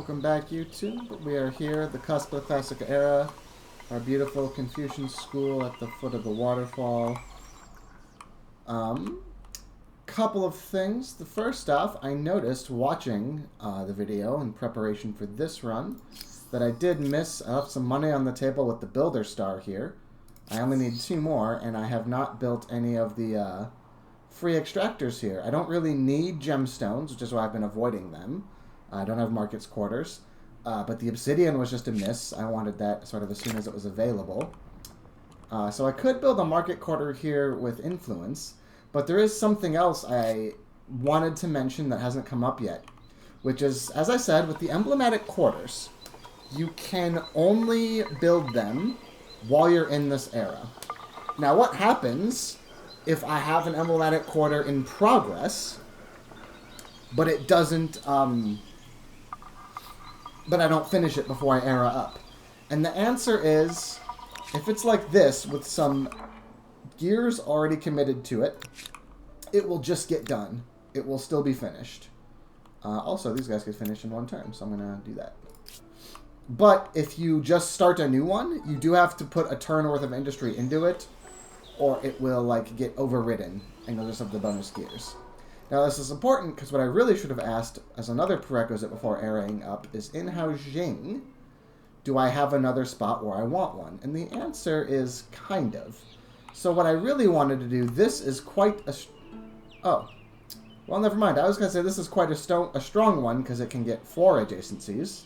Welcome back, YouTube. We are here at the cusp of the Classic Era. Our beautiful Confucian school at the foot of the waterfall. Couple of things. The first off, I noticed watching the video in preparation for this run that I did miss some money on the table with the Builder Star here. I only need 2 more, and I have not built any of the free extractors here. I don't really need gemstones, which is why I've been avoiding them. I don't have Market's Quarters, but the obsidian was just a miss. I wanted that sort of as soon as it was available. So I could build a Market Quarter here with Influence, but there is something else I wanted to mention that hasn't come up yet, which is, as I said, with the emblematic quarters, you can only build them while you're in this era. Now, what happens if I have an emblematic quarter in progress, but it doesn't, but I don't finish it before I era up? And the answer is, if it's like this, with some gears already committed to it, it will just get done. It will still be finished. Also, these guys get finished in 1 turn, so I'm going to do that. But if you just start a new one, you do have to put a turn worth of industry into it, or it will like get overridden, and you'll just have the bonus gears. Now, this is important because what I really should have asked as another prerequisite before airing up is, in Haojing, do I have another spot where I want one? And the answer is kind of. So what I really wanted to do, this is quite a... Oh. Well, never mind. I was going to say this is quite a strong one because it can get 4 adjacencies.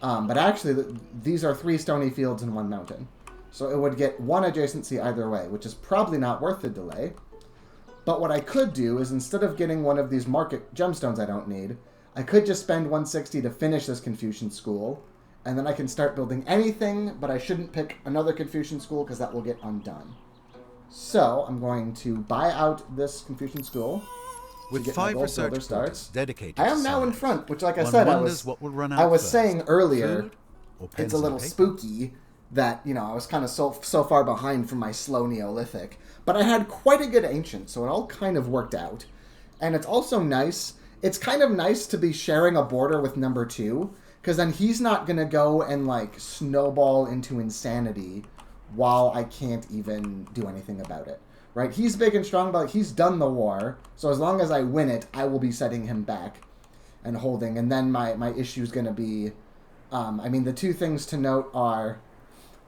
But actually, these are 3 stony fields and 1 mountain. So it would get 1 adjacency either way, which is probably not worth the delay. But what I could do is, instead of getting one of these market gemstones I don't need, I could just spend 160 to finish this Confucian school, and then I can start building anything, but I shouldn't pick another Confucian school because that will get undone. So I'm going to buy out this Confucian school. With 5 research starts dedicated, I am now in front, which, like I said, I was saying earlier, it's a little spooky that, you know, I was kind of so far behind from my slow Neolithic. But I had quite a good ancient, so it all kind of worked out. And it's also nice. It's kind of nice to be sharing a border with number 2, because then he's not going to go and, like, snowball into insanity while I can't even do anything about it. Right? He's big and strong, but he's done the war. So as long as I win it, I will be setting him back and holding. And then my issue is going to be... I mean, the 2 things to note are...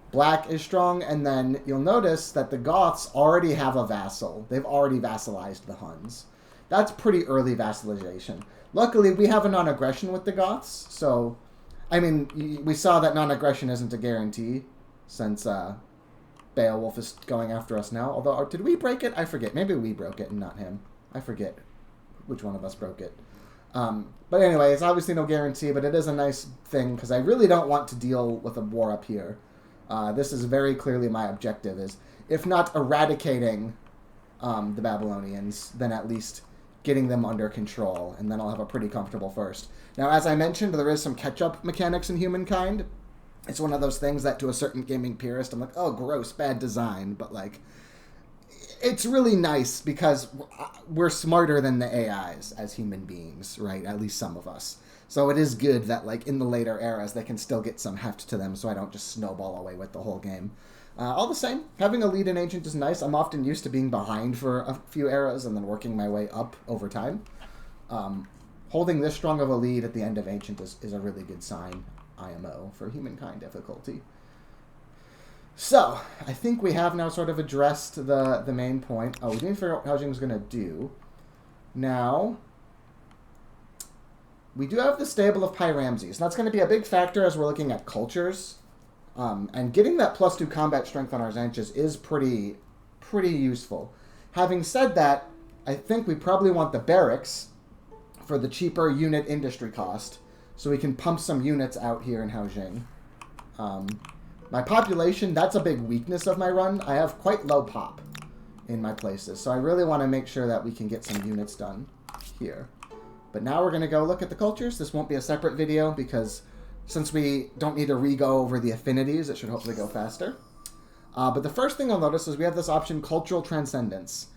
Black is strong, and then you'll notice that the Goths already have a vassal. They've already vassalized the Huns. That's pretty early vassalization. Luckily, we have a non-aggression with the Goths, so... I mean, we saw that non-aggression isn't a guarantee, since Beowulf is going after us now. Although, did we break it? I forget. Maybe we broke it and not him. I forget which one of us broke it. But anyway, it's obviously no guarantee, but it is a nice thing, because I really don't want to deal with a war up here. This is very clearly my objective, is, if not eradicating the Babylonians, then at least getting them under control, and then I'll have a pretty comfortable first. Now, as I mentioned, there is some catch-up mechanics in Humankind. It's one of those things that, to a certain gaming purist, I'm like, oh, gross, bad design, but, like, it's really nice because we're smarter than the AIs as human beings, right? At least some of us. So it is good that, like, in the later eras, they can still get some heft to them so I don't just snowball away with the whole game. All the same, having a lead in Ancient is nice. I'm often used to being behind for a few eras and then working my way up over time. Holding this strong of a lead at the end of Ancient is a really good sign, IMO, for Humankind difficulty. So, I think we have now sort of addressed the main point. Oh, we didn't figure out what Haojing's going to do. Now... we do have the stable of Pyramses, and that's going to be a big factor as we're looking at cultures. And getting that +2 combat strength on our Zanches is pretty useful. Having said that, I think we probably want the barracks for the cheaper unit industry cost, so we can pump some units out here in Haojing. My population, that's a big weakness of my run. I have quite low pop in my places, so I really want to make sure that we can get some units done here. But now we're going to go look at the cultures. This won't be a separate video because since we don't need to re-go over the affinities, it should hopefully go faster. But the first thing I'll notice is we have this option, Cultural Transcendence.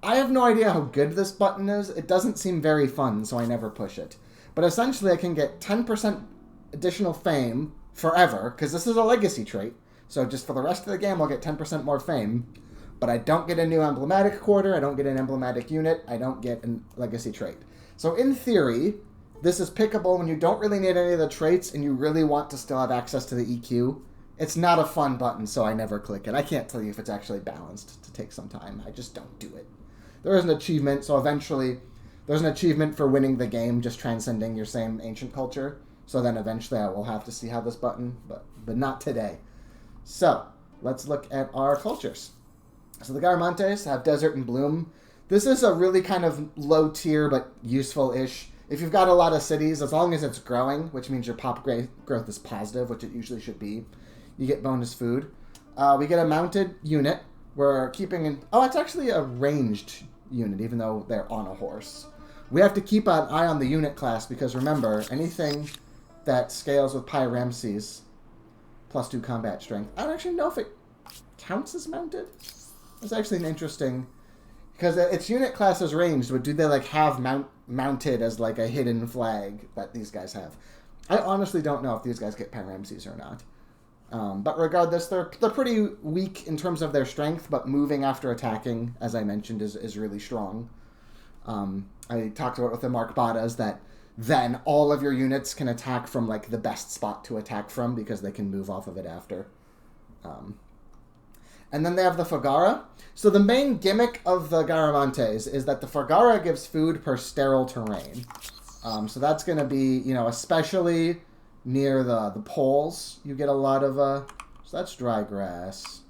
I have no idea how good this button is. It doesn't seem very fun, so I never push it. But essentially I can get 10% additional fame forever, because this is a legacy trait. So just for the rest of the game, I'll get 10% more fame. But I don't get a new emblematic quarter, I don't get an emblematic unit, I don't get a legacy trait. So in theory, this is pickable when you don't really need any of the traits and you really want to still have access to the EQ. It's not a fun button, so I never click it. I can't tell you if it's actually balanced to take some time. I just don't do it. There is an achievement, so eventually there's an achievement for winning the game, just transcending your same ancient culture. So then eventually I will have to see how this button, but not today. So let's look at our cultures. So the Garamantes have Desert and Bloom. This is a really kind of low tier but useful-ish. If you've got a lot of cities, as long as it's growing, which means your pop growth is positive, which it usually should be, you get bonus food. We get a mounted unit. We're keeping in... Oh, it's actually a ranged unit, even though they're on a horse. We have to keep an eye on the unit class, because remember, anything that scales with Pyramses, +2 combat strength. I don't actually know if it counts as mounted. It's actually an interesting... Because its unit class is ranged, but do they like have mounted as like a hidden flag that these guys have? I honestly don't know if these guys get Pyramses or not. But regardless, they're pretty weak in terms of their strength, but moving after attacking, as I mentioned, is really strong. I talked about with the Mark Badas that then all of your units can attack from like the best spot to attack from because they can move off of it after. And then they have the Fogara. So the main gimmick of the Garamantes is that the Fogara gives food per sterile terrain. So that's going to be, you know, especially near the poles, you get a lot of... so that's dry grass.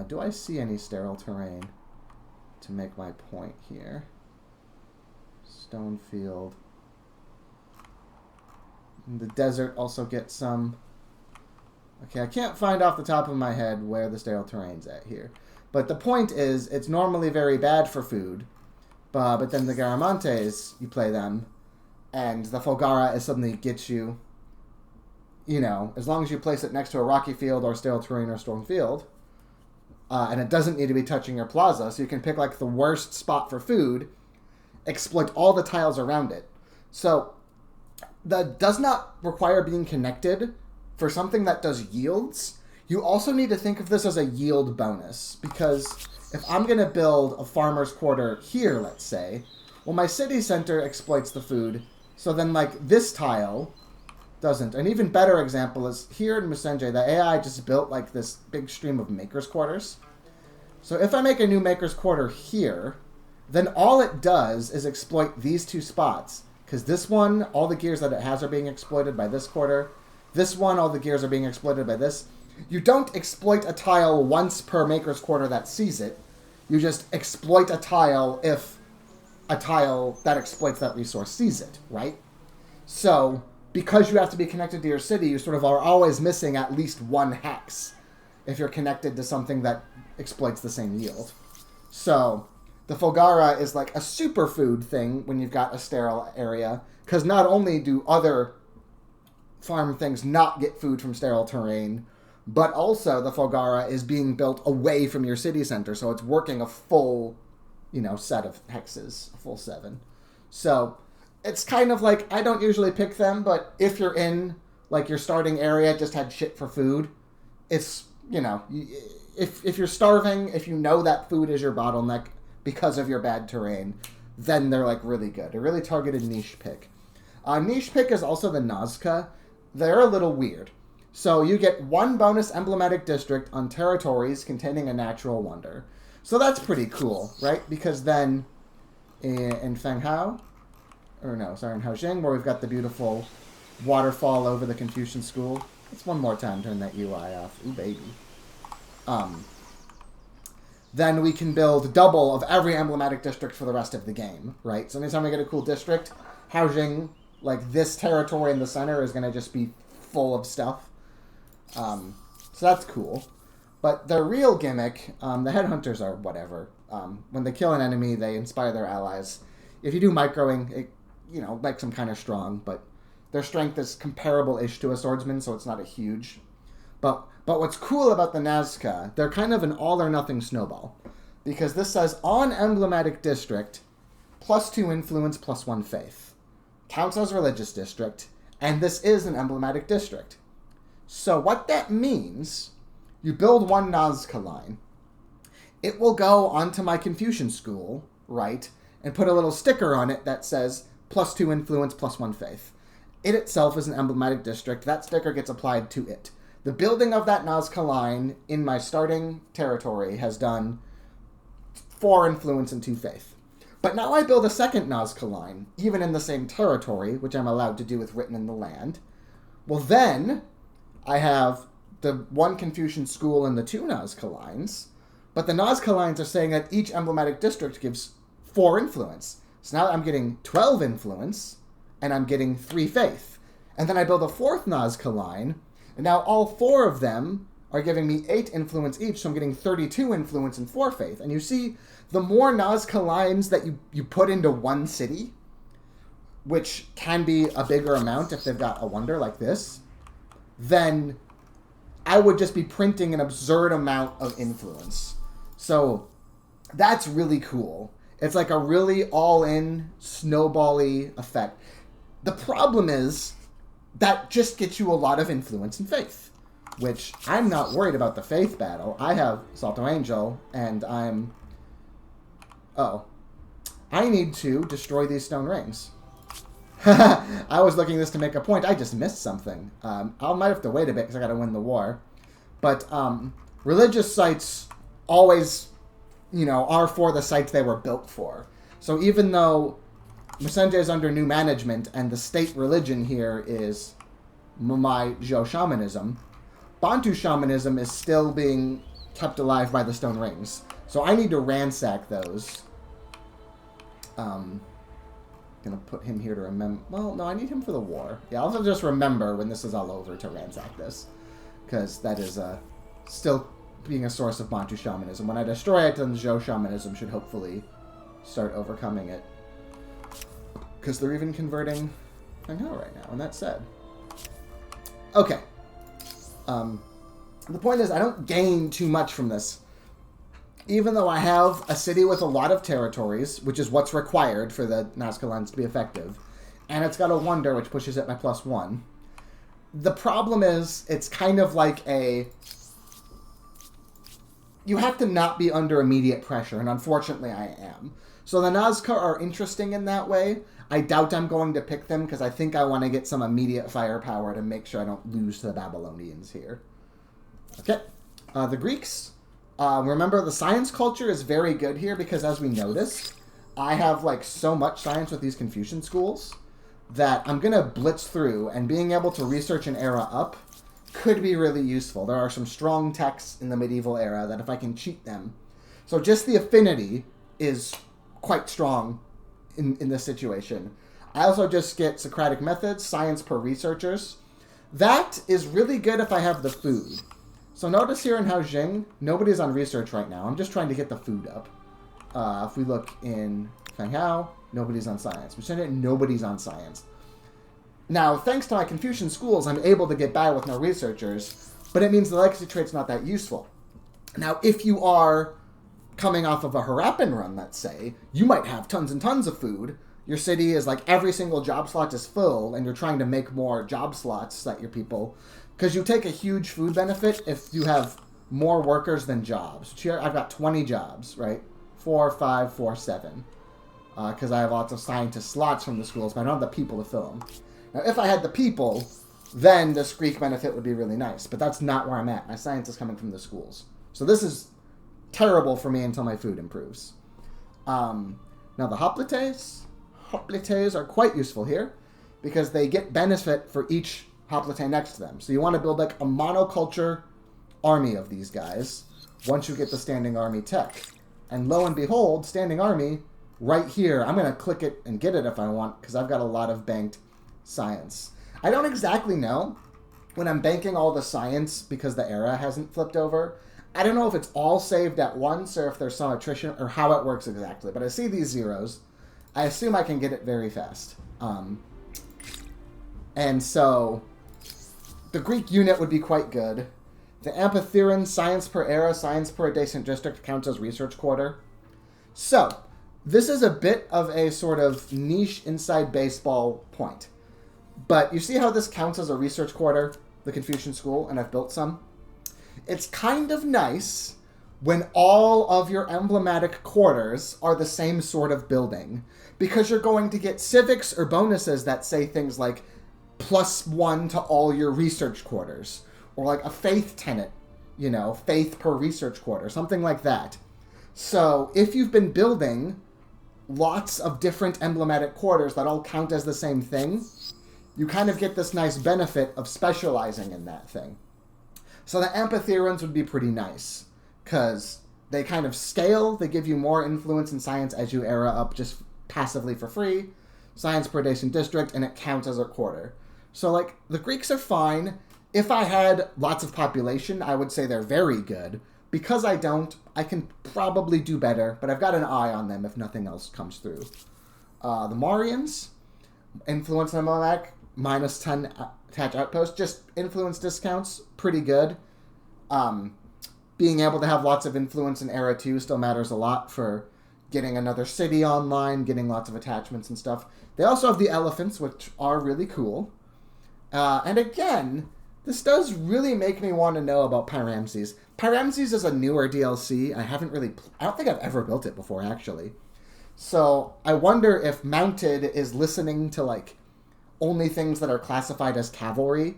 Do I see any sterile terrain to make my point here? Stone field. And the desert also gets some... Okay, I can't find off the top of my head where the sterile terrain's at here. But the point is, it's normally very bad for food. But then the Garamantes, you play them, and the Fogara is something that gets you, you know, as long as you place it next to a rocky field or sterile terrain or stone field, and it doesn't need to be touching your plaza, so you can pick like the worst spot for food, exploit all the tiles around it. So that does not require being connected. For something that does yields, you also need to think of this as a yield bonus, because if I'm going to build a farmer's quarter here, let's say, well, my city center exploits the food, so then, like, this tile doesn't. An even better example is here in Musenje, the AI just built, like, this big stream of maker's quarters. So if I make a new maker's quarter here, then all it does is exploit these two spots, because this one, all the gears that it has are being exploited by this quarter. This one, all the gears are being exploited by this. You don't exploit a tile once per maker's quarter that sees it. You just exploit a tile if a tile that exploits that resource sees it, right? So, because you have to be connected to your city, you sort of are always missing at least one hex if you're connected to something that exploits the same yield. So, the Fogara is like a superfood thing when you've got a sterile area, because not only do other farm things not get food from sterile terrain, but also the Fogara is being built away from your city center, so it's working a full, you know, set of hexes, a full 7. So it's kind of like, I don't usually pick them, but if you're in, like, your starting area just had shit for food, it's, you know, if you're starving, if you know that food is your bottleneck because of your bad terrain, then they're, like, really good. A really targeted niche pick. Niche pick is also the Nazca. They're a little weird. So you get 1 bonus emblematic district on territories containing a natural wonder. So that's pretty cool, right? Because then in Fenghao, or no, sorry, in Haojing, where we've got the beautiful waterfall over the Confucian School. Let's one more time turn that UI off. Ooh, baby. Then we can build double of every emblematic district for the rest of the game, right? So anytime we get a cool district, Haojing, like this territory in the center, is going to just be full of stuff. So that's cool. But their real gimmick, the headhunters are whatever. When they kill an enemy, they inspire their allies. If you do microing, it, you know, makes them kind of strong, but their strength is comparable-ish to a swordsman, so it's not a huge. But what's cool about the Nazca, they're kind of an all-or-nothing snowball. Because this says, on emblematic district, +2 influence, +1 faith. counts as a religious district, and this is an emblematic district. So what that means, you build one Nazca line. It will go onto my Confucian school, right, and put a little sticker on it that says +2 influence, +1 faith. It itself is an emblematic district. That sticker gets applied to it. The building of that Nazca line in my starting territory has done 4 influence and 2 faith. But now I build a second Nazca line, even in the same territory, which I'm allowed to do with written in the land. Well, then I have the 1 Confucian school and the 2 Nazca lines, but the Nazca lines are saying that each emblematic district gives 4 influence. So now I'm getting 12 influence, and I'm getting 3 faith. And then I build a 4th Nazca line, and now all 4 of them are giving me 8 influence each, so I'm getting 32 influence and 4 faith. And you see, the more Nazca lines that you put into one city, which can be a bigger amount if they've got a wonder like this, then I would just be printing an absurd amount of influence. So that's really cool. It's like a really all-in, snowball-y effect. The problem is that just gets you a lot of influence and faith, which I'm not worried about the faith battle. I have Salto Angel, and I need to destroy these stone rings. I was looking at this to make a point. I just missed something. I might have to wait a bit because I got to win the war. But religious sites always, are for the sites they were built for. So even though Musenje is under new management and the state religion here is Mamai Zhou shamanism, Bantu shamanism is still being kept alive by the stone rings. So I need to ransack those. Gonna put him here to remember. Well, no, I need him for the war. Yeah, I'll just remember when this is all over to ransack this, because that is still being a source of Bantu shamanism. When I destroy it, then Zhou shamanism should hopefully start overcoming it, because they're even converting Feng Hao right now. And that said, okay. The point is, I don't gain too much from this. Even though I have a city with a lot of territories, which is what's required for the Nazca lines to be effective, and it's got a wonder, which pushes it by +1. The problem is, it's kind of like you have to not be under immediate pressure, and unfortunately I am. So the Nazca are interesting in that way. I doubt I'm going to pick them, because I think I want to get some immediate firepower to make sure I don't lose to the Babylonians here. Okay. The Greeks... remember, the science culture is very good here because, as we noticed, I have, so much science with these Confucian schools that I'm going to blitz through, and being able to research an era up could be really useful. There are some strong texts in the medieval era that if I can cheat them. So just the affinity is quite strong in this situation. I also just get Socratic methods, science per researchers. That is really good if I have the food. So notice here in Haojing, nobody's on research right now. I'm just trying to get the food up. If we look in Feng Hao, nobody's on science. Nobody's on science. Now, thanks to my Confucian schools, I'm able to get by with no researchers, but it means the legacy trait's not that useful. Now, if you are coming off of a Harappan run, let's say, you might have tons and tons of food. Your city is every single job slot is full, and you're trying to make more job slots that your people... Because you take a huge food benefit if you have more workers than jobs. Here, I've got 20 jobs, right? 4, 5, 4, 7. Because I have lots of scientist slots from the schools, but I don't have the people to fill them. Now, if I had the people, then this Greek benefit would be really nice. But that's not where I'm at. My science is coming from the schools. So this is terrible for me until my food improves. Now, the hoplites are quite useful here, because they get benefit for each hoplite next to them. So you want to build a monoculture army of these guys once you get the standing army tech. And lo and behold, standing army right here. I'm going to click it and get it if I want, because I've got a lot of banked science. I don't exactly know when I'm banking all the science because the era hasn't flipped over. I don't know if it's all saved at once or if there's some attrition or how it works exactly. But I see these zeros. I assume I can get it very fast. And so... the Greek unit would be quite good. The Amphitheron, science per era, science per adjacent district counts as research quarter. So, This is a bit of a sort of niche inside baseball point. But you see how this counts as a research quarter, the Confucian School, and I've built some? It's kind of nice when all of your emblematic quarters are the same sort of building, because you're going to get civics or bonuses that say things like +1 to all your research quarters, or like a faith tenet, faith per research quarter, something like that. So if you've been building lots of different emblematic quarters that all count as the same thing, you kind of get this nice benefit of specializing in that thing. So the amphitheorans would be pretty nice, because they kind of scale, they give you more influence in science as you era up just passively for free, science predation district, and it counts as a quarter. So, like, the Greeks are fine. If I had lots of population, I would say they're very good. Because I don't, I can probably do better, but I've got an eye on them if nothing else comes through. The Marians, influence on Momak, -10 attach outpost, just influence discounts, pretty good. Being able to have lots of influence in Era 2 still matters a lot for getting another city online, getting lots of attachments and stuff. They also have the elephants, which are really cool. And again, this does really make me want to know about Pyramses. Pyramses is a newer DLC. I don't think I've ever built it before, actually. So I wonder if Mounted is listening to, like, only things that are classified as cavalry,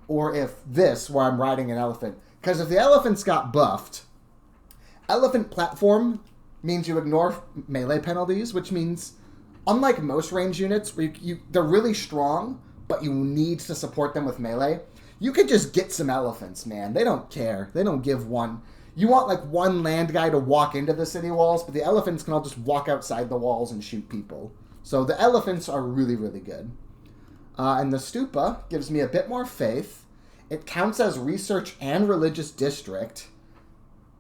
or if this, where I'm riding an elephant. Because if the elephants got buffed, elephant platform means you ignore melee penalties, which means, unlike most range units, where they're really strong, but you need to support them with melee, you could just get some elephants, man. They don't care. They don't give one. You want, like, one land guy to walk into the city walls, but the elephants can all just walk outside the walls and shoot people. So the elephants are really, really good. And the stupa gives me a bit more faith. It counts as research and religious district.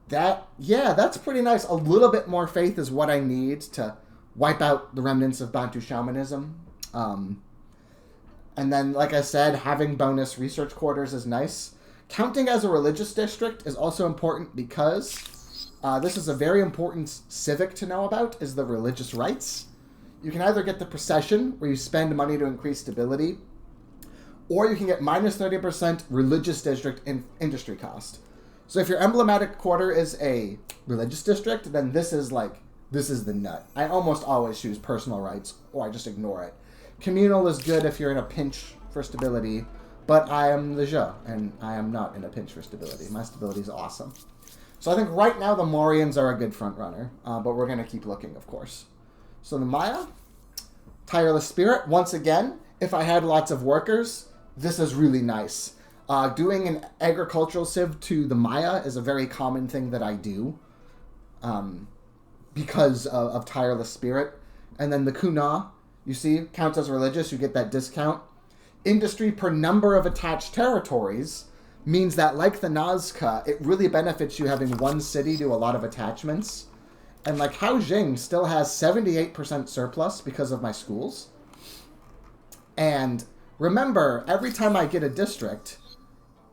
That's pretty nice. A little bit more faith is what I need to wipe out the remnants of Bantu shamanism. And then, like I said, having bonus research quarters is nice. Counting as a religious district is also important because this is a very important civic to know about, is the religious rites. You can either get the procession, where you spend money to increase stability, or you can get -30% religious district in industry cost. So if your emblematic quarter is a religious district, then this is the nut. I almost always choose personal rights, or I just ignore it. Communal is good if you're in a pinch for stability, but I am the Zhe, and I am not in a pinch for stability. My stability is awesome. So I think right now the Morians are a good front runner, but we're going to keep looking, of course. So the Maya, Tireless Spirit, once again, if I had lots of workers, this is really nice. Doing an agricultural civ to the Maya is a very common thing that I do because of Tireless Spirit. And then the Kuna, you see, counts as religious, you get that discount. Industry per number of attached territories means that, like the Nazca, it really benefits you having one city do a lot of attachments. And like Haojing still has 78% surplus because of my schools. And remember, every time I get a district,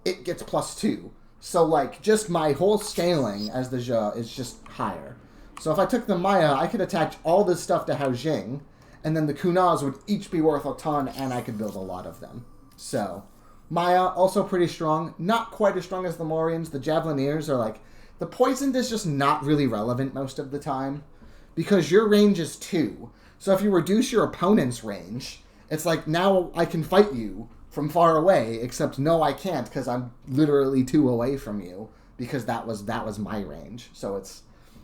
it gets +2. So like just my whole scaling as the Zhe is just higher. So if I took the Maya, I could attach all this stuff to Haojing, and then the Kunas would each be worth a ton, and I could build a lot of them. So Maya, also pretty strong. Not quite as strong as the Morians. The Javelineers are like... The poisoned is just not really relevant most of the time, because your range is 2. So if you reduce your opponent's range, it's like, now I can fight you from far away, except no, I can't, because I'm literally 2 away from you, because that was my range. So it's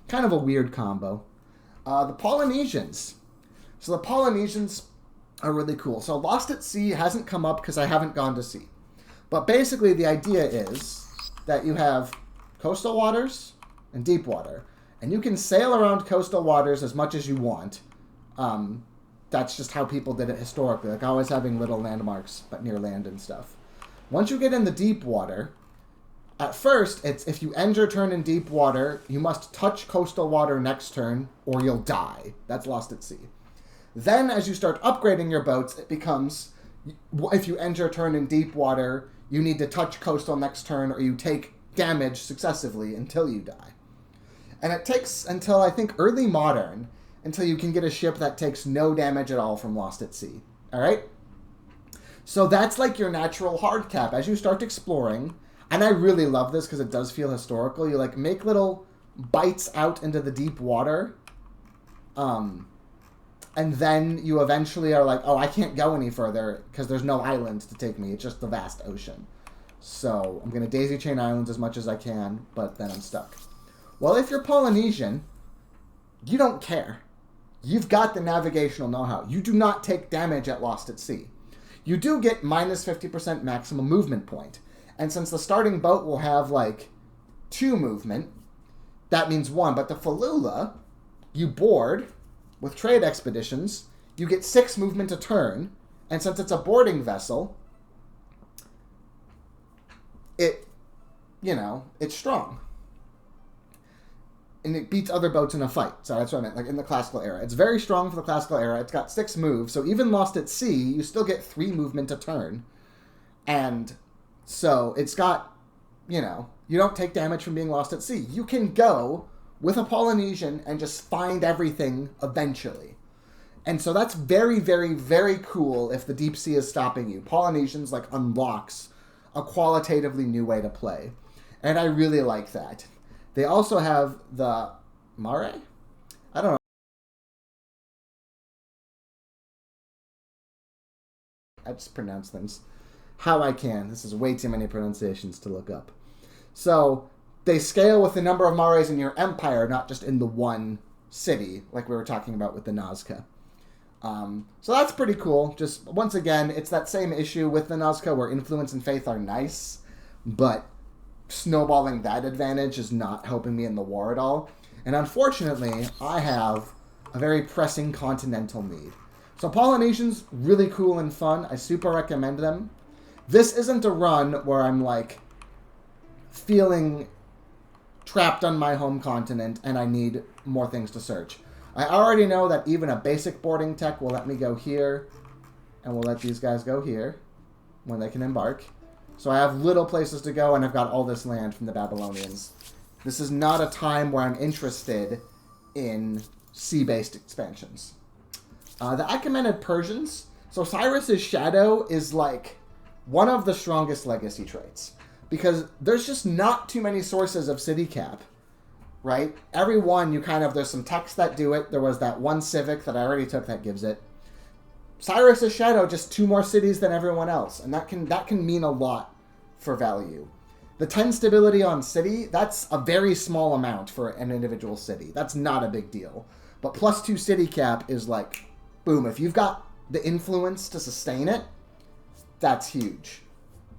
kind of a weird combo. The Polynesians. So the Polynesians are really cool. So Lost at Sea hasn't come up because I haven't gone to sea. But basically the idea is that you have coastal waters and deep water. And you can sail around coastal waters as much as you want. That's just how people did it historically, like always having little landmarks but near land and stuff. Once you get in the deep water, at first, it's if you end your turn in deep water, you must touch coastal water next turn or you'll die. That's Lost at Sea. Then as you start upgrading your boats, it becomes, if you end your turn in deep water, you need to touch coastal next turn or you take damage successively until you die. And it takes until, I think, early modern until you can get a ship that takes no damage at all from Lost at Sea. All right? So that's like your natural hard cap. As you start exploring, and I really love this because it does feel historical, you like make little bites out into the deep water. And then you eventually are like, oh, I can't go any further because there's no island to take me. It's just the vast ocean. So I'm going to daisy chain islands as much as I can, but then I'm stuck. Well, if you're Polynesian, you don't care. You've got the navigational know-how. You do not take damage at Lost at Sea. You do get minus 50% maximum movement point. And since the starting boat will have, like, 2 movement, that means 1. But the Falula, you board with trade expeditions, you get 6 movement a turn. And since it's a boarding vessel, it's strong. And it beats other boats in a fight. So that's what I meant, like in the classical era. It's very strong for the classical era. It's got 6 moves. So even Lost at Sea, you still get 3 movement a turn. And so it's got, you don't take damage from being lost at sea. You can go with a Polynesian and just find everything eventually. And so that's very, very, very cool if the deep sea is stopping you. Polynesians, like, unlocks a qualitatively new way to play. And I really like that. They also have the Mare? I don't know. I just pronounce things how I can. This is way too many pronunciations to look up. So they scale with the number of Mares in your empire, not just in the one city, like we were talking about with the Nazca. So that's pretty cool. Just, once again, it's that same issue with the Nazca where influence and faith are nice, but snowballing that advantage is not helping me in the war at all. And unfortunately, I have a very pressing continental need. So Polynesians, really cool and fun. I super recommend them. This isn't a run where I'm, like, feeling trapped on my home continent and I need more things to search. I already know that even a basic boarding tech will let me go here, and will let these guys go here when they can embark. So I have little places to go, and I've got all this land from the Babylonians. This is not a time where I'm interested in sea-based expansions. The Achaemenid Persians. So Cyrus's shadow is like one of the strongest legacy traits, because there's just not too many sources of city cap, right? Every one you kind of, there's some texts that do it. There was that one civic that I already took that gives it. Cyrus's shadow, just 2 more cities than everyone else, and that can mean a lot for value. The 10 stability on city, that's a very small amount for an individual city. That's not a big deal. But +2 city cap is like, boom, if you've got the influence to sustain it, that's huge.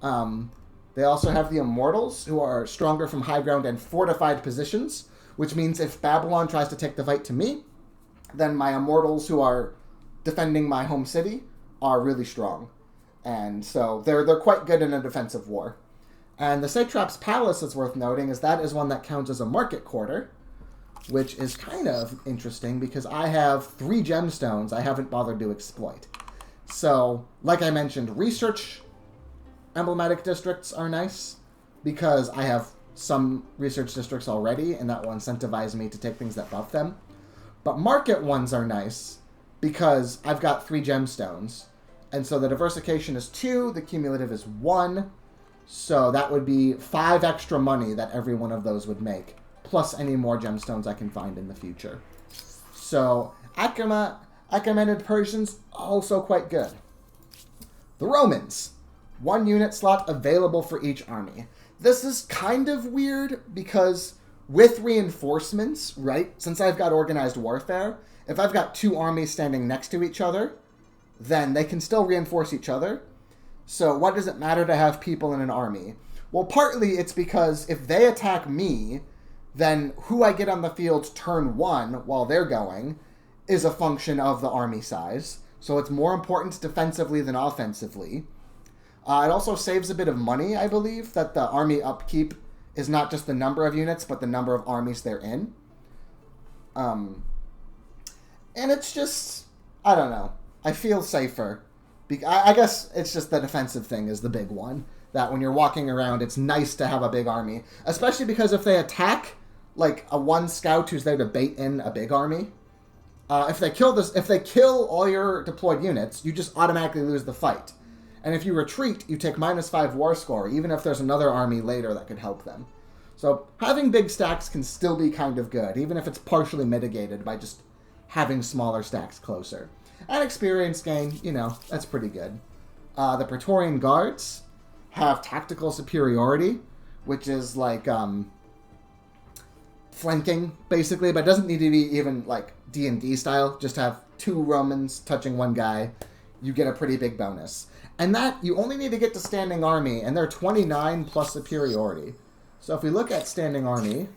They also have the Immortals, who are stronger from high ground and fortified positions, which means if Babylon tries to take the fight to me, then my Immortals, who are defending my home city, are really strong. And so they're quite good in a defensive war. And the Satrap's Palace, is worth noting, is that is one that counts as a market quarter, which is kind of interesting because I have 3 gemstones I haven't bothered to exploit. So, like I mentioned, research emblematic districts are nice because I have some research districts already, and that will incentivize me to take things that buff them. But market ones are nice because I've got 3 gemstones. And so the diversification is 2, the cumulative is 1. So that would be 5 extra money that every one of those would make, plus any more gemstones I can find in the future. So Achaemenid Persians, also quite good. The Romans, 1 unit slot available for each army. This is kind of weird because with reinforcements, right, since I've got organized warfare, if I've got 2 armies standing next to each other, then they can still reinforce each other. So what does it matter to have people in an army? Well, partly it's because if they attack me, then who I get on the field turn 1 while they're going is a function of the army size. So it's more important defensively than offensively. It also saves a bit of money, I believe, that the army upkeep is not just the number of units, but the number of armies they're in. And it's just, I don't know. I feel safer. I guess it's just the defensive thing is the big one. That when you're walking around, it's nice to have a big army. Especially because if they attack, like, a 1 scout who's there to bait in a big army, If they kill all your deployed units, you just automatically lose the fight. And if you retreat, you take -5 war score, even if there's another army later that could help them. So having big stacks can still be kind of good, even if it's partially mitigated by just having smaller stacks closer. And experience gain, that's pretty good. The Praetorian Guards have tactical superiority, which is like flanking, basically, but it doesn't need to be even like D&D style. Just have 2 Romans touching 1 guy. You get a pretty big bonus. And that, you only need to get to Standing Army, and they're 29 plus superiority. So if we look at Standing Army,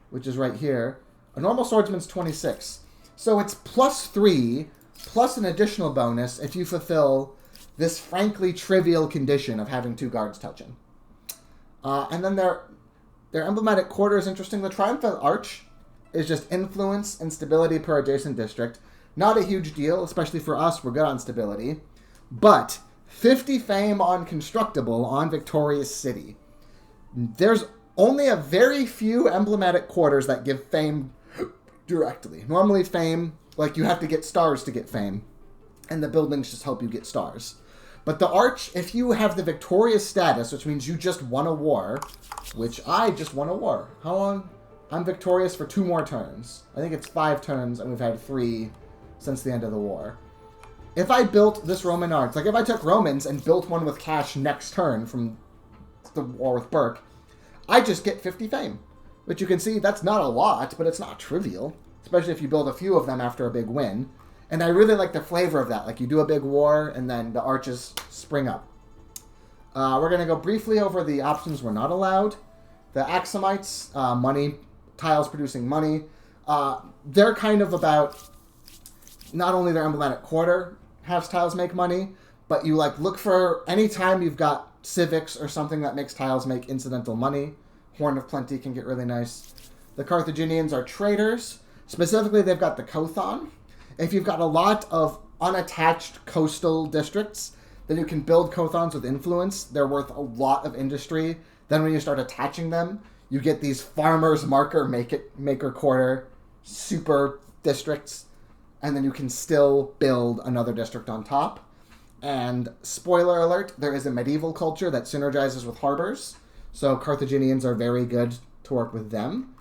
which is right here, a normal swordsman's 26. So it's +3, plus an additional bonus if you fulfill this frankly trivial condition of having 2 guards touching. And then their emblematic quarter is interesting. The Triumphant Arch is just influence and stability per adjacent district. Not a huge deal, especially for us. We're good on stability. But 50 fame on Constructible on Victorious City. There's only a very few emblematic quarters that give fame directly. Normally fame, like you have to get stars to get fame. And the buildings just help you get stars. But the Arch, if you have the victorious status, which means you just won a war, which I just won a war. How long? I'm victorious for 2 more turns. I think it's 5 turns, and we've had 3 since the end of the war. If I built this Roman Arch, like if I took Romans and built one with cash next turn from the war with Burke, I just get 50 fame. Which you can see, that's not a lot, but it's not trivial. Especially if you build a few of them after a big win. And I really like the flavor of that. Like, you do a big war, and then the arches spring up. We're going to go briefly over the options we're not allowed. The Axumites, money, tiles producing money. They're kind of about, not only their emblematic quarter has tiles make money, but you, look for any time you've got civics or something that makes tiles make incidental money. Horn of Plenty can get really nice. The Carthaginians are traders. Specifically, they've got the Kothon. If you've got a lot of unattached coastal districts, then you can build Kothons with influence. They're worth a lot of industry. Then when you start attaching them, you get these farmers maker quarter super districts, and then you can still build another district on top. And spoiler alert, there is a medieval culture that synergizes with harbors, so Carthaginians are very good to work with them.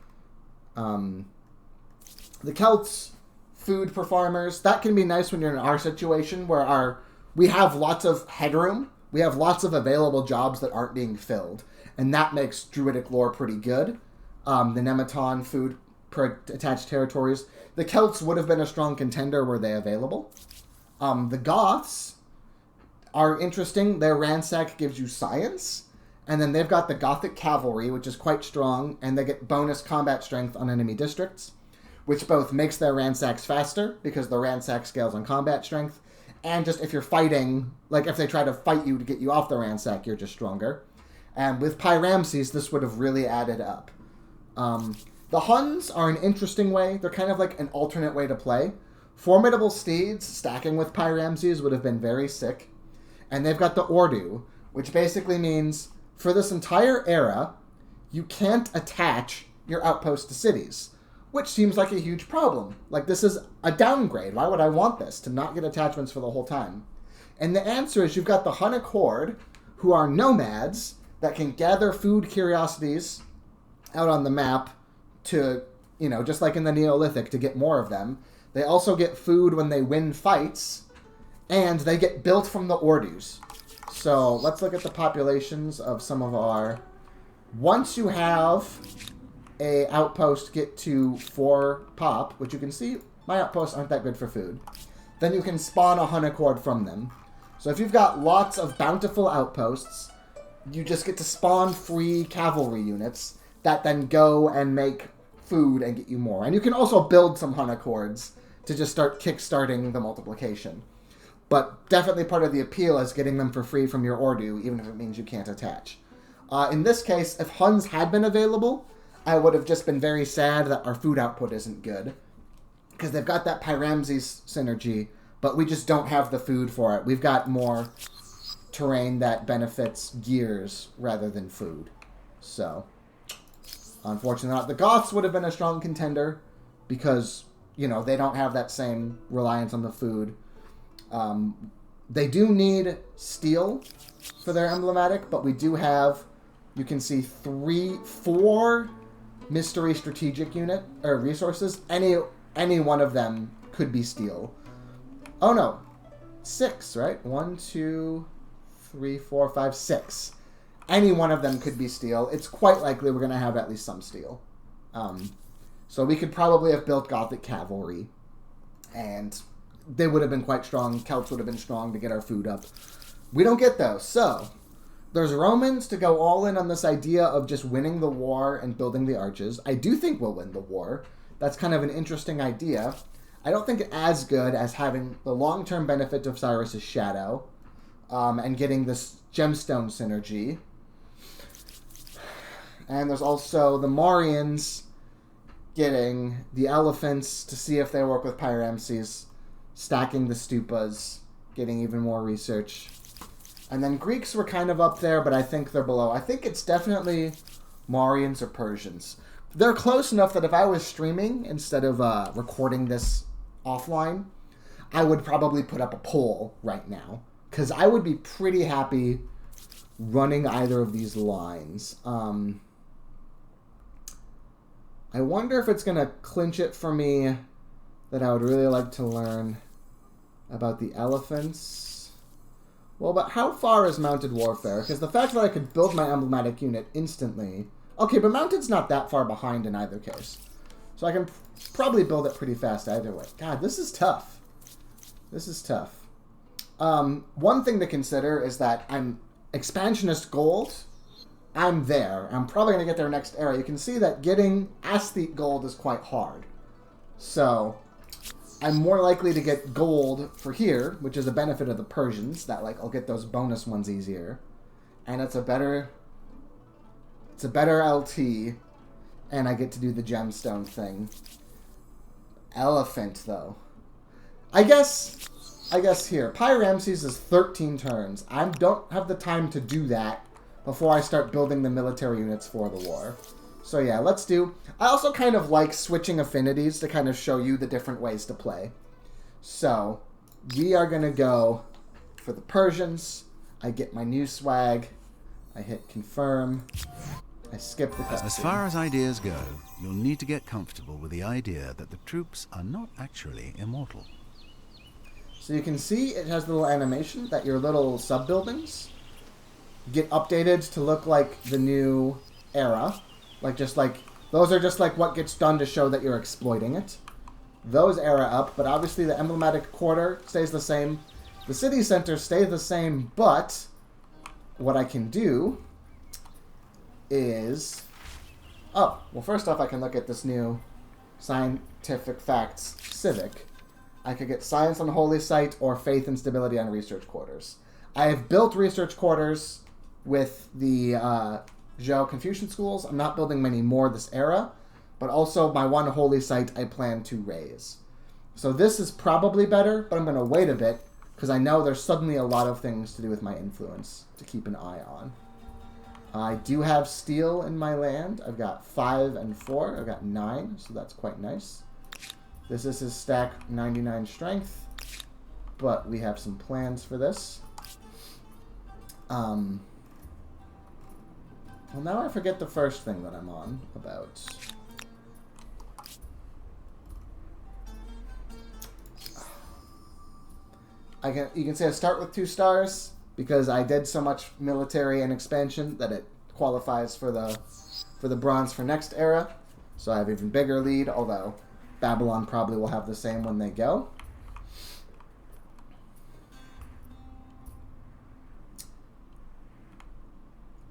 The Celts, food for farmers, that can be nice when you're in our situation where we have lots of headroom. We have lots of available jobs that aren't being filled, and that makes Druidic lore pretty good. The Nemeton, food per attached territories. The Celts would have been a strong contender were they available. The Goths are interesting. Their Ransack gives you science, and then they've got the Gothic Cavalry, which is quite strong, and they get bonus combat strength on enemy districts, which both makes their Ransacks faster, because the Ransack scales on combat strength, and just if you're fighting, like if they try to fight you to get you off the Ransack, you're just stronger. And with Pyramses, this would have really added up. The Huns are an interesting way. They're kind of like an alternate way to play. Formidable Steeds stacking with Pyramses would have been very sick. And they've got the Ordu, which basically means for this entire era, you can't attach your outposts to cities, which seems like a huge problem. Like, this is a downgrade. Why would I want this? To not get attachments for the whole time. And the answer is you've got the Hunnic Horde, who are nomads that can gather food curiosities out on the map to, just like in the Neolithic, to get more of them. They also get food when they win fights, and they get built from the Ordus. So let's look at the populations of some of our... Once you have a outpost get to 4 pop, which you can see, my outposts aren't that good for food, then you can spawn a Hunnic Horde from them. So if you've got lots of bountiful outposts, you just get to spawn free cavalry units that then go and make food and get you more. And you can also build some Hunnic Hordes to just start kickstarting the multiplication. But definitely part of the appeal is getting them for free from your Ordu, even if it means you can't attach. In this case, if Huns had been available, I would have just been very sad that our food output isn't good. Because they've got that Pyramses synergy, but we just don't have the food for it. We've got more terrain that benefits gears rather than food. So, unfortunately not. The Goths would have been a strong contender, because you know, they don't have that same reliance on the food. They do need steel for their emblematic, but we do have, you can see 4 mystery strategic unit or resources. Any one of them could be steel. Oh no, 6, right? 1, 2, 3, 4, 5, 6. Any one of them could be steel. It's quite likely we're going to have at least some steel. So we could probably have built Gothic cavalry, and they would have been quite strong. Celts would have been strong to get our food up. We don't get those. So there's Romans to go all in on this idea of just winning the war and building the arches. I do think we'll win the war. That's kind of an interesting idea. I don't think as good as having the long-term benefit of Cyrus's shadow and getting this gemstone synergy. And there's also the Marians getting the elephants to see if they work with Pyramses, stacking the stupas, getting even more research. And then Greeks were kind of up there, but I think they're below. I think it's definitely Marians or Persians. They're close enough that if I was streaming instead of recording this offline, I would probably put up a poll right now, because I would be pretty happy running either of these lines. I wonder if it's going to clinch it for me that I would really like to learn about the elephants. Well, but how far is mounted warfare? Because the fact that I could build my emblematic unit instantly... Okay, but mounted's not that far behind in either case. So I can probably build it pretty fast either way. God, this is tough. This is tough. One thing to consider is that I'm expansionist gold. I'm there. I'm probably going to get there next era. You can see that getting aesthete gold is quite hard. So I'm more likely to get gold for here, which is a benefit of the Persians, that like I'll get those bonus ones easier. And it's a better LT, and I get to do the gemstone thing. Elephant, though. I guess here, Pyramses is 13 turns. I don't have the time to do that before I start building the military units for the war. So yeah, let's do... I also kind of like switching affinities to kind of show you the different ways to play. So, we are going to go for the Persians. I get my new swag. I hit confirm. I skip the cutscene. As far as ideas go, you'll need to get comfortable with the idea that the troops are not actually immortal. So you can see it has a little animation that your little sub-buildings get updated to look like the new era. Those are just like what gets done to show that you're exploiting it. Those era up, but obviously the emblematic quarter stays the same. The city centers stay the same, but what I can do is... Oh, well first off I can look at this new scientific facts civic. I could get science on holy site or faith and stability on research quarters. I have built research quarters with the Zhou Confucian schools. I'm not building many more this era, but also my one holy site I plan to raise. So this is probably better, but I'm going to wait a bit because I know there's suddenly a lot of things to do with my influence to keep an eye on. I do have steel in my land. I've got 5 and 4. I've got 9, so that's quite nice. This is his stack 99 strength, but we have some plans for this. Well, now I forget the first thing that I'm on about. You can say I start with 2 stars because I did so much military and expansion that it qualifies for the bronze for next era. So I have even bigger lead, although Babylon probably will have the same when they go.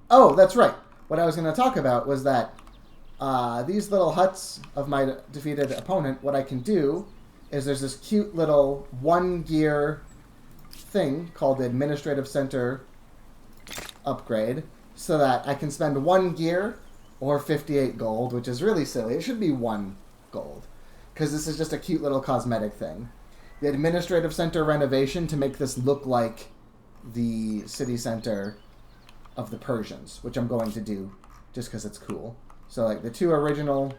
Oh, that's right. What I was going to talk about was that these little huts of my defeated opponent, what I can do is there's this cute little 1-gear thing called the Administrative Center upgrade, so that I can spend 1 gear or 58 gold, which is really silly. It should be 1 gold, because this is just a cute little cosmetic thing. The Administrative Center renovation to make this look like the city center of the Persians, which I'm going to do just because it's cool. So like the 2 original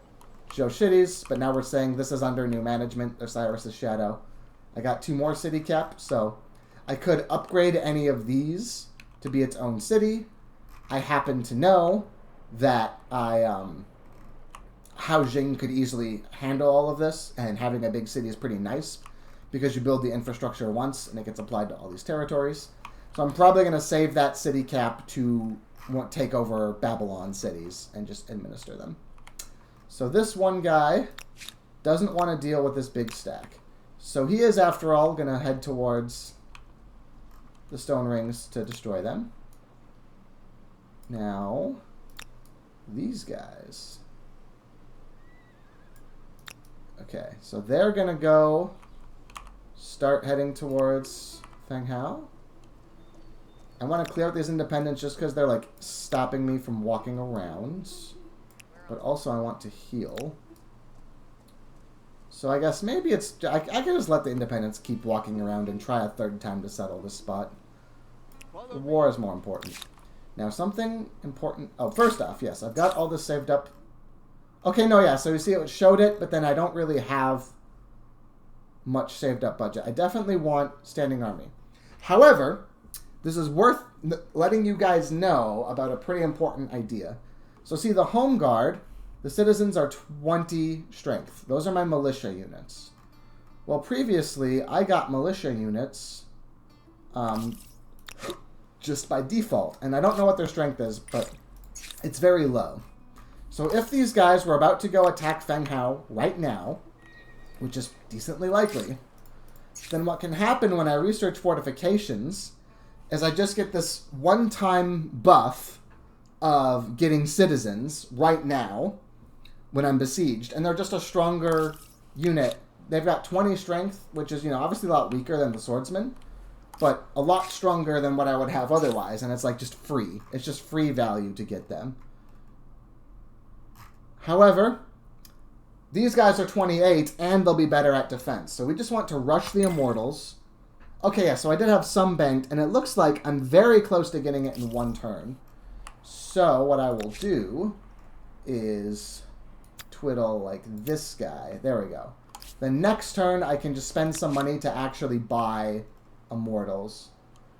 GeoCities, but now we're saying this is under new management, Osiris' Shadow. I got 2 more city cap, so I could upgrade any of these to be its own city. I happen to know that Haojing could easily handle all of this, and having a big city is pretty nice because you build the infrastructure once and it gets applied to all these territories. So I'm probably going to save that city cap to take over Babylon cities and just administer them. So this one guy doesn't want to deal with this big stack. So he is, after all, going to head towards the stone rings to destroy them. Now, these guys. Okay, so they're going to go start heading towards Feng Hao. I want to clear out these independents just because they're, like, stopping me from walking around. But also I want to heal. So I guess maybe it's... I can just let the independents keep walking around and try a third time to settle this spot. The war is more important. Now, something important... Oh, first off, yes, I've got all this saved up. Okay, no, yeah, so you see it showed it, but then I don't really have much saved up budget. I definitely want standing army. However, this is worth letting you guys know about a pretty important idea. So see, the home guard, the citizens are 20 strength. Those are my militia units. Well, previously, I got militia units just by default. And I don't know what their strength is, but it's very low. So if these guys were about to go attack Feng Hao right now, which is decently likely, then what can happen when I research fortifications is I just get this one-time buff of getting citizens right now when I'm besieged. And they're just a stronger unit. They've got 20 strength, which is, obviously a lot weaker than the swordsman, but a lot stronger than what I would have otherwise. And it's like just free. It's just free value to get them. However, these guys are 28 and they'll be better at defense. So we just want to rush the immortals. Okay, yeah, so I did have some banked, and it looks like I'm very close to getting it in one turn. So what I will do is twiddle like this guy. There we go. The next turn, I can just spend some money to actually buy immortals.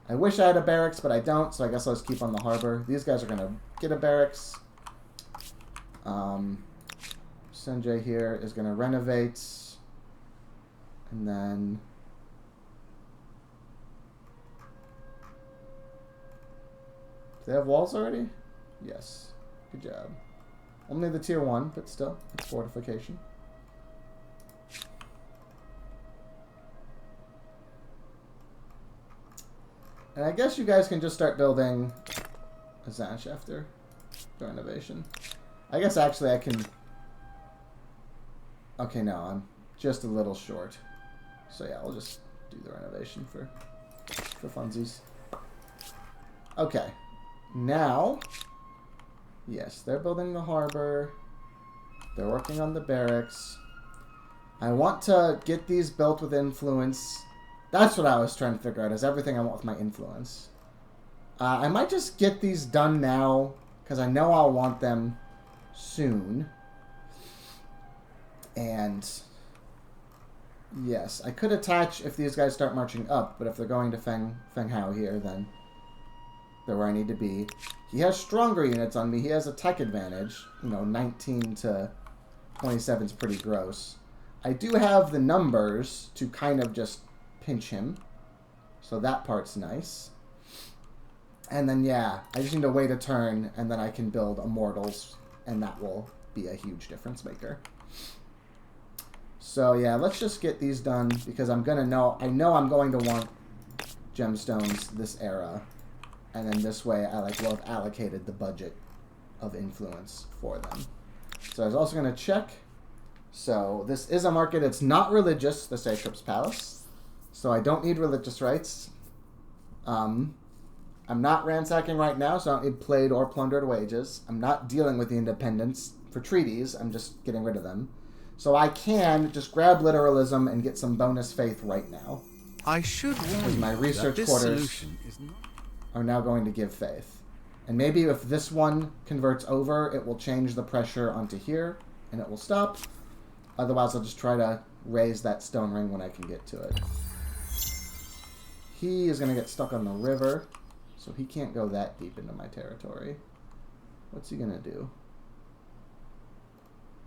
I wish I had a barracks, but I don't, so I guess I'll just keep on the harbor. These guys are going to get a barracks. Sanjay here is going to renovate. And then... Do they have walls already? Yes. Good job. Only the tier 1, but still, it's fortification. And I guess you guys can just start building a Zanch after the renovation. I guess actually I can... Okay, no, I'm just a little short. So yeah, I'll just do the renovation for funsies. Okay. Now, yes, they're building the harbor. They're working on the barracks. I want to get these built with influence. That's what I was trying to figure out, is everything I want with my influence. I might just get these done now, because I know I'll want them soon. And, yes, I could attach if these guys start marching up, but if they're going to Feng Hao here, then they're where I need to be. He has stronger units on me. He has a tech advantage. 19 to 27 is pretty gross. I do have the numbers to kind of just pinch him. So that part's nice. And then, yeah, I just need to wait a turn, and then I can build immortals, and that will be a huge difference maker. So, yeah, let's just get these done, because I know I'm going to want gemstones this era. And then this way, I will have allocated the budget of influence for them. So I was also going to check. So this is a market. It's not religious, the Satrap's Palace. So I don't need religious rights. I'm not ransacking right now, so I don't need played or plundered wages. I'm not dealing with the independents for treaties. I'm just getting rid of them. So I can just grab literalism and get some bonus faith right now. I should warn you my research that this quarters solution is not... are now going to give faith. And maybe if this one converts over, it will change the pressure onto here. and it will stop. Otherwise, I'll just try to raise that stone ring when I can get to it. He is going to get stuck on the river, so he can't go that deep into my territory. What's he going to do?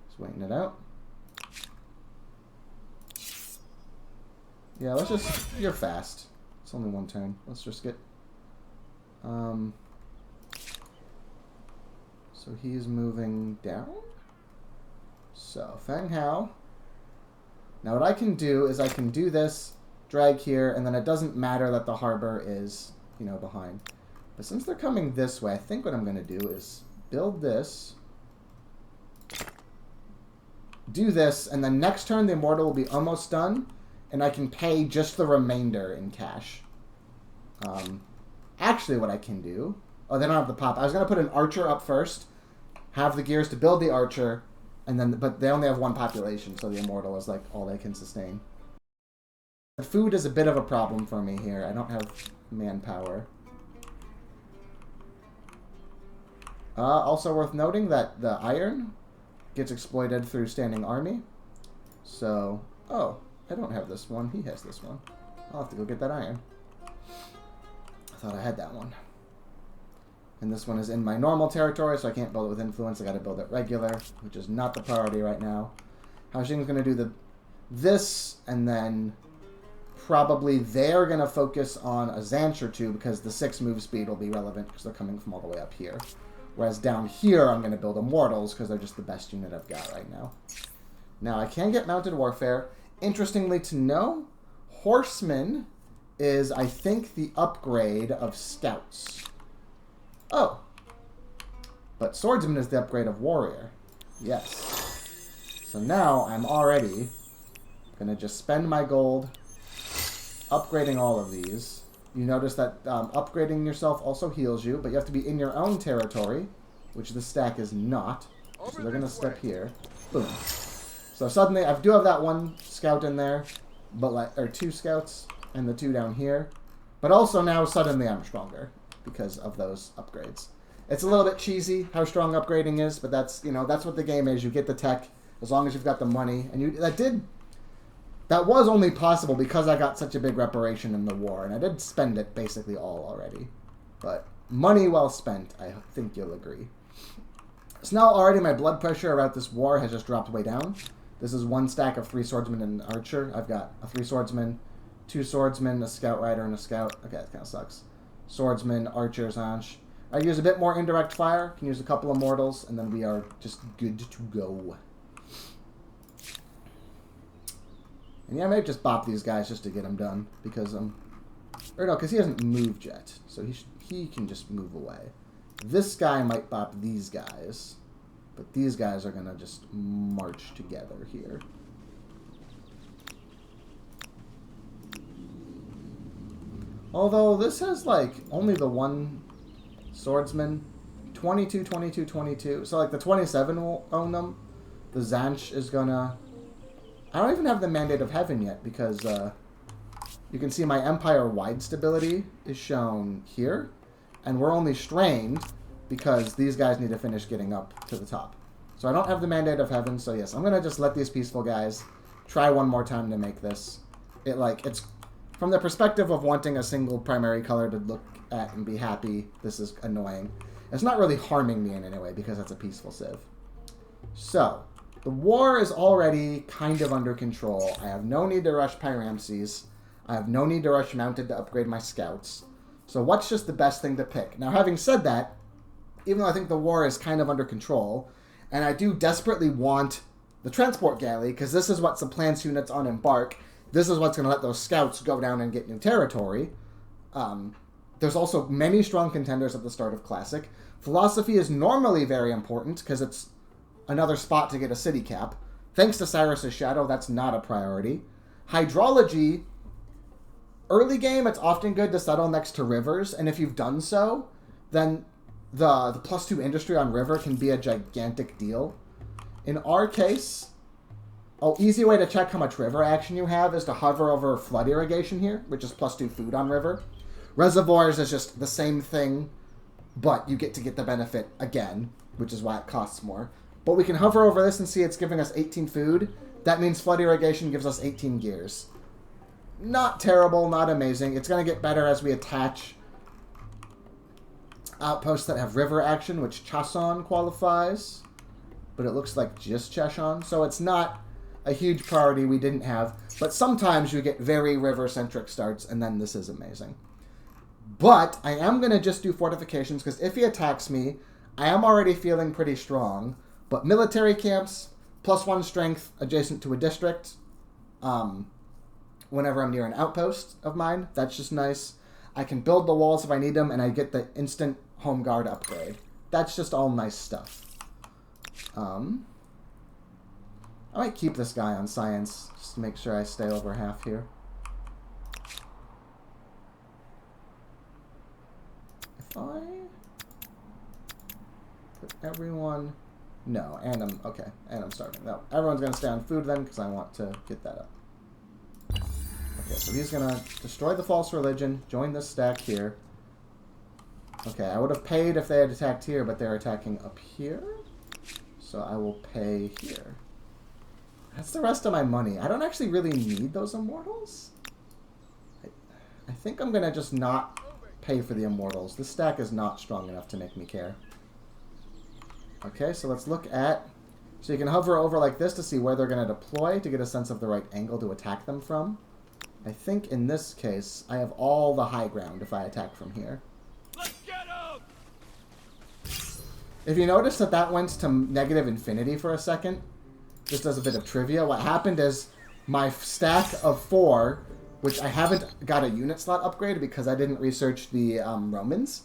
Just waiting it out. Yeah, let's just... You're fast. It's only one turn. Let's just get... So he's moving down? So, Feng Hao. Now what I can do is I can do this, drag here, and then it doesn't matter that the harbor is, you know, behind. But since they're coming this way, I think what I'm going to do is build this, do this, and then next turn the Immortal will be almost done, and I can pay just the remainder in cash. Actually, what I can do... Oh, they don't have the pop. I was going to put an archer up first, have the gears to build the archer, and then, but they only have one population, so the Immortal is like all they can sustain. Food is a bit of a problem for me here. I don't have manpower. Also worth noting that the iron gets exploited through standing army. So, oh, I don't have this one. He has this one. I'll have to go get that iron. I thought I had that one. And this one is in my normal territory, so I can't build it with influence. I got to build it regular, which is not the priority right now. Haoxing's going to do this, and then probably they're going to focus on a Zanch or two because the 6 move speed will be relevant because they're coming from all the way up here. Whereas down here, I'm going to build Immortals because they're just the best unit I've got right now. Now, I can get Mounted Warfare. Interestingly to know, Horseman is, I think, the upgrade of Scouts. Oh. But Swordsman is the upgrade of Warrior. Yes. So now I'm already going to just spend my gold upgrading all of these. You notice that upgrading yourself also heals you, but you have to be in your own territory, which the stack is not. So they're going to step here. Boom. So suddenly, I do have that one scout in there, but like, or 2 scouts, and the 2 down here. But also now, suddenly I'm stronger because of those upgrades. It's a little bit cheesy how strong upgrading is, but that's, you know, that's what the game is. You get the tech as long as you've got the money, and that was only possible because I got such a big reparation in the war, and I did spend it basically all already. But money well spent, I think you'll agree. So now already my blood pressure about this war has just dropped way down. This is 1 stack of 3 swordsmen and an archer. I've got a 3 swordsmen, 2 swordsmen, a scout rider, and a scout. Okay, that kind of sucks. Swordsman, archer, Zanch. I use a bit more indirect fire, can use a couple of mortals, and then we are just good to go. And yeah, maybe just bop these guys just to get them done, because or no, because he hasn't moved yet, so he can just move away. This guy might bop these guys, but these guys are gonna just march together here. Although this has like only the 1 swordsman, 22, 22, 22. So like the 27 will own them. The Zanch is gonna... I don't even have the Mandate of Heaven yet because you can see my Empire-wide stability is shown here. And we're only strained because these guys need to finish getting up to the top. So I don't have the Mandate of Heaven, so yes, I'm going to just let these peaceful guys try one more time to make this. It's from the perspective of wanting a single primary color to look at and be happy, this is annoying. It's not really harming me in any way because that's a peaceful civ. So, the war is already kind of under control. I have no need to rush Pyramses. I have no need to rush Mounted to upgrade my scouts. So what's just the best thing to pick? Now, having said that, even though I think the war is kind of under control, and I do desperately want the transport galley, because this is what supplants units on Embark, this is what's going to let those scouts go down and get new territory. There's also many strong contenders at the start of Classic. Philosophy is normally very important, because it's another spot to get a city cap. Thanks to Cyrus's Shadow, that's not a priority. Hydrology, early game, it's often good to settle next to rivers, and if you've done so, then the +2 industry on river can be a gigantic deal. In our case, easy way to check how much river action you have is to hover over flood irrigation here, which is +2 food on river. Reservoirs is just the same thing, but you get to get the benefit again, which is why it costs more. But we can hover over this and see it's giving us 18 food. That means flood irrigation gives us 18 gears. Not terrible, not amazing. It's going to get better as we attach outposts that have river action, which Chason qualifies. But it looks like just Cheshon. So it's not a huge priority we didn't have. But sometimes you get very river-centric starts, and then this is amazing. But I am going to just do fortifications, because if he attacks me, I am already feeling pretty strong. But military camps, +1 strength adjacent to a district, whenever I'm near an outpost of mine, that's just nice. I can build the walls if I need them, and I get the instant home guard upgrade. That's just all nice stuff. I might keep this guy on science, just to make sure I stay over half here. If I put everyone... No, and I'm... Okay, and I'm starving. No, everyone's going to stay on food then, because I want to get that up. Okay, so he's going to destroy the false religion, join this stack here. Okay, I would have paid if they had attacked here, but they're attacking up here. So I will pay here. That's the rest of my money. I don't actually really need those immortals. I think I'm going to just not pay for the immortals. This stack is not strong enough to make me care. Okay, so let's look at... So you can hover over like this to see where they're going to deploy to get a sense of the right angle to attack them from. I think in this case, I have all the high ground if I attack from here. Let's get him! If you notice that that went to negative infinity for a second, just as a bit of trivia, what happened is my stack of 4, which I haven't got a unit slot upgrade because I didn't research the Romans.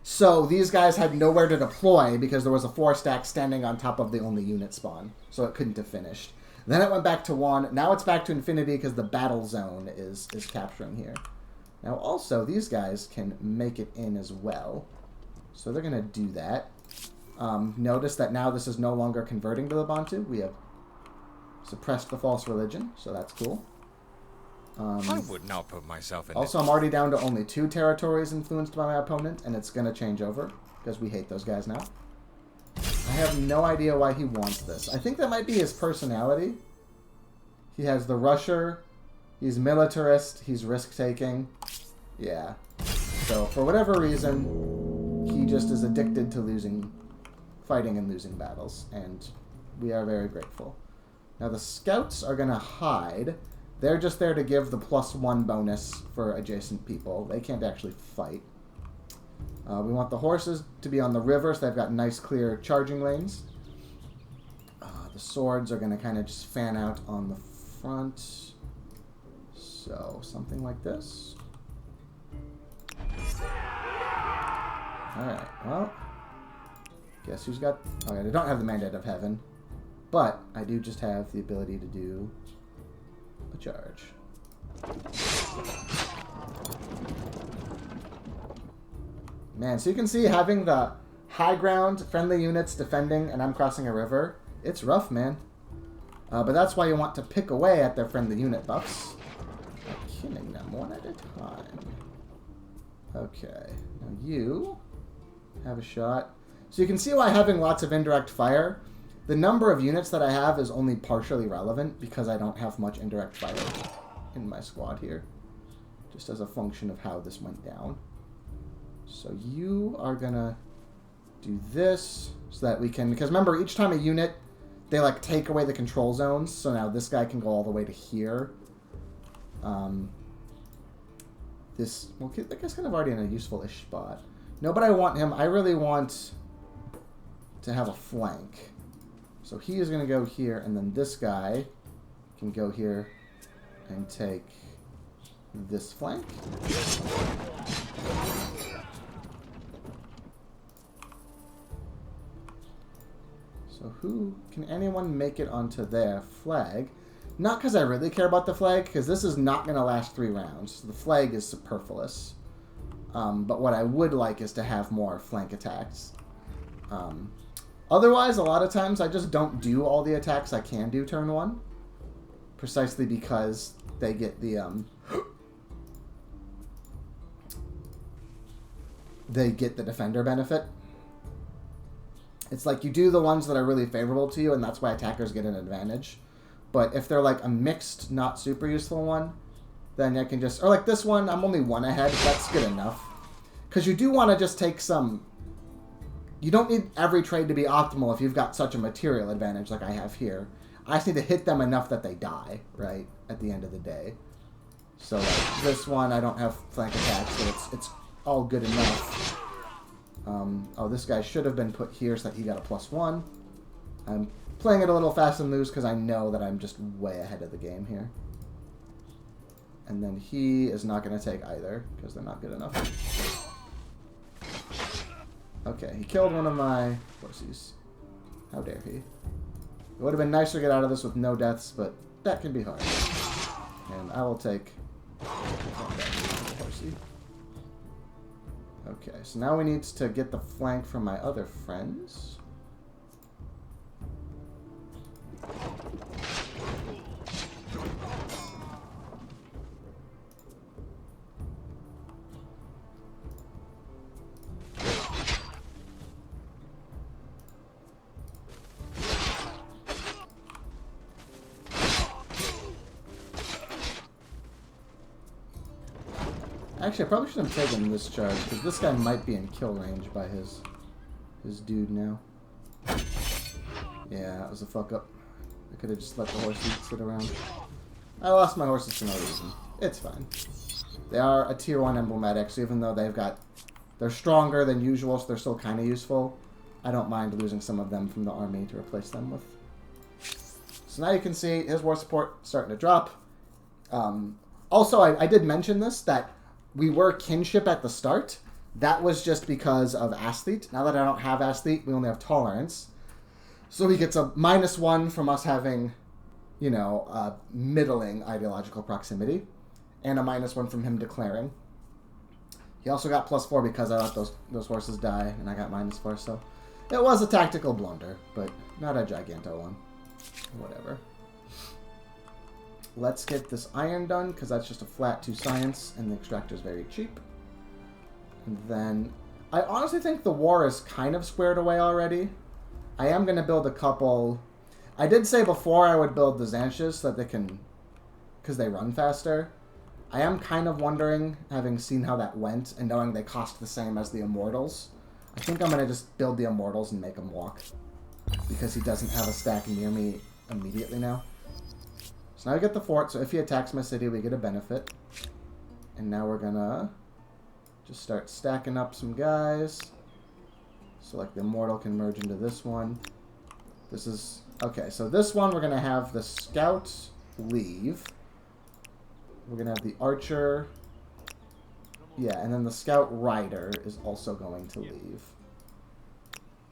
So these guys had nowhere to deploy because there was a 4 stack standing on top of the only unit spawn. So it couldn't have finished. Then it went back to 1. Now it's back to infinity because the battle zone is capturing here. Now also, these guys can make it in as well. So they're going to do that. Notice that now this is no longer converting to the Bantu. We have suppressed the false religion, so that's cool. I would not put myself in... Also, I'm already down to only 2 territories influenced by my opponent, and it's going to change over, because we hate those guys now. I have no idea why he wants this. I think that might be his personality. He has the rusher, he's militarist, he's risk-taking. Yeah. So, for whatever reason, he just is addicted to fighting and losing battles, and we are very grateful. Now, the scouts are going to hide. They're just there to give the +1 bonus for adjacent people. They can't actually fight. We want the horses to be on the river, so they've got nice, clear charging lanes. The swords are going to kind of just fan out on the front. So, something like this. Alright, well, guess who's got... Okay, I don't have the Mandate of Heaven, but I do just have the ability to do a charge. Man, so you can see having the high ground, friendly units defending, and I'm crossing a river, it's rough, man. But that's why you want to pick away at their friendly unit buffs. Killing them one at a time. Okay, now you have a shot. So you can see why having lots of indirect fire, the number of units that I have is only partially relevant because I don't have much indirect fire in my squad here. Just as a function of how this went down. So you are gonna do this so that we can, because remember each time a unit, they like take away the control zones. So now this guy can go all the way to here. This, well, I guess kind of already in a useful-ish spot. No, but I want him, I really want to have a flank. So he is going to go here, and then this guy can go here and take this flank. So can anyone make it onto their flag? Not because I really care about the flag, because this is not going to last 3 rounds. The flag is superfluous. But what I would like is to have more flank attacks. Otherwise, a lot of times I just don't do all the attacks I can do turn 1. Precisely because they get the they get the defender benefit. It's like you do the ones that are really favorable to you, and that's why attackers get an advantage. But if they're like a mixed, not super useful one, then I can just... Or like this one, I'm only 1 ahead. That's good enough. Because you do want to just take some... You don't need every trade to be optimal if you've got such a material advantage like I have here. I just need to hit them enough that they die, right, at the end of the day. So like this one, I don't have flank attack, so it's all good enough. Oh, this guy should have been put here so that he got a +1. I'm playing it a little fast and loose because I know that I'm just way ahead of the game here. And then he is not going to take either because they're not good enough. Okay, he killed one of my horses. How dare he? It would have been nicer to get out of this with no deaths, but that can be hard. And I will take... horsey. Okay, so now we need to get the flank from my other friends. Actually, I probably shouldn't have taken this charge, because this guy might be in kill range by his dude now. Yeah, that was a fuck up. I could have just let the horses sit around. I lost my horses for no reason. It's fine. They are a tier 1 emblematic, so even though they're stronger than usual, so they're still kind of useful, I don't mind losing some of them from the army to replace them with. So now you can see his war support starting to drop. Also, I did mention this, that we were kinship at the start. That was just because of athlete. Now that I don't have athlete, we only have tolerance. So he gets a -1 from us having, you know, middling ideological proximity. And a -1 from him declaring. He also got +4 because I let those horses die, and I got -4, so... It was a tactical blunder, but not a giganto one. Whatever. Let's get this iron done, because that's just a flat 2 science, and the extractor is very cheap. And then, I honestly think the war is kind of squared away already. I am going to build a couple... I did say before I would build the Zanches so that they can... because they run faster. I am kind of wondering, having seen how that went, and knowing they cost the same as the Immortals, I think I'm going to just build the Immortals and make him walk. Because he doesn't have a stack near me immediately now. So now we get the fort, so if he attacks my city, we get a benefit. And now we're gonna just start stacking up some guys. So like the Immortal can merge into this one. This is... Okay, so this one we're gonna have the Scout leave. We're gonna have the Archer. Yeah, and then the Scout Rider is also going to leave.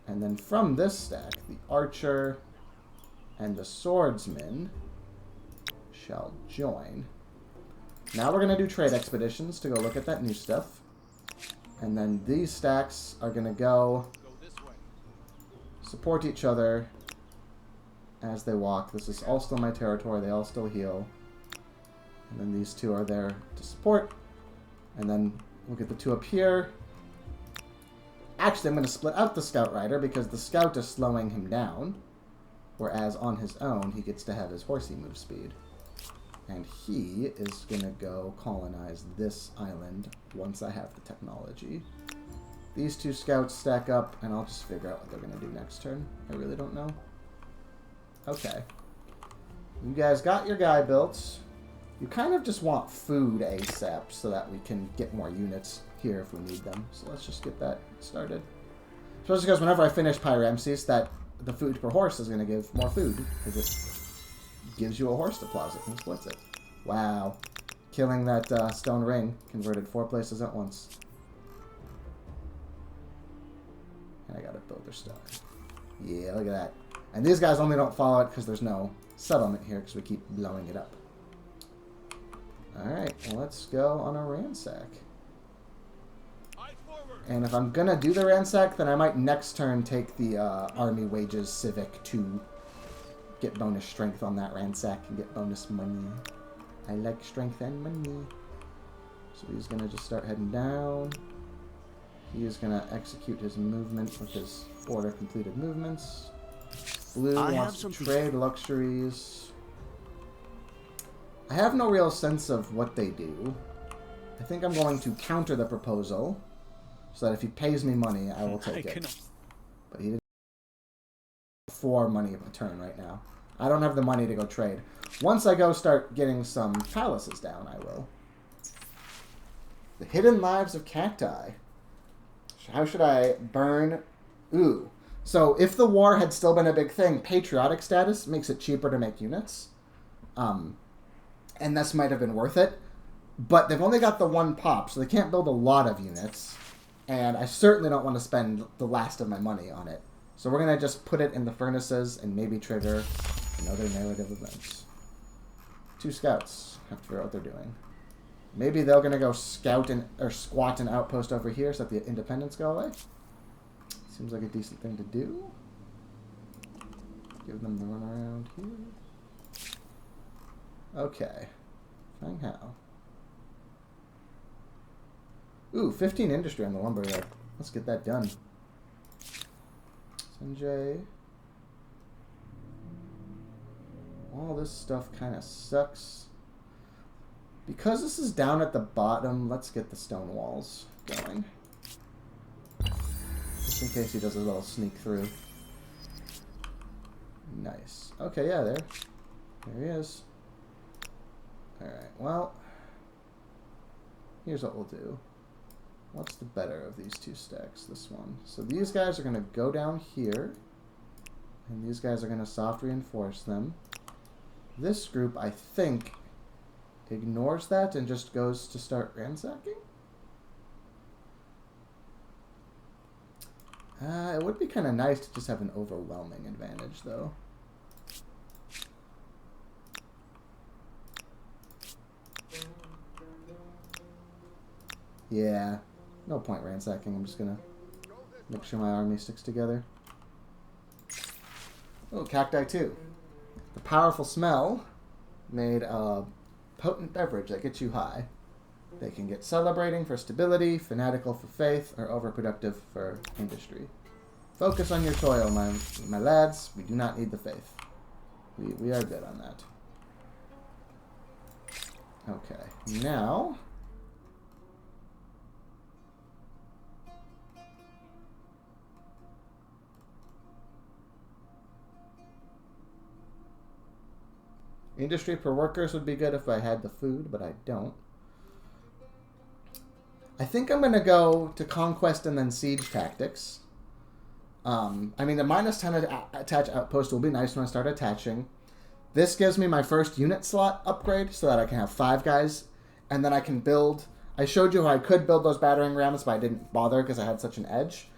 And then from this stack, the Archer and the Swordsman shall join. Now we're going to do trade expeditions to go look at that new stuff. And then these stacks are going to go support each other as they walk. This is all still my territory. They all still heal. And then these two are there to support. And then we'll get the 2 up here. Actually, I'm going to split out the Scout Rider because the Scout is slowing him down. Whereas on his own, he gets to have his horsey move speed. And he is going to go colonize this island once I have the technology. These 2 scouts stack up, and I'll just figure out what they're going to do next turn. I really don't know. Okay. You guys got your guy built. You kind of just want food ASAP so that we can get more units here if we need them. So let's just get that started. Especially because whenever I finish Pyramses, that the food per horse is going to give more food. Because it gives you a horse deposit and splits it. Wow. Killing that stone ring converted 4 places at once. And I got a builder star. Yeah, look at that. And these guys only don't follow it because there's no settlement here because we keep blowing it up. Alright, well, let's go on a ransack. And if I'm gonna do the ransack, then I might next turn take the army wages civic to get bonus strength on that ransack and get bonus money. I like strength and money. So he's gonna just start heading down. He is going to execute his movement with his order completed movements. Blue wants to trade luxuries. I have no real sense of what they do. I think I'm going to counter the proposal so that if he pays me money, I will take it. But he didn't have 4 money a turn right now. I don't have the money to go trade. Once I go start getting some palaces down, I will. The Hidden Lives of Cacti. How should I burn? Ooh. So if the war had still been a big thing, patriotic status makes it cheaper to make units. And this might have been worth it. But they've only got the 1 pop, so they can't build a lot of units. And I certainly don't want to spend the last of my money on it. So we're going to just put it in the furnaces and maybe trigger another narrative event. 2 scouts. Have to figure out what they're doing. Maybe they're going to go scout or squat an outpost over here so that the independents go away. Seems like a decent thing to do. Give them the run around here. Okay. Fang Hao. Ooh, 15 industry on the lumber yard. Let's get that done. Sanjay. All this stuff kind of sucks. Because this is down at the bottom, let's get the stone walls going. Just in case he does a little sneak through. Nice. Okay, yeah, there he is. Alright, well, here's what we'll do. What's the better of these 2 stacks? This one. So these guys are going to go down here. And these guys are going to soft reinforce them. This group, I think, ignores that and just goes to start ransacking? It would be kind of nice to just have an overwhelming advantage, though. Yeah, no point ransacking. I'm just going to make sure my army sticks together. Oh, cacti too. The powerful smell made a potent beverage that gets you high. They can get celebrating for stability, fanatical for faith, or overproductive for industry. Focus on your toil, my lads. We do not need the faith. We are good on that. Okay, now industry per workers would be good if I had the food, but I don't. I think I'm going to go to conquest and then siege tactics. I mean, the -10 attach outpost will be nice when I start attaching. This gives me my first unit slot upgrade so that I can have 5 guys, and then I can build. I showed you how I could build those battering rams, but I didn't bother because I had such an edge.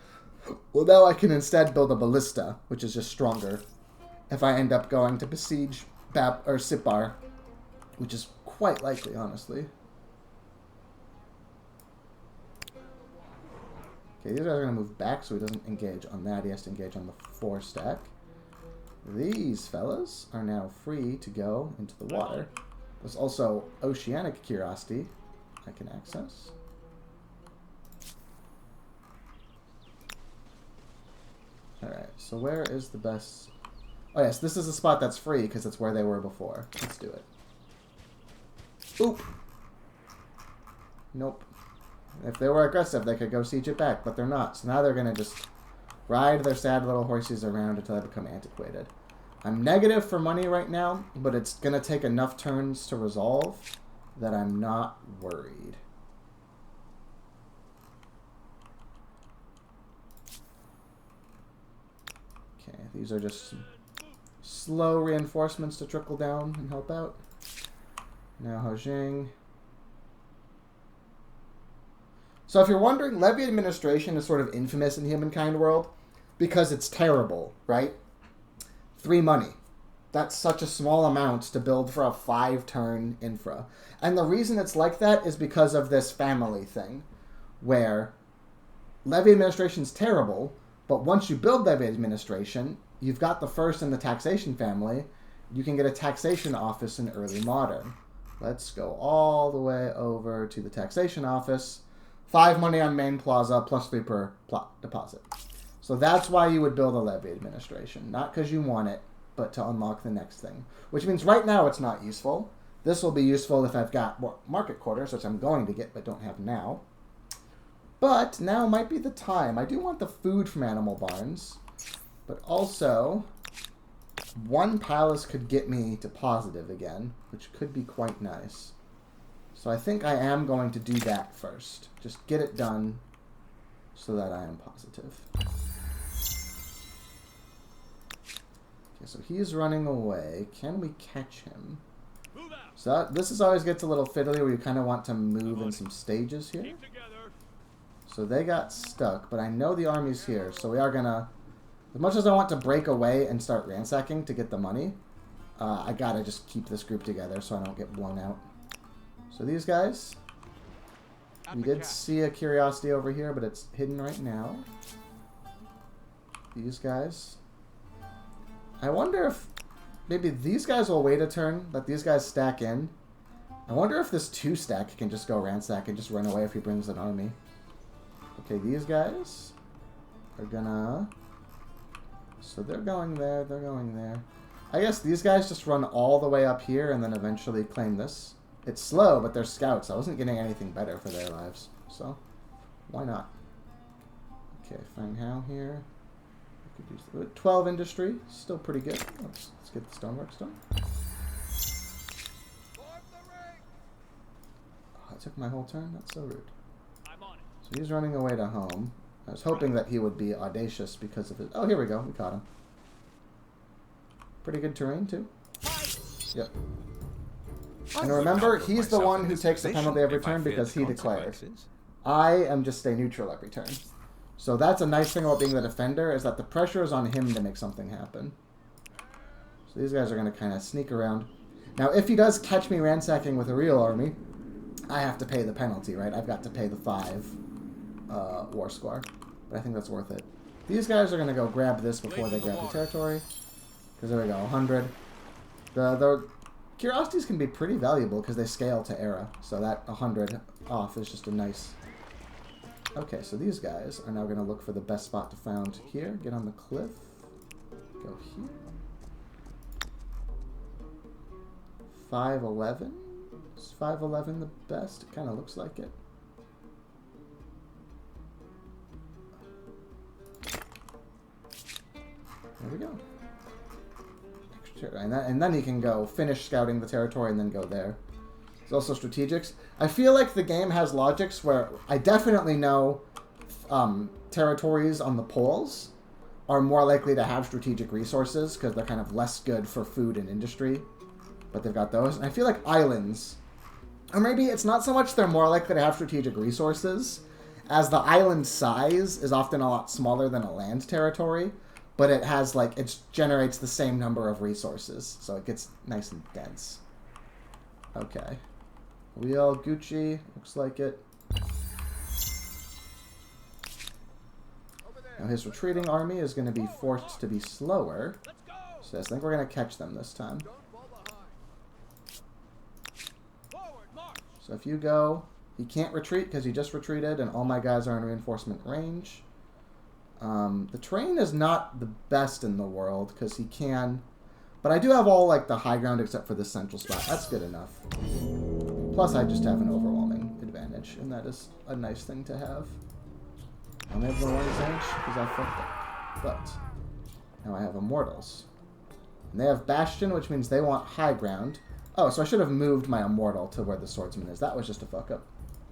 Well, now I can instead build a ballista, which is just stronger, if I end up going to besiege or Sipar, which is quite likely, honestly. Okay, these guys are going to move back so he doesn't engage on that. He has to engage on the 4 stack. These fellas are now free to go into the water. There's also oceanic curiosity I can access. Alright, so where is the best... Oh yes, this is a spot that's free because it's where they were before. Let's do it. Oop! Nope. If they were aggressive, they could go siege it back, but they're not. So now they're going to just ride their sad little horses around until they become antiquated. I'm negative for money right now, but it's going to take enough turns to resolve that I'm not worried. Okay, these are just some slow reinforcements to trickle down and help out. Now Hojing. So if you're wondering, levy administration is sort of infamous in Humankind world because it's terrible, right? 3 money. That's such a small amount to build for a 5-turn infra. And the reason it's like that is because of this family thing, where levy administration is terrible, but once you build levy administration, you've got the first in the taxation family, you can get a taxation office in early modern. Let's go all the way over to the taxation office. 5 money on main plaza, plus 3 per plot deposit. So that's why you would build a levy administration. Not because you want it, but to unlock the next thing. Which means right now it's not useful. This will be useful if I've got more market quarters, which I'm going to get but don't have now. But now might be the time. I do want the food from Animal Barns. But also, 1 palace could get me to positive again, which could be quite nice. So I think I am going to do that first. Just get it done so that I am positive. Okay, so he's running away. Can we catch him? So this always gets a little fiddly where you kind of want to move in some stages here. So they got stuck, but I know the army's here, so we are going to... As much as I want to break away and start ransacking to get the money, I got to just keep this group together so I don't get blown out. So these guys, we did see a curiosity over here, but it's hidden right now. These guys. I wonder if maybe these guys will wait a turn, let these guys stack in. I wonder if this 2 stack can just go ransack and just run away if he brings an army. Okay, these guys are gonna... So they're going there, they're going there. I guess these guys just run all the way up here and then eventually claim this. It's slow, but they're scouts. I wasn't getting anything better for their lives, so why not? Okay, Fang Hao here. We could use 12 industry, still pretty good. Let's get the stoneworks done. Oh, I took my whole turn? That's so rude. So he's running away to home. I was hoping that he would be audacious because of his... Oh, here we go. We caught him. Pretty good terrain, too. Yep. And remember, he's the one who takes the penalty every turn because he declared. I am just stay neutral every turn. So that's a nice thing about being the defender, is that the pressure is on him to make something happen. So these guys are going to kind of sneak around. Now, if he does catch me ransacking with a real army, I have to pay the penalty, right? I've got to pay the 5 war score. But I think that's worth it. These guys are going to go grab this before they grab the territory. Because there we go, 100. The curiosities can be pretty valuable because they scale to era. So that 100 off is just a nice... Okay, so these guys are now going to look for the best spot to found here. Get on the cliff. Go here. 511. Is 511 the best? It kind of looks like it. There we go. And then he can go finish scouting the territory and then go there. There's also strategics. I feel like the game has logics where I definitely know territories on the poles are more likely to have strategic resources because they're kind of less good for food and industry. But they've got those. And I feel like islands, or maybe it's not so much they're more likely to have strategic resources as the island size is often a lot smaller than a land territory. But it has, like, it generates the same number of resources. So it gets nice and dense. Okay. Wheel, Gucci. Looks like it. Now his retreating army is going to be forced to be slower. So I think we're going to catch them this time. So if you go... He can't retreat because he just retreated. And all my guys are in reinforcement range. The terrain is not the best in the world because he can, but I do have all like the high ground except for this central spot. That's good enough. Plus, I just have an overwhelming advantage, and that is a nice thing to have. I only have the one advantage because I fucked up, but now I have immortals, and they have bastion, which means they want high ground. Oh, so I should have moved my immortal to where the swordsman is. That was just a fuck up.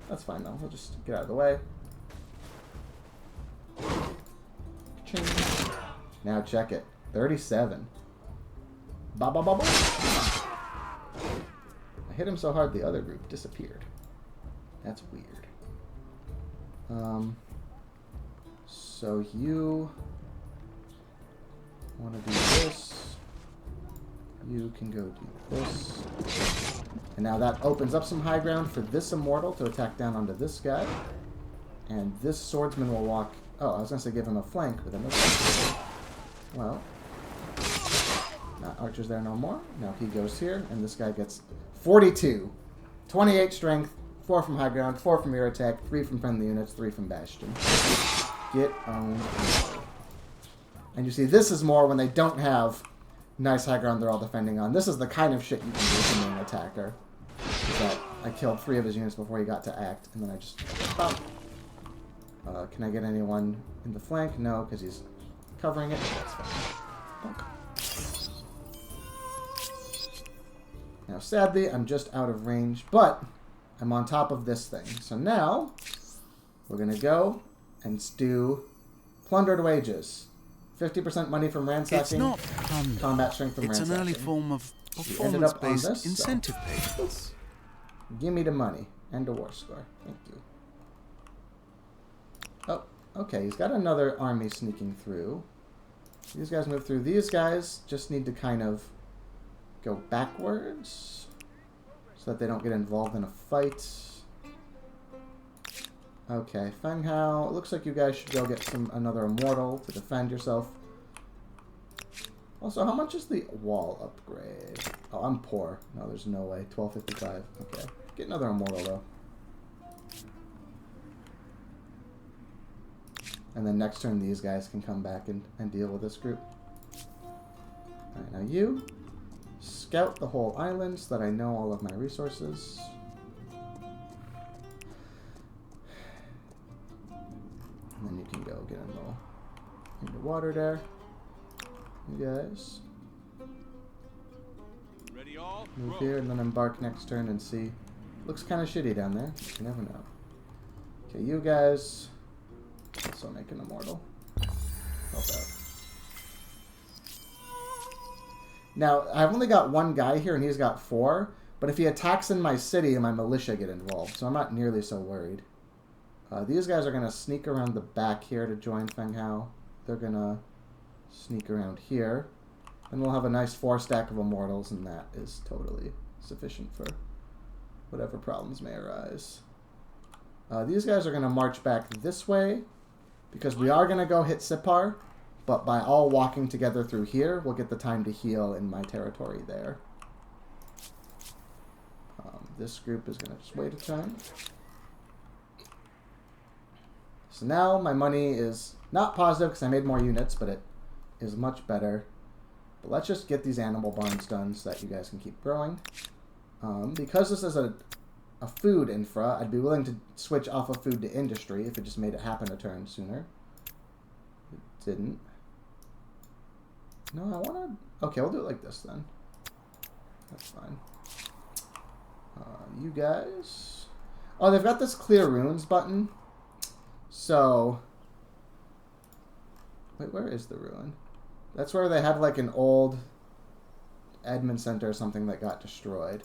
That's fine though. We'll just get out of the way. Now check it. 37. Ba ba ba ba. I hit him so hard the other group disappeared. That's weird. So you want to do this. You can go do this. And now that opens up some high ground for this immortal to attack down onto this guy. And this swordsman will walk... Oh, I was going to say give him a flank, but then... Well... Not archers there no more. Now he goes here, and this guy gets 42. 28 strength, 4 from high ground, 4 from air attack, 3 from friendly units, 3 from bastion. Get on. And you see, this is more when they don't have nice high ground they're all defending on. This is the kind of shit you can do with an attacker. But I killed 3 of his units before he got to act, and then I just stop. Can I get anyone in the flank? No, because he's covering it. That's fine. Bonk. Now, sadly, I'm just out of range, but I'm on top of this thing. So now, we're going to go and do plundered wages. 50% money from ransacking. It's not plunder. Combat strength from ransacking. It's an early form of performance-based incentive payments. Give me the money and a war score. Thank you. Oh, okay. He's got another army sneaking through. These guys move through. These guys just need to kind of go backwards so that they don't get involved in a fight. Okay, Feng Hao. It looks like you guys should go get another immortal to defend yourself. Also, how much is the wall upgrade? Oh, I'm poor. No, there's no way. 1255. Okay. Get another immortal, though. And then next turn, these guys can come back and deal with this group. Alright, now you scout the whole island so that I know all of my resources. And then you can go get in the water there. You guys move here and then embark next turn and see. Looks kind of shitty down there. You never know. Okay, you guys also make an immortal. Help out. Now, I've only got 1 guy here and he's got 4. But if he attacks in my city, my militia get involved. So I'm not nearly so worried. These guys are going to sneak around the back here to join Feng Hao. They're going to sneak around here. And we'll have a nice 4 stack of immortals, and that is totally sufficient for whatever problems may arise. These guys are going to march back this way, because we are going to go hit Sipar, but by all walking together through here, we'll get the time to heal in my territory there. This group is going to just wait a turn. So now my money is not positive because I made more units, but it is much better. But let's just get these animal barns done so that you guys can keep growing. Because this is a food infra, I'd be willing to switch off of food to industry if it just made it happen a turn sooner. It didn't. No, I want to... Okay, we'll do it like this then. That's fine. You guys... Oh, they've got this clear runes button. So... Wait, where is the ruin? That's where they had like an old admin center or something that got destroyed.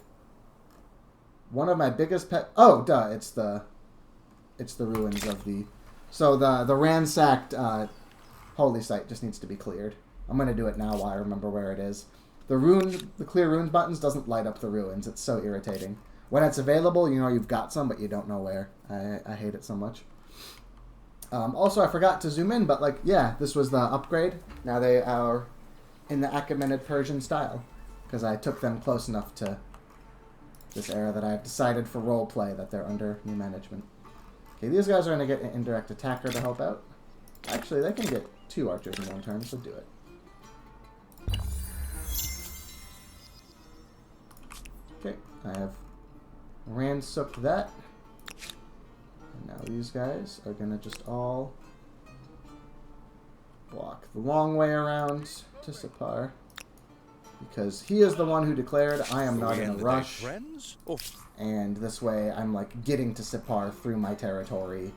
One of my biggest pet... Oh, duh, it's the ruins of the... So the ransacked holy site just needs to be cleared. I'm going to do it now while I remember where it is. The clear runes buttons doesn't light up the ruins. It's so irritating. When it's available, you know you've got some, but you don't know where. I hate it so much. Also, I forgot to zoom in, but like, yeah, this was the upgrade. Now they are in the Achaemenid Persian style, because I took them close enough to this era that I've decided for roleplay that they're under new management. Okay, these guys are going to get an indirect attacker to help out. Actually, they can get 2 archers in 1 turn, so do it. Okay, I have ransooked that. And now these guys are going to just all walk the long way around to Sipar. Because he is the one who declared I am not in a rush. And this way I'm like getting to Sipar through my territory,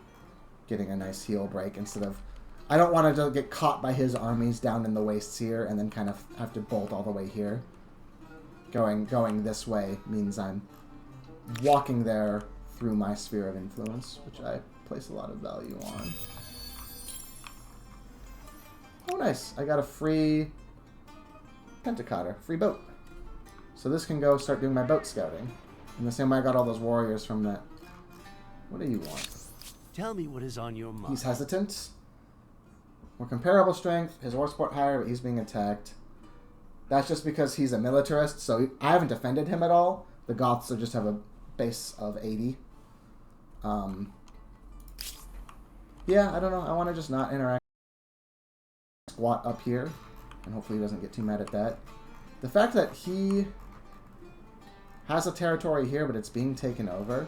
getting a nice heal break instead of... I don't want to get caught by his armies down in the wastes here and then kind of have to bolt all the way here. Going this way means I'm walking there through my sphere of influence, which I place a lot of value on. Oh, nice. I got a free Pentacotter, free boat. So this can go start doing my boat scouting. In the same way I got all those warriors from that. What do you want? Tell me what is on your mind. He's hesitant. More comparable strength. His war support higher, but he's being attacked. That's just because he's a militarist, so I haven't defended him at all. The Goths just have a base of 80. Yeah, I don't know. I want to just not interact. Squat up here, and hopefully he doesn't get too mad at that. The fact that he has a territory here, but it's being taken over,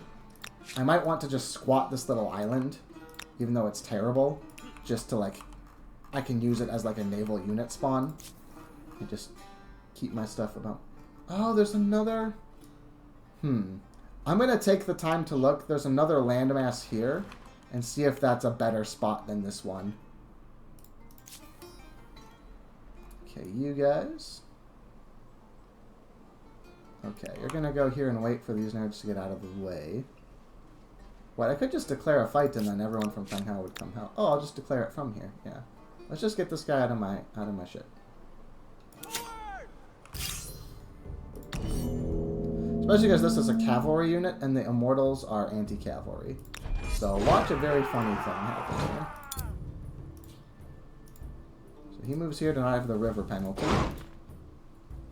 I might want to just squat this little island, even though it's terrible, just to, like, I can use it as, like, a naval unit spawn, and just keep my stuff about... Oh, there's another... I'm going to take the time to look. There's another landmass here, and see if that's a better spot than this one. Okay, you guys. Okay, you're going to go here and wait for these nerds to get out of the way. What, I could just declare a fight and then everyone from Feng Hao would come help. Oh, I'll just declare it from here, yeah. Let's just get this guy out of my shit. Especially because this is a cavalry unit and the immortals are anti-cavalry. So watch a very funny thing happen here. So he moves here to not have the river penalty.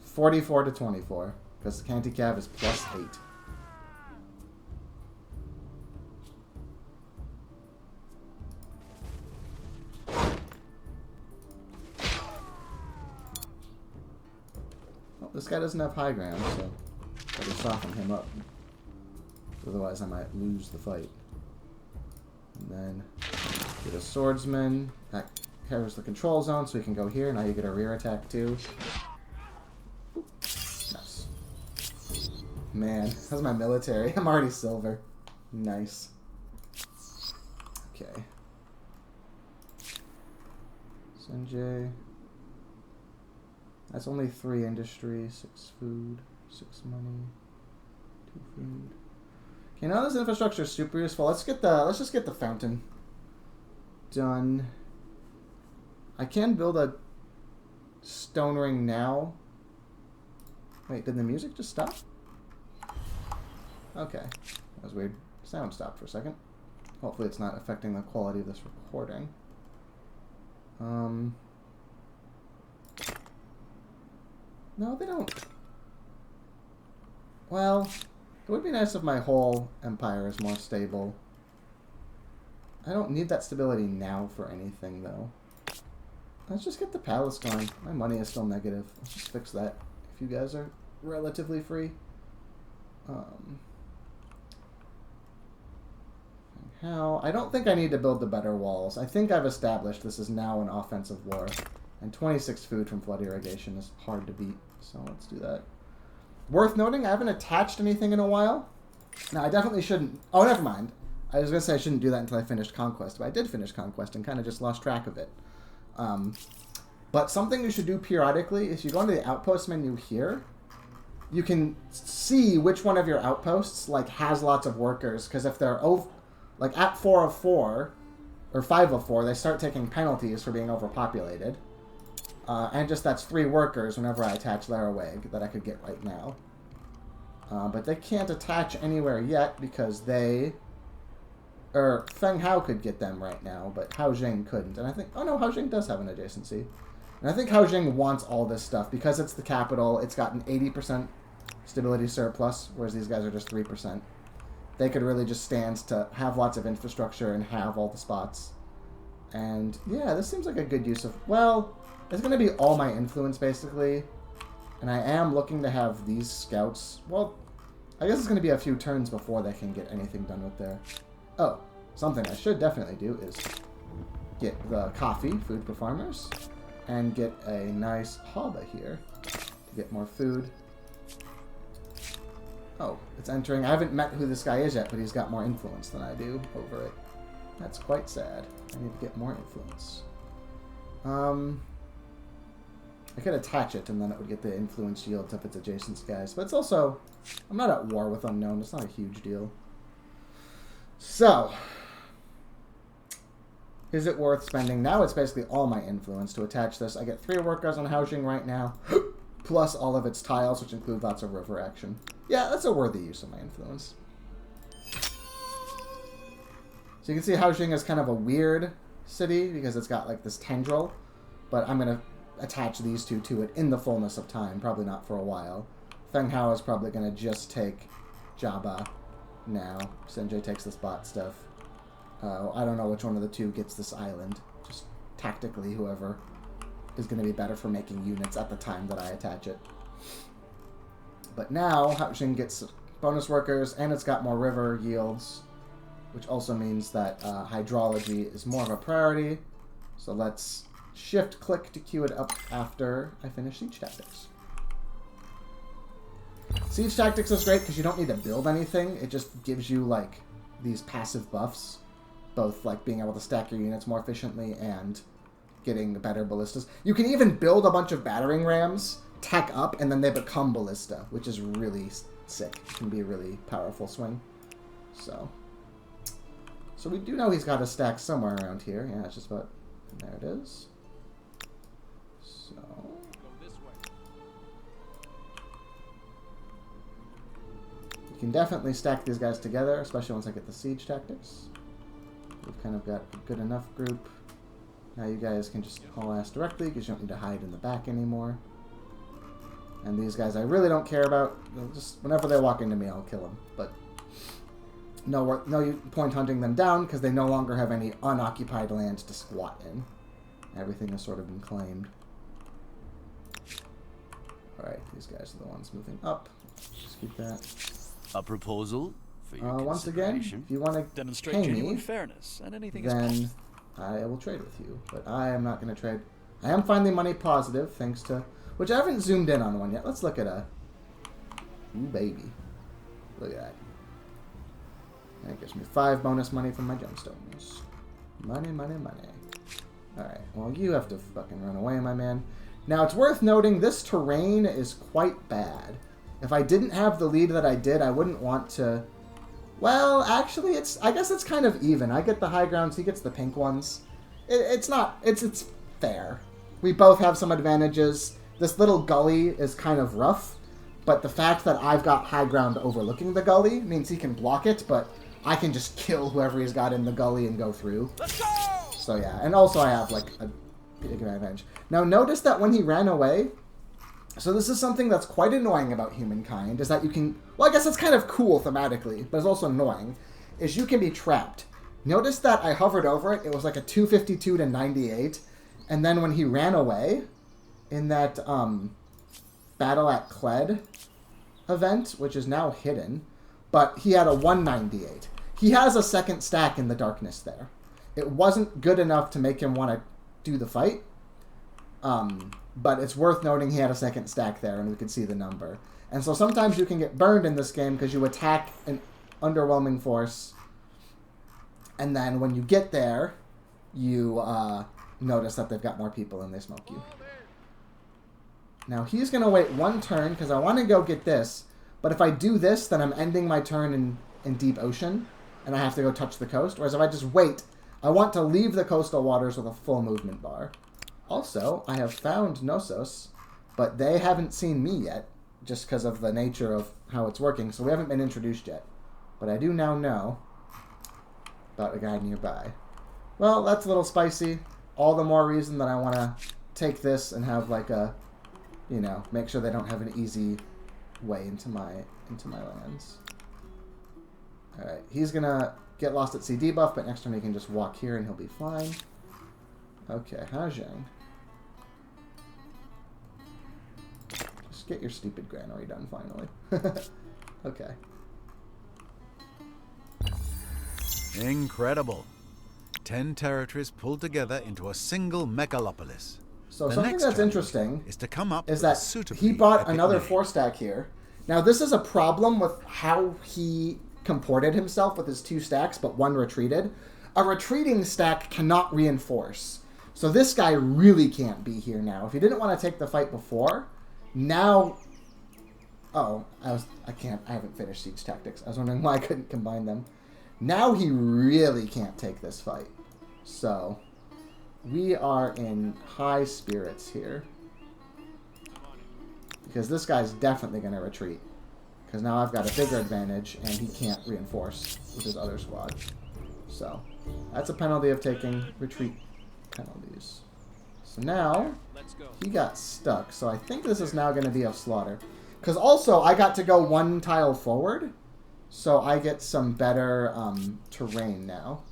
44 to 24. Because the anti-cav is +8. Well, this guy doesn't have high ground, so better soften him up. Otherwise I might lose the fight. And then get a swordsman. That covers the control zone, so we can go here. Now you get a rear attack too. Nice. Man, how's my military? I'm already silver. Nice. Okay. Sanjay. That's only 3 industry, 6 food, 6 money, 2 food. Okay, now this infrastructure is super useful. Let's just get the fountain done. I can build a stone ring now. Wait, did the music just stop? Okay, that was weird. Sound stopped for a second. Hopefully it's not affecting the quality of this recording. No, they don't. Well, it would be nice if my whole empire is more stable. I don't need that stability now for anything, though. Let's just get the palace going. My money is still negative. Let's just fix that. If you guys are relatively free. How? I don't think I need to build the better walls. I think I've established this is now an offensive war. And 26 food from flood irrigation is hard to beat. So let's do that. Worth noting, I haven't attached anything in a while. Now, I definitely shouldn't... Oh, never mind. I was going to say I shouldn't do that until I finished Conquest. But I did finish Conquest and kind of just lost track of it. But something you should do periodically is you go into the outpost menu here. You can see which one of your outposts like has lots of workers. Because if they're like at 4 of 4 or 5 of 4, they start taking penalties for being overpopulated. And just that's 3 workers whenever I attach Laraweg that I could get right now. But they can't attach anywhere yet because they... Or Feng Hao could get them right now, but Hao Jing couldn't. And I think... Oh no, Hao Jing does have an adjacency. And I think Hao Jing wants all this stuff. Because it's the capital, it's got an 80% stability surplus, whereas these guys are just 3%. They could really just stand to have lots of infrastructure and have all the spots. And yeah, this seems like a good use of... Well... It's going to be all my influence, basically. And I am looking to have these scouts... Well, I guess it's going to be a few turns before they can get anything done with their... Oh, something I should definitely do is get the coffee, food for farmers, and get a nice haba here to get more food. Oh, it's entering... I haven't met who this guy is yet, but he's got more influence than I do over it. That's quite sad. I need to get more influence. I could attach it, and then it would get the influence yields if it's adjacent guys. But it's also... I'm not at war with Unknown. It's not a huge deal. So... Is it worth spending? Now it's basically all my influence to attach this. I get 3 workers on housing right now, plus all of its tiles, which include lots of river action. Yeah, that's a worthy use of my influence. So you can see Haoxing is kind of a weird city, because it's got like this tendril. But I'm going to attach these two to it in the fullness of time, probably not for a while. Feng Hao is probably going to just take Jabba now. Senjay takes this bot stuff. I don't know which one of the two gets this island. Just tactically, whoever is going to be better for making units at the time that I attach it. But now, Haoxing gets bonus workers, and it's got more river yields, which also means that hydrology is more of a priority. So let's shift-click to queue it up after I finish Siege Tactics. Siege Tactics is great because you don't need to build anything. It just gives you, like, these passive buffs. Both, like, being able to stack your units more efficiently and getting better ballistas. You can even build a bunch of battering rams, tack up, and then they become ballista, which is really sick. It can be a really powerful swing. So we do know he's got a stack somewhere around here. Yeah, it's just about... There it is. So... You can definitely stack these guys together, especially once I get the Siege Tactics. We've kind of got a good enough group. Now you guys can just haul ass directly because you don't need to hide in the back anymore. And these guys I really don't care about. Just whenever they walk into me, I'll kill them. But no point hunting them down because they no longer have any unoccupied land to squat in. Everything has sort of been claimed. Alright, these guys are the ones moving up. Just keep that. A proposal for your once again, if you want to demonstrate genuine fairness, and anything is then I will trade with you. But I am not going to trade. I am finally money positive, thanks to... Which I haven't zoomed in on one yet. Let's look at a... Ooh, baby. Look at that. That gives me 5 bonus money from my gemstones. Money, money, money. Alright, well, you have to fucking run away, my man. Now, it's worth noting, this terrain is quite bad. If I didn't have the lead that I did, I wouldn't want to... Well, actually, I guess it's kind of even. I get the high grounds, he gets the pink ones. It's fair. We both have some advantages. This little gully is kind of rough, but the fact that I've got high ground overlooking the gully means he can block it, but I can just kill whoever he's got in the gully and go through. Let's go! So yeah, and also I have, like, a big advantage. Now, notice that when he ran away... So this is something that's quite annoying about Humankind, is that you can... Well, I guess it's kind of cool thematically, but it's also annoying, is you can be trapped. Notice that I hovered over it, it was like a 252 to 98, and then when he ran away, in that Battle at Kled event, which is now hidden, but he had a 198. He has a second stack in the darkness there. It wasn't good enough to make him want to do the fight, but it's worth noting he had a second stack there, and we could see the number. And so sometimes you can get burned in this game because you attack an underwhelming force, and then when you get there, you notice that they've got more people and they smoke you. Now he's going to wait one turn because I want to go get this, but if I do this, then I'm ending my turn in deep ocean, and I have to go touch the coast. Whereas if I just wait, I want to leave the coastal waters with a full movement bar. Also, I have found Knossos, but they haven't seen me yet, just because of the nature of how it's working, so we haven't been introduced yet. But I do now know about a guy nearby. Well, that's a little spicy. All the more reason that I want to take this and have, like, a, you know, make sure they don't have an easy way into my lands. Alright, he's gonna get lost at sea debuff, but next turn he can just walk here and he'll be fine. Okay, Hajang. Just get your stupid granary done, finally. Okay. Incredible. 10 territories pulled together into a single megalopolis. So something that's interesting is to come up is that he bought another 4-stack here. Now this is a problem with how he comported himself with his 2 stacks, but 1 retreated. A retreating stack cannot reinforce. So this guy really can't be here now. If he didn't want to take the fight before, now... Oh, I haven't finished Siege Tactics. I was wondering why I couldn't combine them. Now he really can't take this fight. So, we are in high spirits here. Because this guy's definitely going to retreat. Because now I've got a bigger advantage, and he can't reinforce with his other squad. So, that's a penalty of taking retreat penalties. So now, he got stuck. So I think this is now going to be a slaughter. Because also, I got to go 1 tile forward, So I get some better terrain now.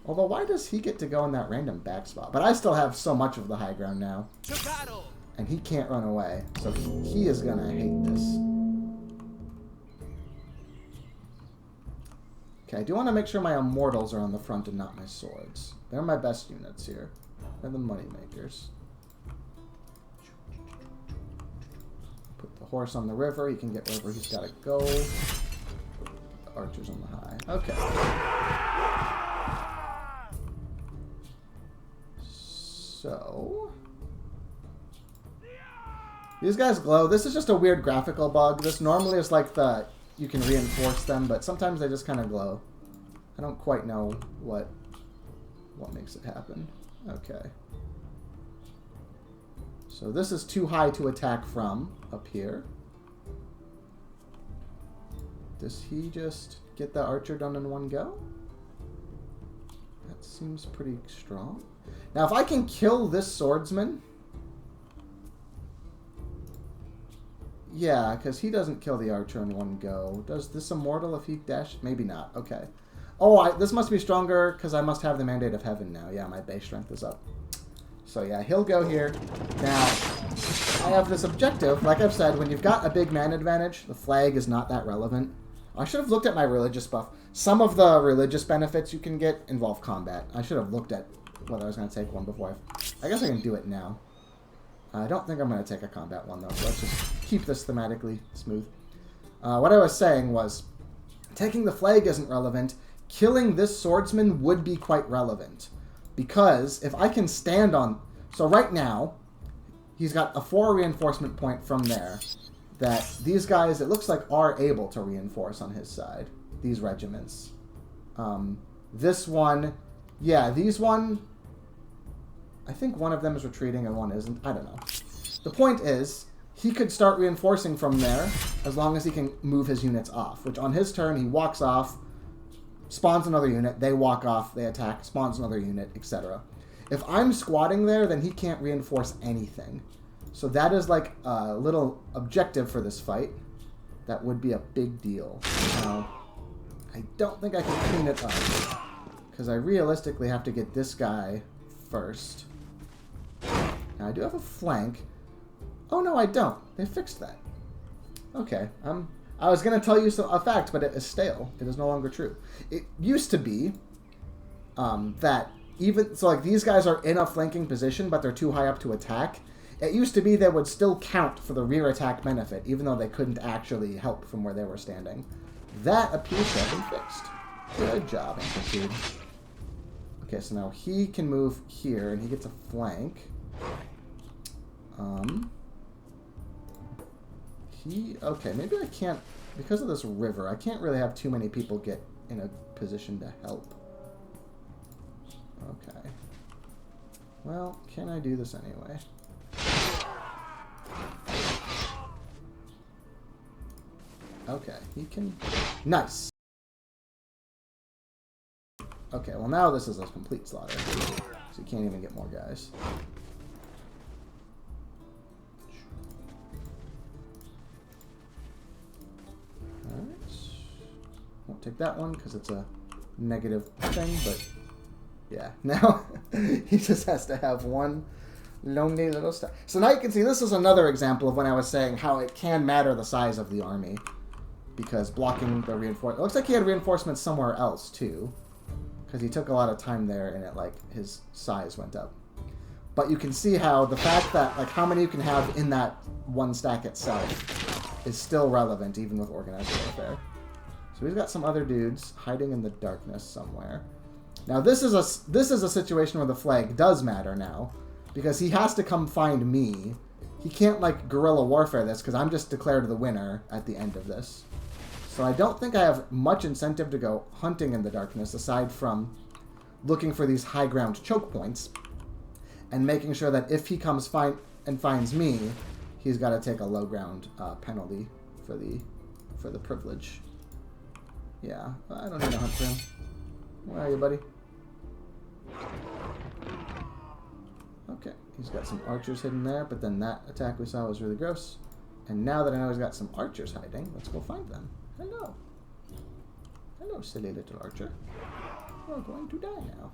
Although, why does he get to go in that random back spot? But I still have so much of the high ground now. To battle! And he can't run away. So he is going to hate this. Okay, I do want to make sure my immortals are on the front and not my swords. They're my best units here. They're the money makers. Put the horse on the river. He can get wherever he's got to go. The archers on the high. Okay. So... these guys glow. This is just a weird graphical bug. This normally is like the... you can reinforce them, but sometimes they just kind of glow. I don't quite know what makes it happen. Okay. So this is too high to attack from up here. Does he just get the archer done in one go? That seems pretty strong. Now, if I can kill this swordsman... yeah, because he doesn't kill the archer in one go. Does this immortal if he dash? Maybe not. Okay. Oh, this must be stronger because I must have the Mandate of Heaven now. Yeah, my base strength is up. So yeah, he'll go here. Now, I have this objective. Like I've said, when you've got a big man advantage, the flag is not that relevant. I should have looked at my religious buff. Some of the religious benefits you can get involve combat. I should have looked at whether I was going to take one before. I guess I can do it now. I don't think I'm going to take a combat one, though, so let's just keep this thematically smooth. What I was saying was, taking the flag isn't relevant. Killing this swordsman would be quite relevant. Because if I can stand on... so right now, he's got a 4 reinforcement point from there that these guys, it looks like, are able to reinforce on his side. These regiments. This one... yeah, these one... I think one of them is retreating and one isn't. I don't know. The point is, he could start reinforcing from there as long as he can move his units off. Which on his turn, he walks off, spawns another unit, they walk off, they attack, spawns another unit, etc. If I'm squatting there, then he can't reinforce anything. So that is like a little objective for this fight. That would be a big deal. Now, I don't think I can clean it up. Because I realistically have to get this guy first. Now, I do have a flank. Oh, no, I don't. They fixed that. Okay. I was going to tell you a fact, but it is stale. It is no longer true. It used to be that even... so, like, these guys are in a flanking position, but they're too high up to attack. It used to be they would still count for the rear attack benefit, even though they couldn't actually help from where they were standing. That appears to have been fixed. Good job, Amplitude. Okay, so now he can move here, and he gets a flank. Okay, maybe I can't, because of this river, I can't really have too many people get in a position to help. Okay. Well, can I do this anyway? Okay, he can... nice! Okay, well now this is a complete slaughter. So you can't even get more guys. Alright. Won't take that one because it's a negative thing, but yeah. Now he just has to have one lonely little star. So now you can see this is another example of when I was saying how it can matter the size of the army. Because blocking the reinforcement... it looks like he had reinforcements somewhere else too. Because he took a lot of time there and it, like, his size went up. But you can see how the fact that, like, how many you can have in that one stack itself is still relevant, even with organized warfare. So we've got some other dudes hiding in the darkness somewhere. Now, this is a situation where the flag does matter now. Because he has to come find me. He can't, like, guerrilla warfare this, because I'm just declared the winner at the end of this. So I don't think I have much incentive to go hunting in the darkness, aside from looking for these high ground choke points, and making sure that if he comes and finds me, he's got to take a low ground penalty for the privilege. Yeah, I don't need to hunt for him. Where are you, buddy? Okay, he's got some archers hidden there, but then that attack we saw was really gross. And now that I know he's got some archers hiding, let's go find them. Hello. Hello, silly little archer. You're going to die now.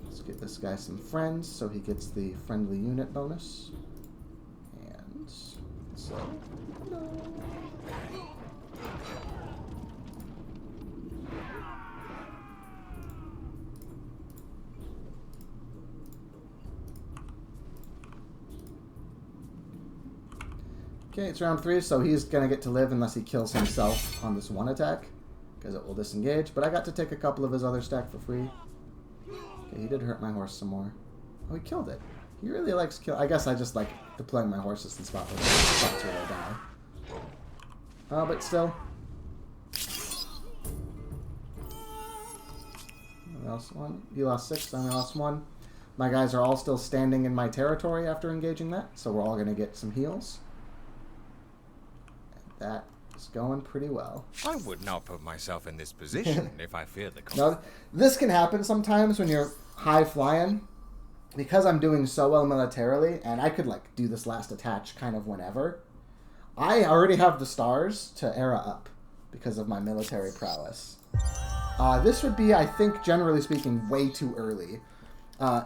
Let's get this guy some friends so he gets the friendly unit bonus. And so, no. Okay, it's round 3, so he's going to get to live unless he kills himself on this one attack, because it will disengage. But I got to take a couple of his other stack for free. Okay, he did hurt my horse some more. Oh, he killed it. He really likes kill. I guess I just like deploying my horses in spots where they die. Oh, but still. I lost 1. You lost 6, I only lost 1. My guys are all still standing in my territory after engaging that, so we're all going to get some heals. That is going pretty well. I would not put myself in this position if I feared the No, this can happen sometimes when you're high flying. Because I'm doing so well militarily, and I could like do this last attach kind of whenever. I already have the stars to era up because of my military prowess. This would be, I think, generally speaking, way too early.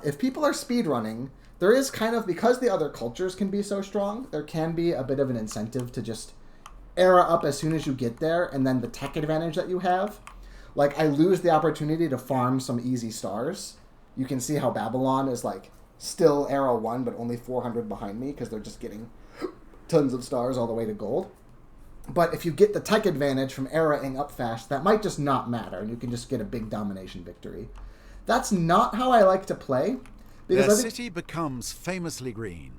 If people are speedrunning, there is kind of, because the other cultures can be so strong, there can be a bit of an incentive to just era up as soon as you get there, and then the tech advantage that you have. Like, I lose the opportunity to farm some easy stars. You can see how Babylon is, like, still era 1, but only 400 behind me, because they're just getting tons of stars all the way to gold. But if you get the tech advantage from eraing up fast, that might just not matter, and you can just get a big domination victory. That's not how I like to play. Because the city becomes famously green,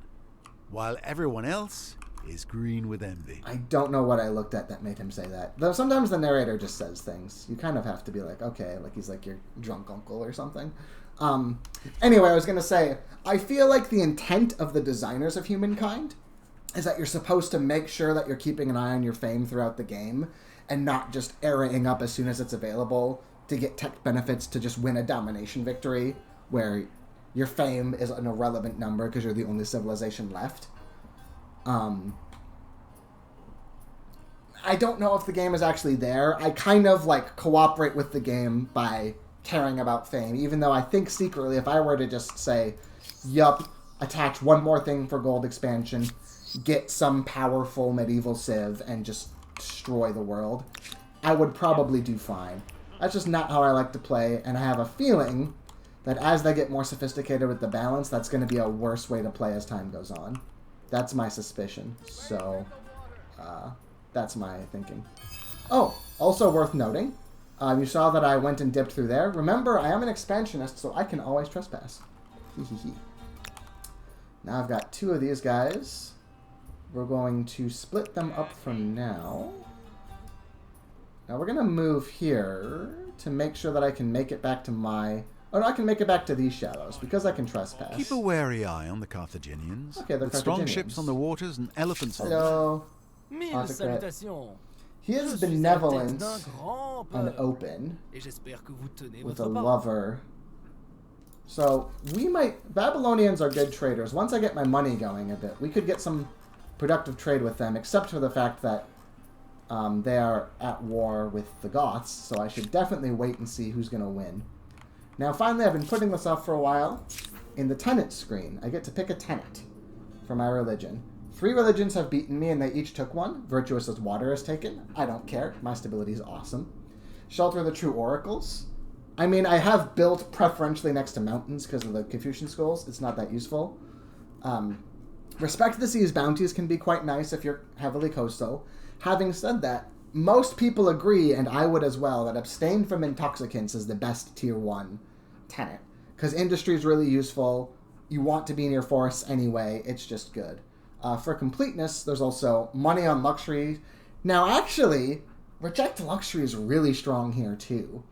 while everyone else is green with envy. I don't know what I looked at that made him say that. Though sometimes the narrator just says things. You kind of have to be like, okay, like he's like your drunk uncle or something. Anyway, I was going to say, I feel like the intent of the designers of Humankind is that you're supposed to make sure that you're keeping an eye on your fame throughout the game and not just eraing up as soon as it's available to get tech benefits to just win a domination victory where your fame is an irrelevant number because you're the only civilization left. I don't know if the game is actually there. I kind of like cooperate with the game by caring about fame, even though I think secretly if I were to just say, yup, attach one more thing for gold expansion, get some powerful medieval civ, and just destroy the world, I would probably do fine. That's just not how I like to play, and I have a feeling that as they get more sophisticated with the balance, that's going to be a worse way to play as time goes on. That's my suspicion. So, that's my thinking. Oh, also worth noting, you saw that I went and dipped through there. Remember, I am an expansionist, so I can always trespass. Now I've got 2 of these guys. We're going to split them up for now. Now we're going to move here to make sure that I can make it back to my... Oh, no, I can make it back to these shadows because I can trespass. Keep a wary eye on the Carthaginians. Okay, they're with strong ships on the waters and elephants on Hello. He is benevolent and open with a lover. So we might... Babylonians are good traders. Once I get my money going a bit, we could get some productive trade with them, except for the fact that they are at war with the Goths, so I should definitely wait and see who's going to win. Now, finally, I've been putting this off for a while. In the tenant screen, I get to pick a tenant for my religion. 3 religions have beaten me, and they each took one. Virtuous as water is taken. I don't care. My stability is awesome. Shelter the true oracles. I mean, I have built preferentially next to mountains because of the Confucian schools. It's not that useful. Respect the sea's bounties can be quite nice if you're heavily coastal. Having said that, most people agree, and I would as well, that abstain from intoxicants is the best tier 1 tenant. Because industry is really useful. You want to be near forests anyway. It's just good. For completeness, there's also money on luxury. Now, actually, reject luxury is really strong here, too.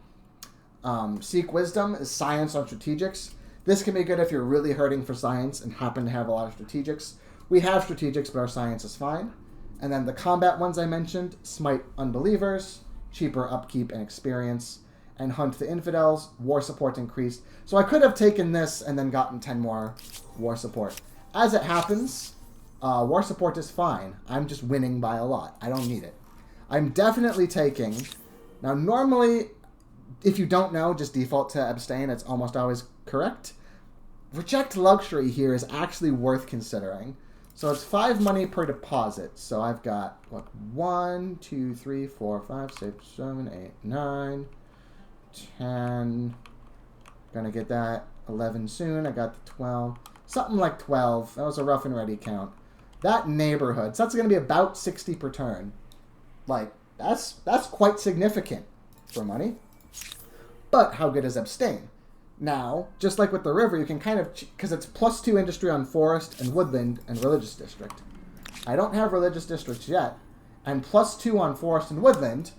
Seek wisdom is science on strategics. This can be good if you're really hurting for science and happen to have a lot of strategics. We have strategics, but our science is fine. And then the combat ones I mentioned, smite unbelievers, cheaper upkeep and experience, and hunt the infidels, war support increased. So I could have taken this and then gotten 10 more war support. As it happens, War support is fine. I'm just winning by a lot. I don't need it. I'm definitely taking... Now, normally, if you don't know, just default to abstain. It's almost always correct. Reject luxury here is actually worth considering. So it's 5 money per deposit. So I've got, what, 1, 2, 3, 4, 5, 6, 7, 8, 9, 10. Gonna get that 11 soon. I got the 12. Something like 12. That was a rough and ready count. That neighborhood. So that's going to be about 60 per turn. Like, that's quite significant for money. But how good is abstain? Now, just like with the river, you can kind of... Because it's +2 industry on forest and woodland and religious district. I don't have religious districts yet. And +2 on forest and woodland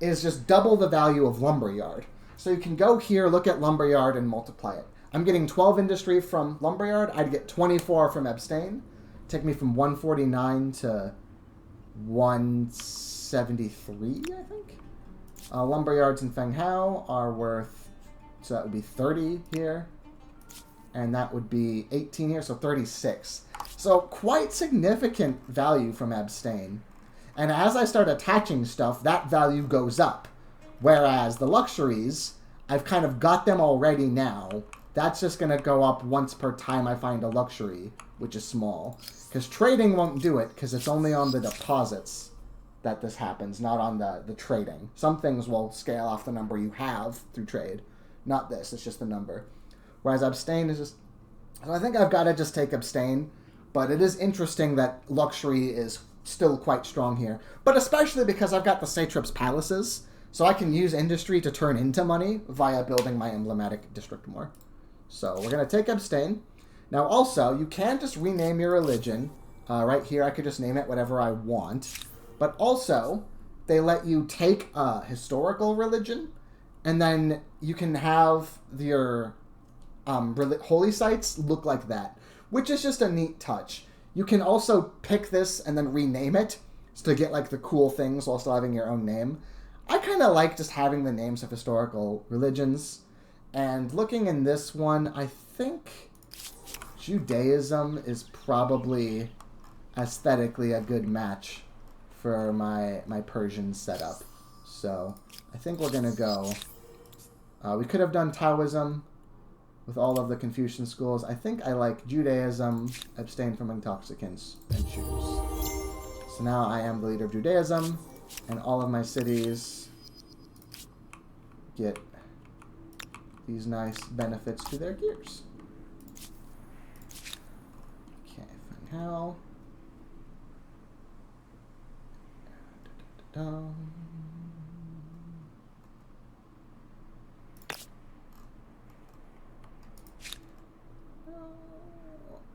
is just double the value of lumberyard. So you can go here, look at lumberyard, and multiply it. I'm getting 12 industry from lumberyard. I'd get 24 from abstain. Take me from 149 to 173, I think. Lumberyards in Feng Hao are worth, so that would be 30 here. And that would be 18 here, so 36. So quite significant value from abstain. And as I start attaching stuff, that value goes up. Whereas the luxuries, I've kind of got them already now. That's just going to go up once per time I find a luxury, which is small. Because trading won't do it, because it's only on the deposits that this happens, not on the trading. Some things will scale off the number you have through trade. Not this, it's just the number. Whereas abstain is just... So I think I've got to just take abstain. But it is interesting that luxury is still quite strong here. But especially because I've got the Satrap's Palaces, so I can use industry to turn into money via building my emblematic district more. So we're going to take abstain. Now also, you can just rename your religion. Right here, I could just name it whatever I want. But also, they let you take a historical religion, and then you can have your holy sites look like that, which is just a neat touch. You can also pick this and then rename it to get like the cool things while still having your own name. I kind of like just having the names of historical religions. And looking in this one, I think Judaism is probably aesthetically a good match for my Persian setup. So I think we're going to go... we could have done Taoism with all of the Confucian schools. I think I like Judaism, abstain from intoxicants, and choose. So now I am the leader of Judaism, and all of my cities get these nice benefits to their gears. Okay, Feng Hao.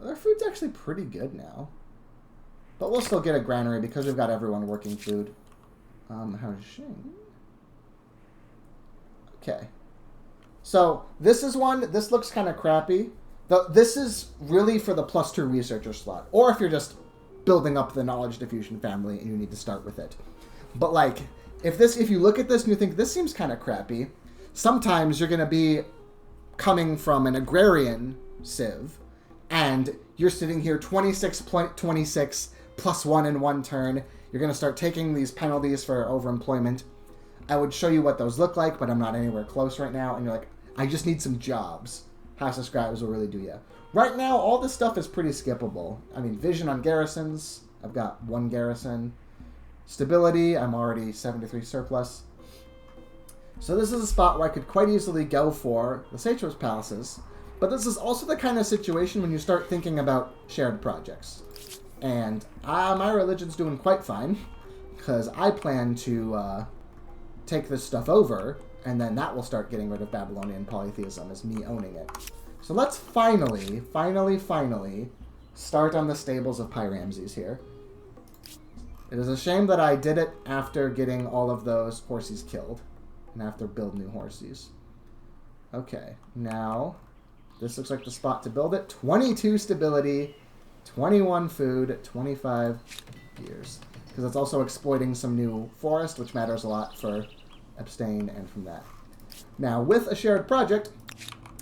Their food's actually pretty good now. But we'll still get a granary because we've got everyone working food. Okay. So, this is one, this looks kind of crappy. This is really for the +2 researcher slot. Or if you're just building up the knowledge diffusion family and you need to start with it. But like, if you look at this and you think, this seems kind of crappy, sometimes you're going to be coming from an agrarian civ, and you're sitting here 26 +1 in one turn. You're going to start taking these penalties for overemployment. I would show you what those look like, but I'm not anywhere close right now. And you're like, I just need some jobs. House of Scribes will really do ya. Right now, all this stuff is pretty skippable. I mean, vision on garrisons. I've got 1 garrison. Stability, I'm already 73 surplus. So this is a spot where I could quite easily go for the Satrap's Palaces. But this is also the kind of situation when you start thinking about shared projects. And my religion's doing quite fine, because I plan to take this stuff over, and then that will start getting rid of Babylonian polytheism as me owning it. So let's finally start on the stables of Pyramses here. It is a shame that I did it after getting all of those horses killed, and after build new horses. Okay, now... this looks like the spot to build it. 22 stability, 21 food, 25 gears. Because it's also exploiting some new forest, which matters a lot for abstain and from that. Now, with a shared project,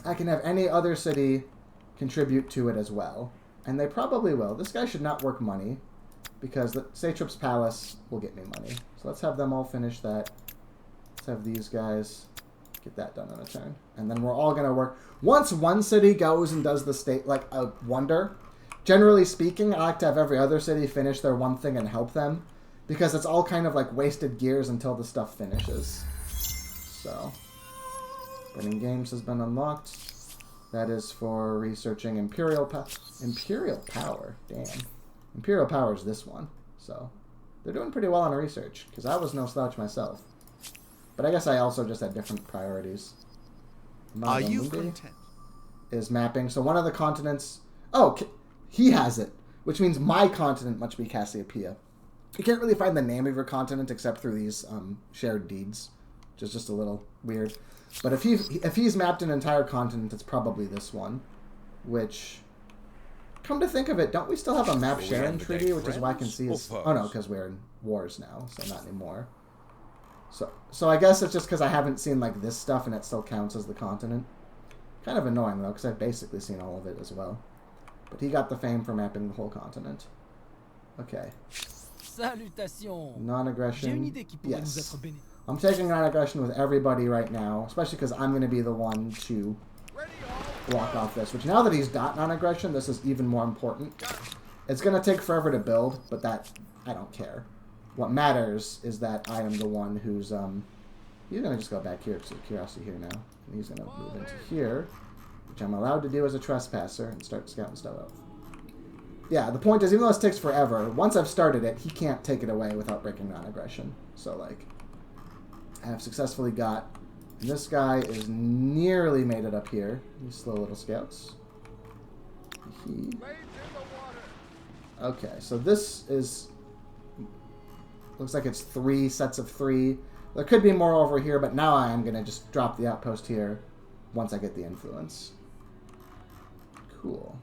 I can have any other city contribute to it as well. And they probably will. This guy should not work money, because the Satrap's Palace will get me money. So let's have them all finish that. Let's have these guys get that done in a turn. And then we're all going to work. Once one city goes and does the state, like a wonder, generally speaking, I like to have every other city finish their one thing and help them. Because it's all kind of like wasted gears until the stuff finishes. So, Burning Games has been unlocked. That is for researching Imperial Power. Damn. Imperial Power is this one. So, they're doing pretty well on research. Because I was no slouch myself. But I guess I also just had different priorities. Are you content? Is mapping. So one of the continents... Oh, he has it. Which means my continent must be Cassiopeia. You can't really find the name of your continent except through these shared deeds, which is just a little weird. But if he's mapped an entire continent, it's probably this one. Which, come to think of it, don't we still have a map sharing treaty, which is why I can see is... Oh no, because we're in wars now, so not anymore. So I guess it's just because I haven't seen like this stuff and it still counts as the continent. Kind of annoying though, because I've basically seen all of it as well. But he got the fame for mapping the whole continent. Okay. Non-aggression. Yes. I'm taking non-aggression with everybody right now, especially because I'm going to be the one to block off this. Which now that he's got non-aggression, this is even more important. It's going to take forever to build, but that I don't care. What matters is that I am the one who's he's going to just go back here because of curiosity here now. And he's going to move into here, which I'm allowed to do as a trespasser and start scouting stuff out. Yeah, the point is, even though this takes forever, once I've started it, he can't take it away without breaking non-aggression. So, like, I have successfully got... This guy is nearly made it up here. These slow little scouts. Okay, so this is... Looks like it's 3 sets of 3. There could be more over here, but now I am going to just drop the outpost here once I get the influence. Cool.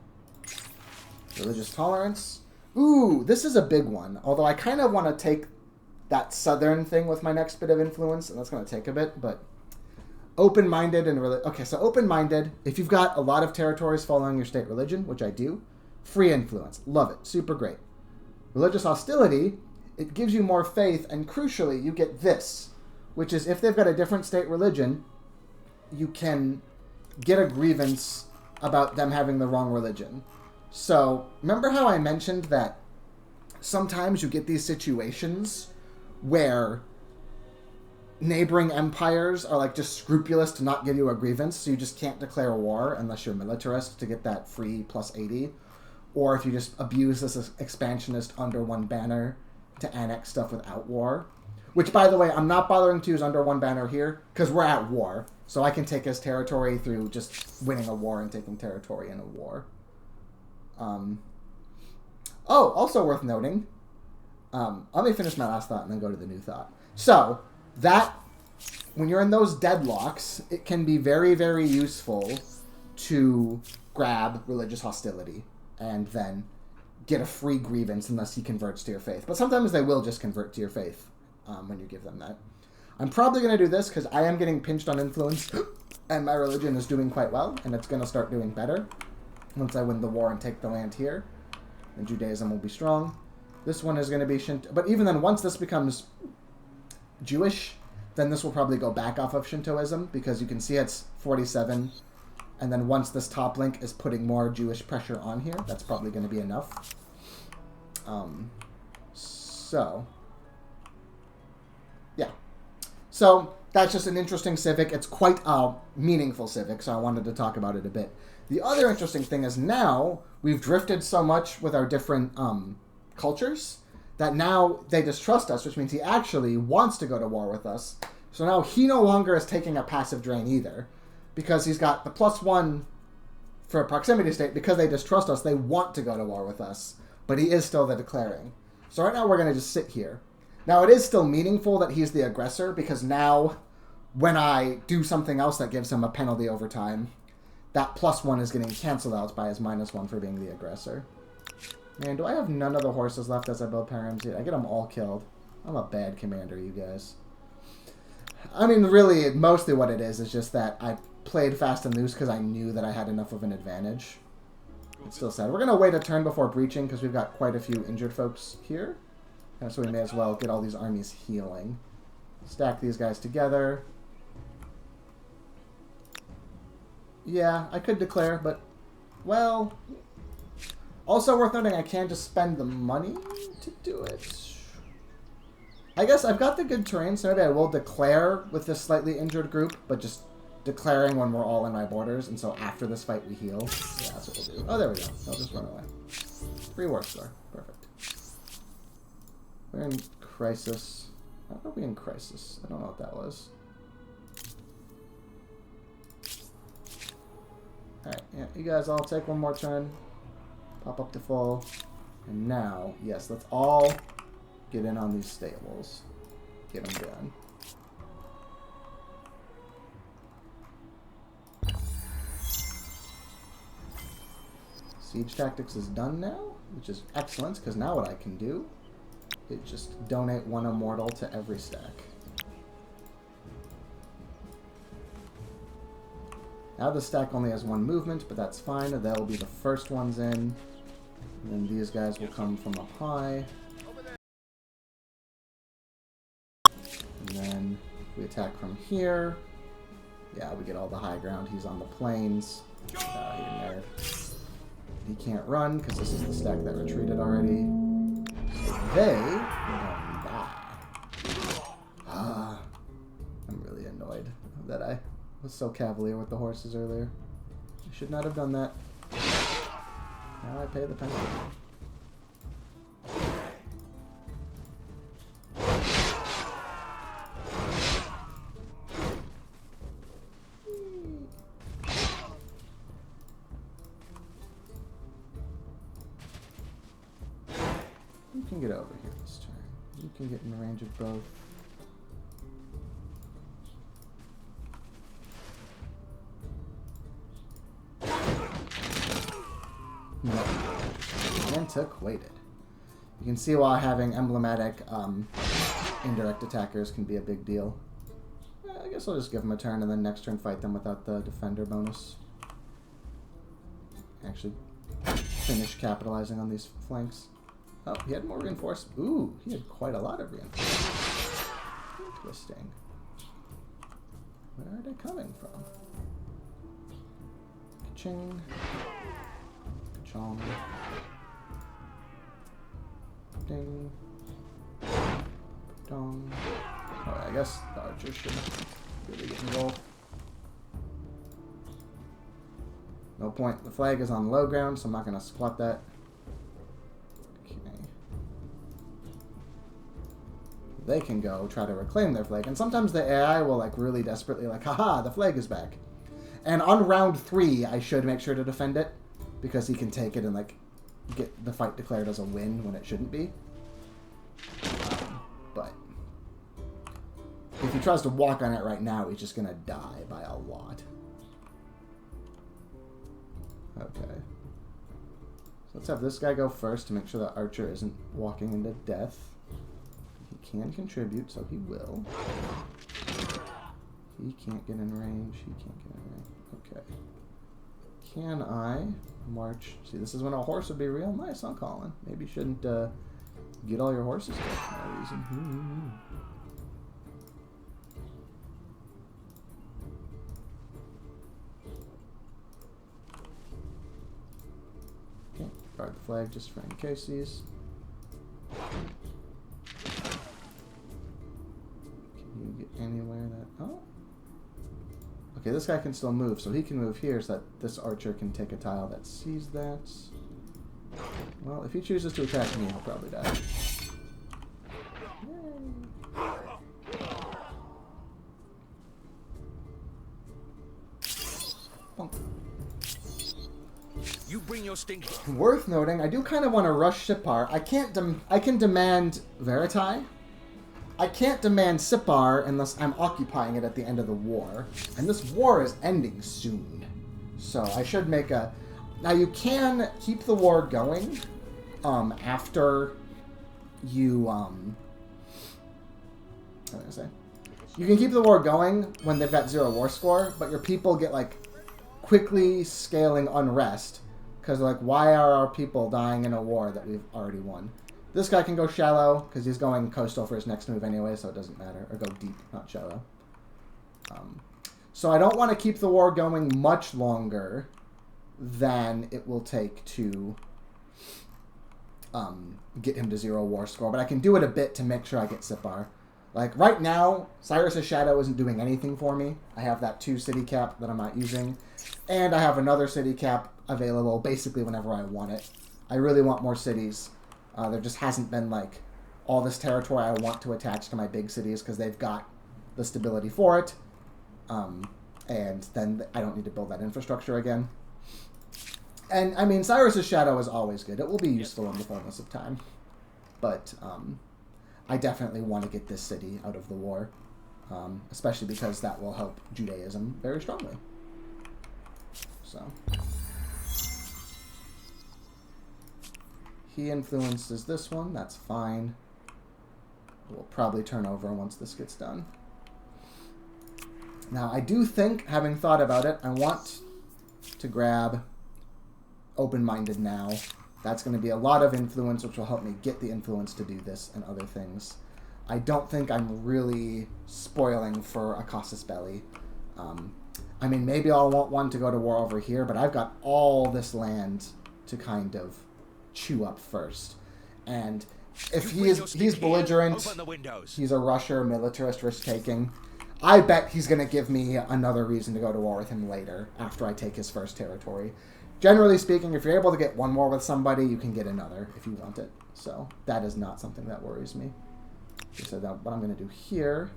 Religious tolerance. Ooh, this is a big one. Although I kind of want to take that southern thing with my next bit of influence, and that's going to take a bit, but open-minded and okay, so open-minded, if you've got a lot of territories following your state religion, which I do, free influence. Love it. Super great. Religious hostility, it gives you more faith, and crucially, you get this, which is if they've got a different state religion, you can get a grievance about them having the wrong religion. So, remember how I mentioned that sometimes you get these situations where neighboring empires are like just scrupulous to not give you a grievance, so you just can't declare war unless you're militarist to get that free plus 80, or if you just abuse this expansionist under one banner to annex stuff without war. Which, by the way, I'm not bothering to use under one banner here, because we're at war, so I can take his territory through just winning a war and taking territory in a war. Oh, also worth noting, let me finish my last thought and then go to the new thought. So, that, when you're in those deadlocks, it can be very, very useful to grab religious hostility and then get a free grievance unless he converts to your faith. But sometimes they will just convert to your faith when you give them that. I'm probably going to do this because I am getting pinched on influence and my religion is doing quite well, and it's going to start doing better once I win the war and take the land here. And Judaism will be strong. This one is going to be Shinto. But even then, once this becomes Jewish, then this will probably go back off of Shintoism, because you can see it's 47. And then once this top link is putting more Jewish pressure on here, that's probably going to be enough. Yeah. So, that's just an interesting civic. It's quite a meaningful civic, so I wanted to talk about it a bit. The other interesting thing is now we've drifted so much with our different cultures that now they distrust us, which means he actually wants to go to war with us. So now he no longer is taking a passive drain either, because he's got the +1 for a proximity state. Because they distrust us, they want to go to war with us, but he is still the declaring. So right now we're going to just sit here. Now it is still meaningful that he's the aggressor, because now when I do something else that gives him a penalty over time, that +1 is getting canceled out by his -1 for being the aggressor. Man, do I have none of the horses left as I build Paradigms yet? I get them all killed. I'm a bad commander, you guys. I mean, really, mostly what it is just that I played fast and loose because I knew that I had enough of an advantage. It's still sad. We're going to wait a turn before breaching because we've got quite a few injured folks here. So we may as well get all these armies healing. Stack these guys together. Yeah, I could declare, but, well... Also worth noting, I can just spend the money to do it. I guess I've got the good terrain, so maybe I will declare with this slightly injured group, but just declaring when we're all in my borders, and so after this fight we heal. Yeah, that's what we'll do. Oh, there we go. They'll just run away. Free war score. Perfect. We're in crisis. How are we in crisis? I don't know what that was. Alright, yeah, you guys all take one more turn. Pop up to full. And now, yes, let's all get in on these stables. Get them done. Siege Tactics is done now, which is excellent, because now what I can do is just donate one immortal to every stack. Now the stack only has one movement, but that's fine. They'll be the first ones in. And then these guys will come from up high. And then we attack from here. Yeah, we get all the high ground. He's on the plains. He nerd. He can't run because this is the stack that retreated already. So they are going die. I'm really annoyed that I was so cavalier with the horses earlier. I should not have done that. Now I pay the penalty. You can get over here this turn. You can get in range of both. No. Antiquated. You can see why having emblematic indirect attackers can be a big deal. I guess I'll just give them a turn and then next turn fight them without the defender bonus. Actually, finish capitalizing on these flanks. Oh, he had more reinforcement. Ooh, he had quite a lot of reinforcement. Interesting. Where are they coming from? Ka-ching. Ka-chong. Ding. Dong. Oh, I guess the archers should really get involved. No point. The flag is on low ground, so I'm not going to squat that. They can go try to reclaim their flag. And sometimes the AI will like really desperately like, haha, the flag is back. And on round 3, I should make sure to defend it because he can take it and like get the fight declared as a win when it shouldn't be. But if he tries to walk on it right now, he's just going to die by a lot. Okay. So let's have this guy go first to make sure that Archer isn't walking into death. He can contribute, so he will. He can't get in range. He can't get in range. Okay. Can I march? See, this is when a horse would be real nice, huh, Colin? Maybe you shouldn't get all your horses killed for no reason. Okay, guard the flag just for in cases. Can you get anywhere that... Oh. Okay, this guy can still move, so he can move here so that this archer can take a tile that sees that. Well, if he chooses to attack me, he'll probably die. Yay. Bonk. You bring your stink. Worth noting, I do kind of want to rush Sipar. I can demand Veritae. I can't demand Sipar unless I'm occupying it at the end of the war. And this war is ending soon. So I should make a... Now you can keep the war going after you... What did I say? You can keep the war going when they've got 0 war score, but your people get like quickly scaling unrest Because, like, why are our people dying in a war that we've already won? This guy can go shallow, because he's going coastal for his next move anyway, so it doesn't matter. Or go deep, not shallow. So I don't want to keep the war going much longer than it will take to get him to 0 war score. But I can do it a bit to make sure I get Sipar. Like, right now, Cyrus's Shadow isn't doing anything for me. I have that 2 city cap that I'm not using. And I have another city cap available basically whenever I want it. I really want more cities. There just hasn't been, like, all this territory I want to attach to my big cities because they've got the stability for it. And then I don't need to build that infrastructure again. And, I mean, Cyrus's Shadow is always good. It will be useful in the fullness of time. But, I definitely want to get this city out of the war. Especially because that will help Judaism very strongly. So. He influences this one. That's fine. We'll probably turn over once this gets done. Now, I do think, having thought about it, I want to grab Open-Minded now. That's going to be a lot of influence, which will help me get the influence to do this and other things. I don't think I'm really spoiling for a Casus Belli. I mean, maybe I'll want one to go to war over here, but I've got all this land to kind of chew up first. And if he's belligerent, he's a rusher, militarist, risk-taking, I bet he's going to give me another reason to go to war with him later, after I take his first territory. Generally speaking, if you're able to get one war with somebody, you can get another if you want it. So that is not something that worries me. So that what I'm going to do here.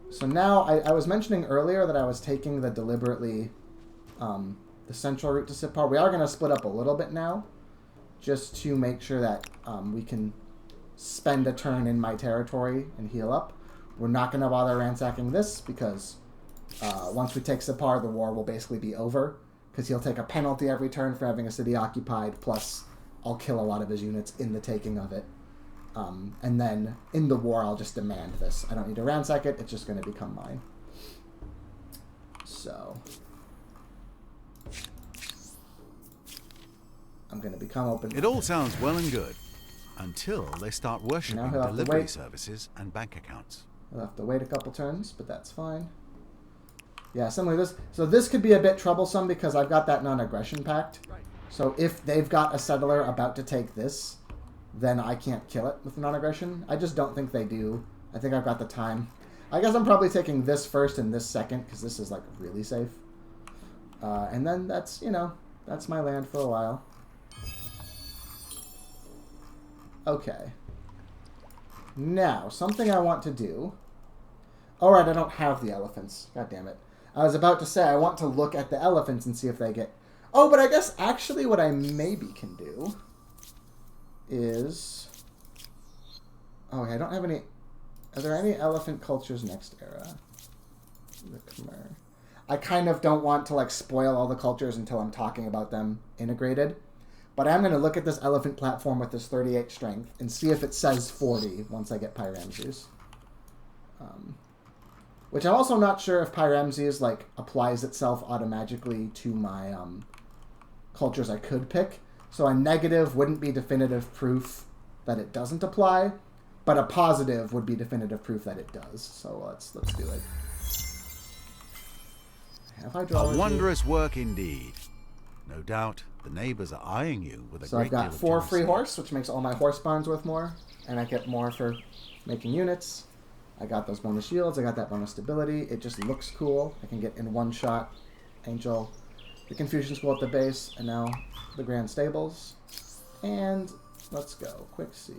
So now, I was mentioning earlier that I was taking the deliberately, the central route to Sipar. We are going to split up a little bit now, just to make sure that we can spend a turn in my territory and heal up. We're not going to bother ransacking this because once we take Sipar, the war will basically be over. Because he'll take a penalty every turn for having a city occupied, plus I'll kill a lot of his units in the taking of it. And then in the war, I'll just demand this. I don't need to ransack it. It's just going to become mine. So I'm going to become open. It all sounds well and good until they start worshipping delivery services and bank accounts. I'll have to wait a couple turns, but that's fine. Yeah, similar to this. So this could be a bit troublesome because I've got that non-aggression pact. So if they've got a settler about to take this, then I can't kill it with non-aggression. I just don't think they do. I think I've got the time. I guess I'm probably taking this first and this second because this is, like, really safe. And then that's, you know, that's my land for a while. Okay. Now, something I want to do. Alright, I don't have the elephants. God damn it. I was about to say I want to look at the elephants and see if they get... Oh, but I guess actually what I maybe can do is... Oh, I don't have any... Are there any elephant cultures next era? The Khmer. I kind of don't want to, like, spoil all the cultures until I'm talking about them integrated. But I'm going to look at this elephant platform with this 38 strength and see if it says 40 once I get Pyramses. Which I'm also not sure if Pyramses, like, applies itself automatically to my cultures I could pick. So a negative wouldn't be definitive proof that it doesn't apply, but a positive would be definitive proof that it does. So let's do it. Have hydrology. A wondrous work indeed. No doubt the neighbors are eyeing you with a so great I've got deal of 4 free jealousy. horse, which makes all my horse barns worth more, and I get more for making units. I got those bonus shields. I got that bonus stability. It just looks cool. I can get in one shot Angel, the Confucian School at the base, and now the Grand Stables. And let's go. Quick C.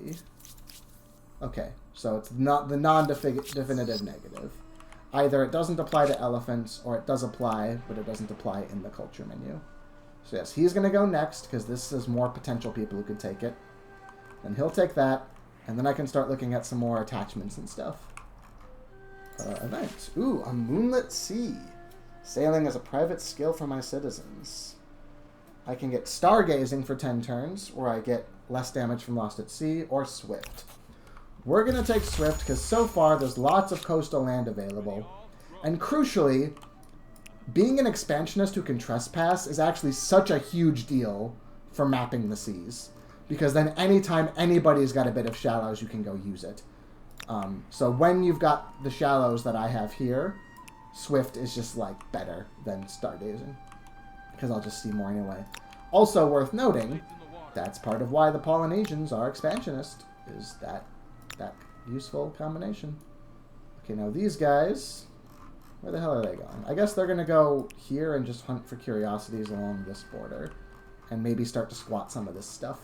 Okay, so it's not the non-definitive negative. Either it doesn't apply to elephants, or it does apply, but it doesn't apply in the culture menu. So yes, he's going to go next, because this is more potential people who could take it. Then he'll take that, and then I can start looking at some more attachments and stuff. Event. Ooh, a moonlit sea. Sailing is a private skill for my citizens. I can get stargazing for 10 turns, where I get less damage from Lost at Sea, or Swift. We're going to take Swift, because so far there's lots of coastal land available. And crucially, being an expansionist who can trespass is actually such a huge deal for mapping the seas. Because then anytime anybody's got a bit of shallows, you can go use it. So when you've got the shallows that I have here, Swift is just, like, better than Stargazing. Because I'll just see more anyway. Also worth noting, that's part of why the Polynesians are expansionist, is that useful combination. Okay, now these guys, where the hell are they going? I guess they're going to go here and just hunt for curiosities along this border. And maybe start to squat some of this stuff.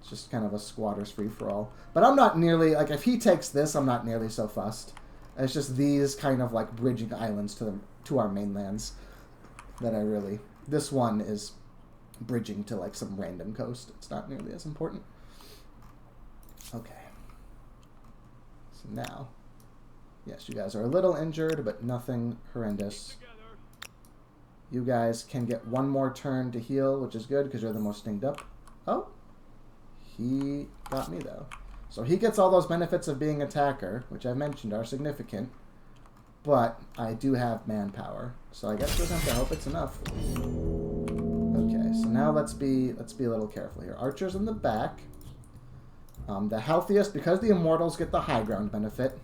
It's just kind of a squatter's free-for-all. But I'm not nearly, like, if he takes this, I'm not nearly so fussed. It's just these kind of, like, bridging islands to our mainlands that I really... This one is bridging to, like, some random coast. It's not nearly as important. Okay. So now... Yes, you guys are a little injured, but nothing horrendous. You guys can get one more turn to heal, which is good, because you're the most stinged up. Oh. He got me, though. So he gets all those benefits of being attacker, which I mentioned are significant. But I do have manpower. So I guess it doesn't have to help. It's enough. Okay, so now let's be a little careful here. Archers in the back. The healthiest, because the immortals get the high ground benefit,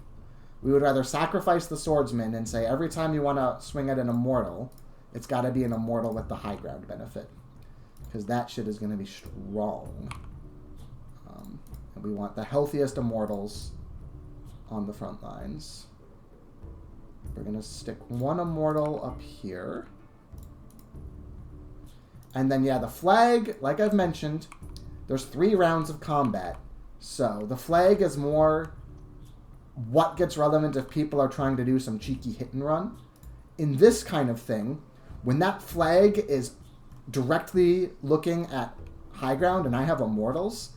we would rather sacrifice the swordsman and say every time you want to swing at an immortal, it's got to be an immortal with the high ground benefit. Because that shit is going to be strong. And we want the healthiest immortals on the front lines. We're going to stick one immortal up here. And then, yeah, the flag, like I've mentioned, there's 3 rounds of combat. So the flag is more what gets relevant if people are trying to do some cheeky hit and run. In this kind of thing, when that flag is directly looking at high ground and I have immortals,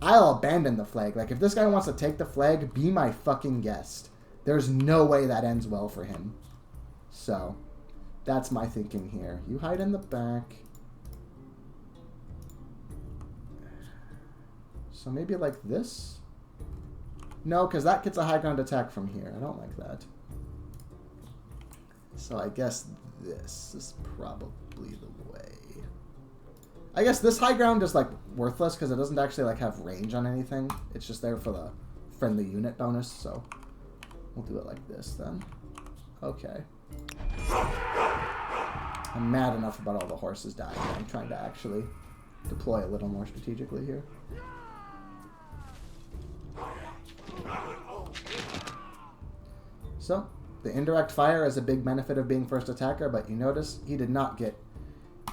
I'll abandon the flag. Like, if this guy wants to take the flag, be my fucking guest. There's no way that ends well for him. So, that's my thinking here. You hide in the back. So maybe like this? No, because that gets a high ground attack from here. I don't like that. So I guess this is probably the way. I guess this high ground is, like, worthless because it doesn't actually, like, have range on anything. It's just there for the friendly unit bonus, so we'll do it like this then. Okay. I'm mad enough about all the horses dying. I'm trying to actually deploy a little more strategically here. So, the indirect fire is a big benefit of being first attacker, but you notice he did not get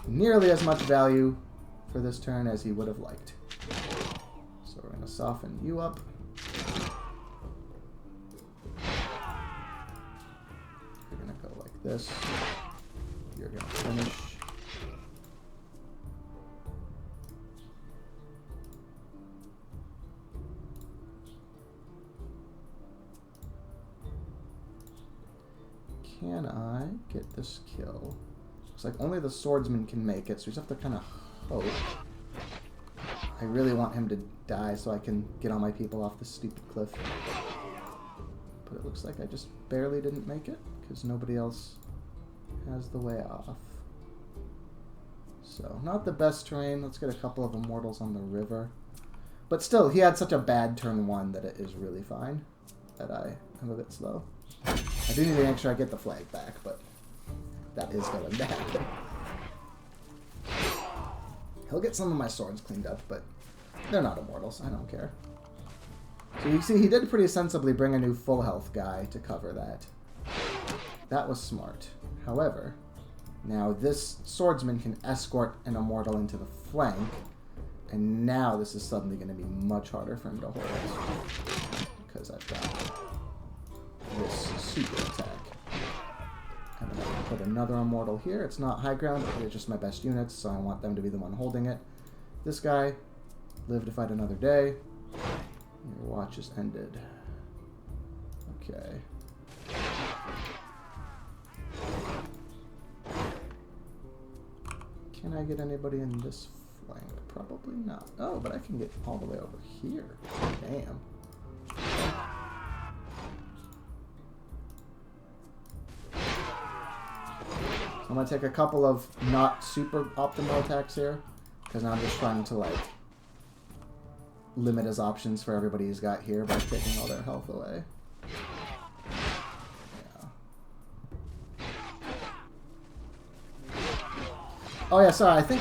nearly as much value for this turn as he would have liked. So we're going to soften you up. You're going to go like this. You're going to finish. Can I get this kill? Looks like only the swordsman can make it, so we just have to kind of hope. I really want him to die so I can get all my people off this stupid cliff. But it looks like I just barely didn't make it, because nobody else has the way off. So, not the best terrain. Let's get a couple of immortals on the river. But still, he had such a bad turn 1 that it is really fine that I am a bit slow. I do need to make sure I get the flag back, but that is going to happen. He'll get some of my swords cleaned up, but they're not immortals. I don't care. So you see, he did pretty sensibly bring a new full health guy to cover that. That was smart. However, now this swordsman can escort an immortal into the flank, and now this is suddenly going to be much harder for him to hold. Because I've got this super attack. And then I can put another immortal here. It's not high ground, but it's just my best units, so I want them to be the one holding it. This guy, live to fight another day. Your watch is ended. Okay. Can I get anybody in this flank? Probably not. Oh, but I can get all the way over here. Damn. I'm going to take a couple of not super optimal attacks here. Because now I'm just trying to, like, limit his options for everybody he's got here by taking all their health away. Yeah. Oh, yeah, sorry. I think...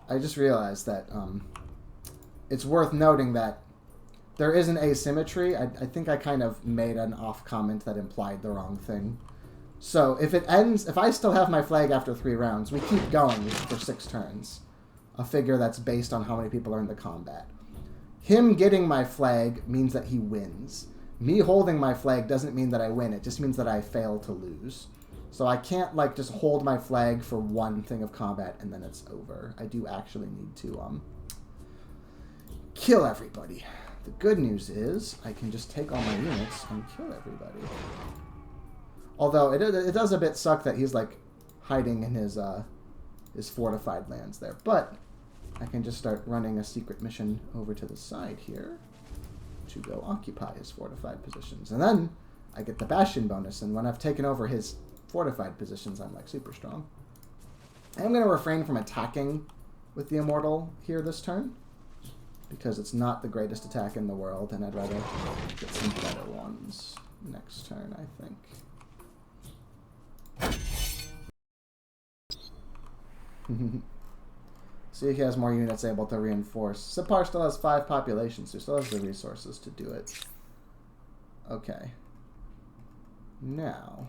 I just realized that it's worth noting that there is an asymmetry. I think I kind of made an off comment that implied the wrong thing. So if it ends, if I still have my flag after 3 rounds, we keep going for 6 turns. A figure that's based on how many people are in the combat. Him getting my flag means that he wins. Me holding my flag doesn't mean that I win. It just means that I fail to lose. So I can't, like, just hold my flag for one thing of combat and then it's over. I do actually need to, kill everybody. The good news is I can just take all my units and kill everybody. Although it does a bit suck that he's, like, hiding in his fortified lands there. But I can just start running a secret mission over to the side here to go occupy his fortified positions. And then I get the Bastion bonus, and when I've taken over his fortified positions, I'm, like, super strong. I am going to refrain from attacking with the Immortal here this turn, because it's not the greatest attack in the world, and I'd rather get some better ones next turn, I think. See, he has more units able to reinforce. Sipar still has 5 populations, so he still has the resources to do it. Okay. Now,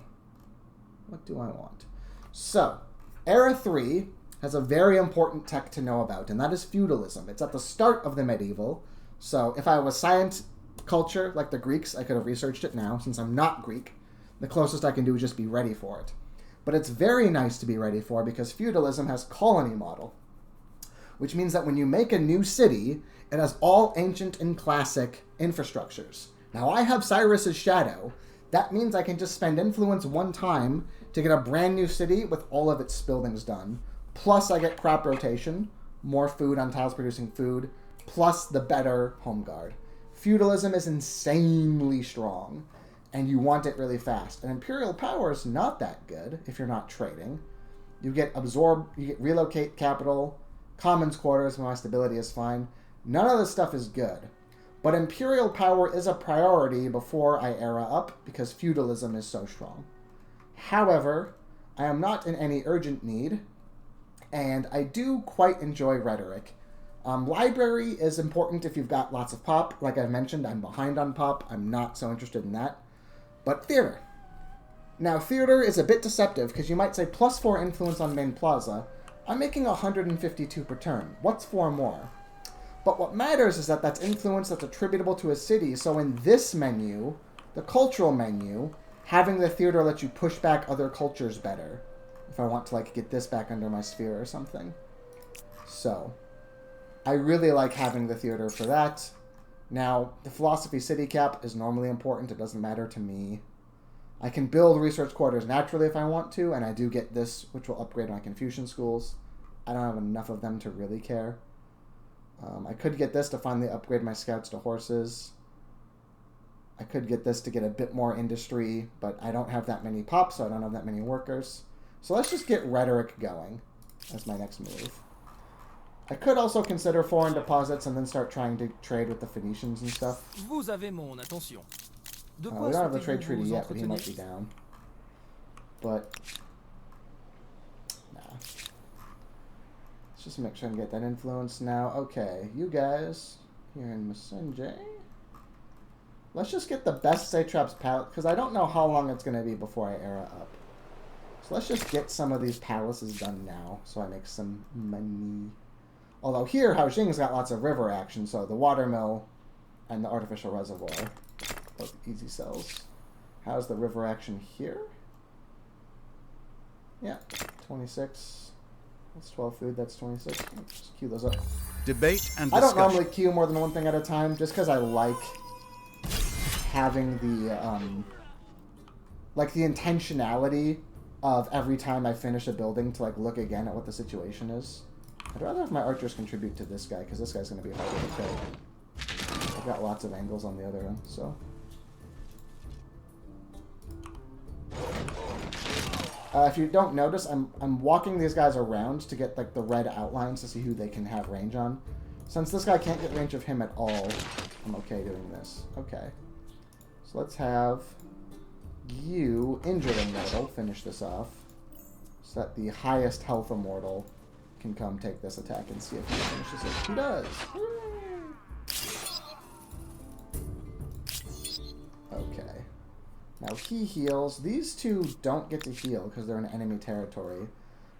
what do I want? So, Era 3 has a very important tech to know about, and that is feudalism. It's at the start of the medieval, so if I was science culture, like the Greeks, I could have researched it now. Since I'm not Greek, the closest I can do is just be ready for it. But it's very nice to be ready for because feudalism has colony model, which means that when you make a new city, it has all ancient and classic infrastructures. Now, I have Cyrus's Shadow. That means I can just spend influence one time to get a brand new city with all of its buildings done. Plus, I get crop rotation, more food on tiles producing food, plus the better home guard. Feudalism is insanely strong, and you want it really fast. And Imperial Power is not that good if you're not trading. You get absorb, you get relocate capital, commons quarters, my stability is fine. None of this stuff is good. But Imperial Power is a priority before I era up because feudalism is so strong. However, I am not in any urgent need, and I do quite enjoy rhetoric. Library is important if you've got lots of pop. Like I've mentioned, I'm behind on pop. I'm not so interested in that. But theater. Now, theater is a bit deceptive because you might say +4 influence on main plaza. I'm making 152 per turn. What's 4 more? But what matters is that that's influence that's attributable to a city. So in this menu, the cultural menu, having the theater lets you push back other cultures better. If I want to, like, get this back under my sphere or something. So, I really like having the theater for that. Now, the philosophy city cap is normally important. It doesn't matter to me. I can build research quarters naturally if I want to, and I do get this, which will upgrade my Confucian schools. I don't have enough of them to really care. I could get this to finally upgrade my scouts to horses. I could get this to get a bit more industry, but I don't have that many pops, so I don't have that many workers. So let's just get rhetoric going as my next move. I could also consider foreign deposits and then start trying to trade with the Phoenicians and stuff. Vous avez mon attention. We don't have the trade treaty yet, but he might be down. But, nah. Let's just make sure I can get that influence now. Okay, you guys here in Masenje. Let's just get the best Satrap's Palace, because I don't know how long it's going to be before I era up. So let's just get some of these palaces done now, so I make some money. Although here, Haojing's got lots of river action, so the watermill and the artificial reservoir, both easy sells. How's the river action here? Yeah, 26. That's 12 food, that's 26. Let's just queue those up. Debate and discussion. I don't normally queue more than one thing at a time, just because I like having the intentionality of every time I finish a building to, like, look again at what the situation is. I'd rather have my archers contribute to this guy, because this guy's going to be harder to kill. I've got lots of angles on the other end, so. If you don't notice, I'm walking these guys around to get like the red outlines to see who they can have range on. Since this guy can't get range of him at all, I'm okay doing this. Okay. So let's have you, Injured Immortal, finish this off. So that the highest health Immortal can come take this attack and see if he finishes it. He does! Okay. Now he heals. These two don't get to heal because they're in enemy territory.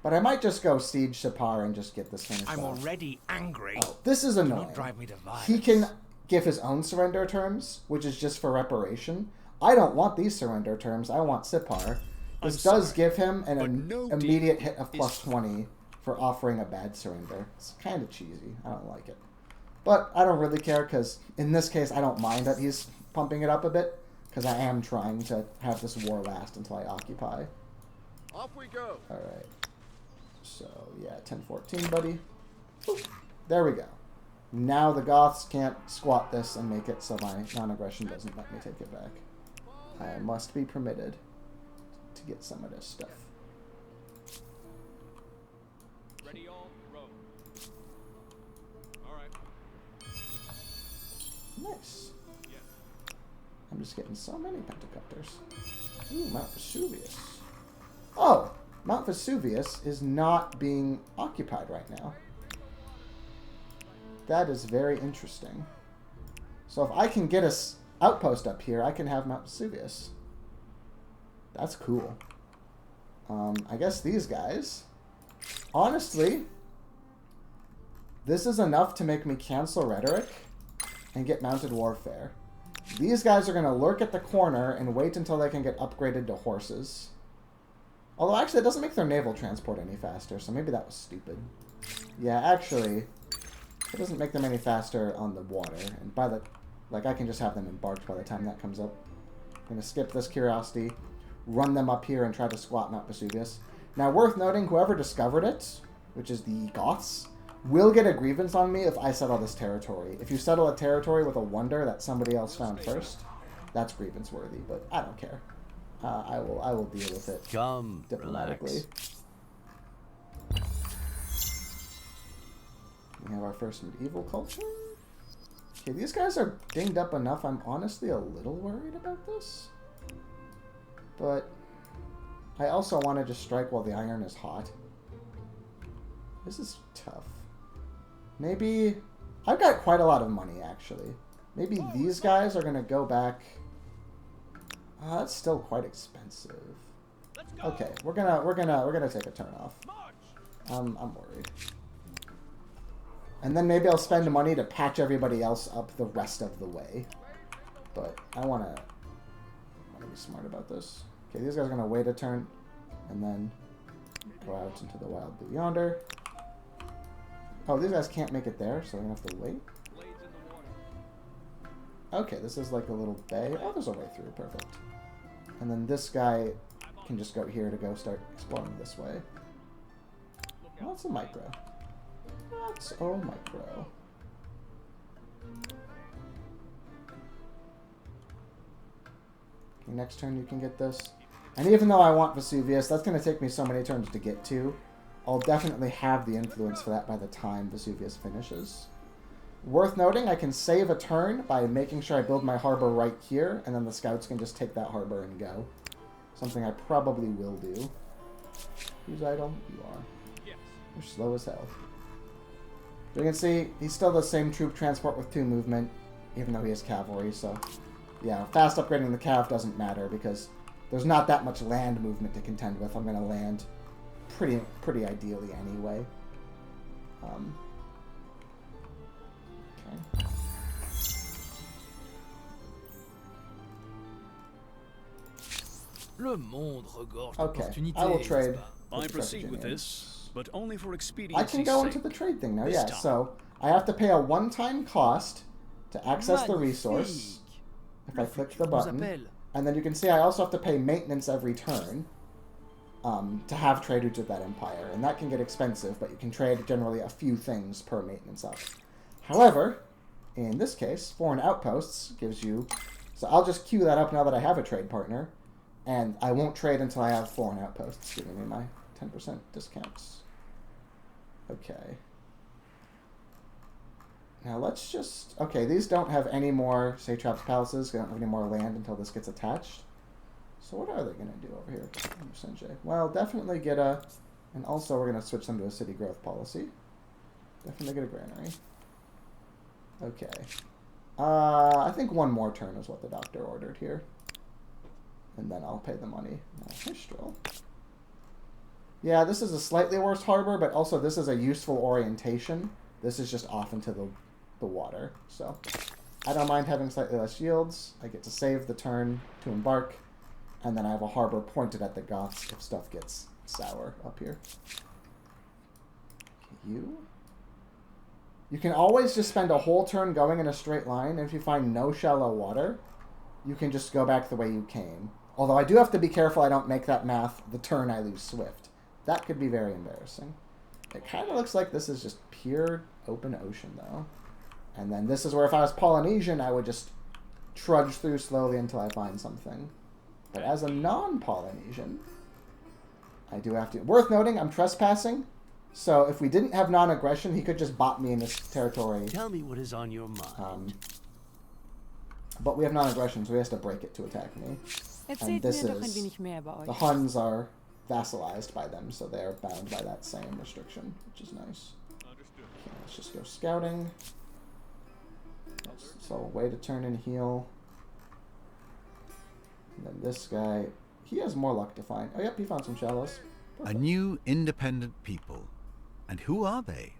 But I might just go Siege Sipar and just get this finished off. I'm already angry. Oh, this is annoying. Don't drive me to violence. He can give his own surrender terms, which is just for reparation. I don't want these surrender terms. I want Sipar. This does give him an immediate hit of plus 20 for offering a bad surrender. It's kind of cheesy. I don't like it. But I don't really care because in this case I don't mind that he's pumping it up a bit because I am trying to have this war last until I occupy. Off we go. Alright. So, yeah, 10-14, buddy. Boop. There we go. Now the Goths can't squat this and make it so my non-aggression doesn't let me take it back. I must be permitted to get some of this stuff. Ready all, row. All right. Nice. I'm just getting so many pentacopters. Ooh, Mount Vesuvius. Oh! Mount Vesuvius is not being occupied right now. That is very interesting. So if I can get an outpost up here, I can have Mount Vesuvius. That's cool. I guess these guys... Honestly, this is enough to make me cancel Rhetoric and get Mounted Warfare. These guys are going to lurk at the corner and wait until they can get upgraded to horses. Although, actually, it doesn't make their naval transport any faster, so maybe that was stupid. Yeah, actually, it doesn't make them any faster on the water. And by the... Like, I can just have them embarked by the time that comes up. I'm going to skip this Curiosity, run them up here, and try to squat Mount Vesuvius. Now, worth noting, whoever discovered it, which is the Goths, will get a grievance on me if I settle this territory. If you settle a territory with a wonder that somebody else found first, that's grievance worthy, but I don't care. I will deal with it diplomatically. We have our first medieval culture. Okay, these guys are dinged up enough. I'm honestly a little worried about this. But I also want to just strike while the iron is hot. This is tough. Maybe... I've got quite a lot of money, actually. Maybe these guys are going to go back... that's still quite expensive. Okay, we're gonna take a turn off. I'm worried. And then maybe I'll spend money to patch everybody else up the rest of the way. But I wanna be smart about this. Okay, these guys are gonna wait a turn and then go out into the wild blue yonder. Oh, these guys can't make it there, so they're gonna have to wait. Okay, this is like a little bay. Oh, there's a way through. Perfect. And then this guy can just go here to go start exploring this way. Oh, that's a micro. That's a micro. Okay, next turn you can get this. And even though I want Vesuvius, that's going to take me so many turns to get to. I'll definitely have the influence for that by the time Vesuvius finishes. Worth noting, I can save a turn by making sure I build my harbor right here, and then the scouts can just take that harbor and go. Something I probably will do. Who's idle? You are. You're slow as hell. You can see, he's still the same troop transport with 2 movement, even though he has cavalry, so... Yeah, fast upgrading the cav doesn't matter, because there's not that much land movement to contend with. I'm going to land pretty ideally anyway. Okay, I will trade. I proceed with this, but only for expediency's I can go into the trade thing now, yeah. So I have to pay a one-time cost to access the resource. If I click the button, and then you can see I also have to pay maintenance every turn to have trade routes with that empire, and that can get expensive, but you can trade generally a few things per maintenance up. However, in this case, foreign outposts gives you... So I'll just queue that up now that I have a trade partner. And I won't trade until I have foreign outposts giving me my 10% discounts. Okay. Now let's just... Okay, these don't have any more Satraps Palaces. They don't have any more land until this gets attached. So what are they going to do over here? Sanjay? Well, definitely get a... And also we're going to switch them to a city growth policy. Definitely get a granary. Okay. I think one more turn is what the doctor ordered here. And then I'll pay the money. Mistral. Yeah, this is a slightly worse harbor, but also this is a useful orientation. This is just off into the water. So I don't mind having slightly less yields. I get to save the turn to embark. And then I have a harbor pointed at the Goths if stuff gets sour up here. You can always just spend a whole turn going in a straight line. And if you find no shallow water, you can just go back the way you came. Although I do have to be careful I don't make that math the turn I lose Swift. That could be very embarrassing. It kind of looks like this is just pure open ocean, though. And then this is where if I was Polynesian, I would just trudge through slowly until I find something. But as a non-Polynesian, I do have to... Worth noting, I'm trespassing. So if we didn't have non-aggression, he could just bot me in this territory. Tell me what is on your mind. But we have non-aggression, so he has to break it to attack me. And this is... The Huns are vassalized by them, so they're bound by that same restriction, which is nice. Okay, let's just go scouting. So, way to turn and heal. And then this guy, he has more luck to find. Oh, yep, he found some shallows. Perfect. A new independent people. And who are they?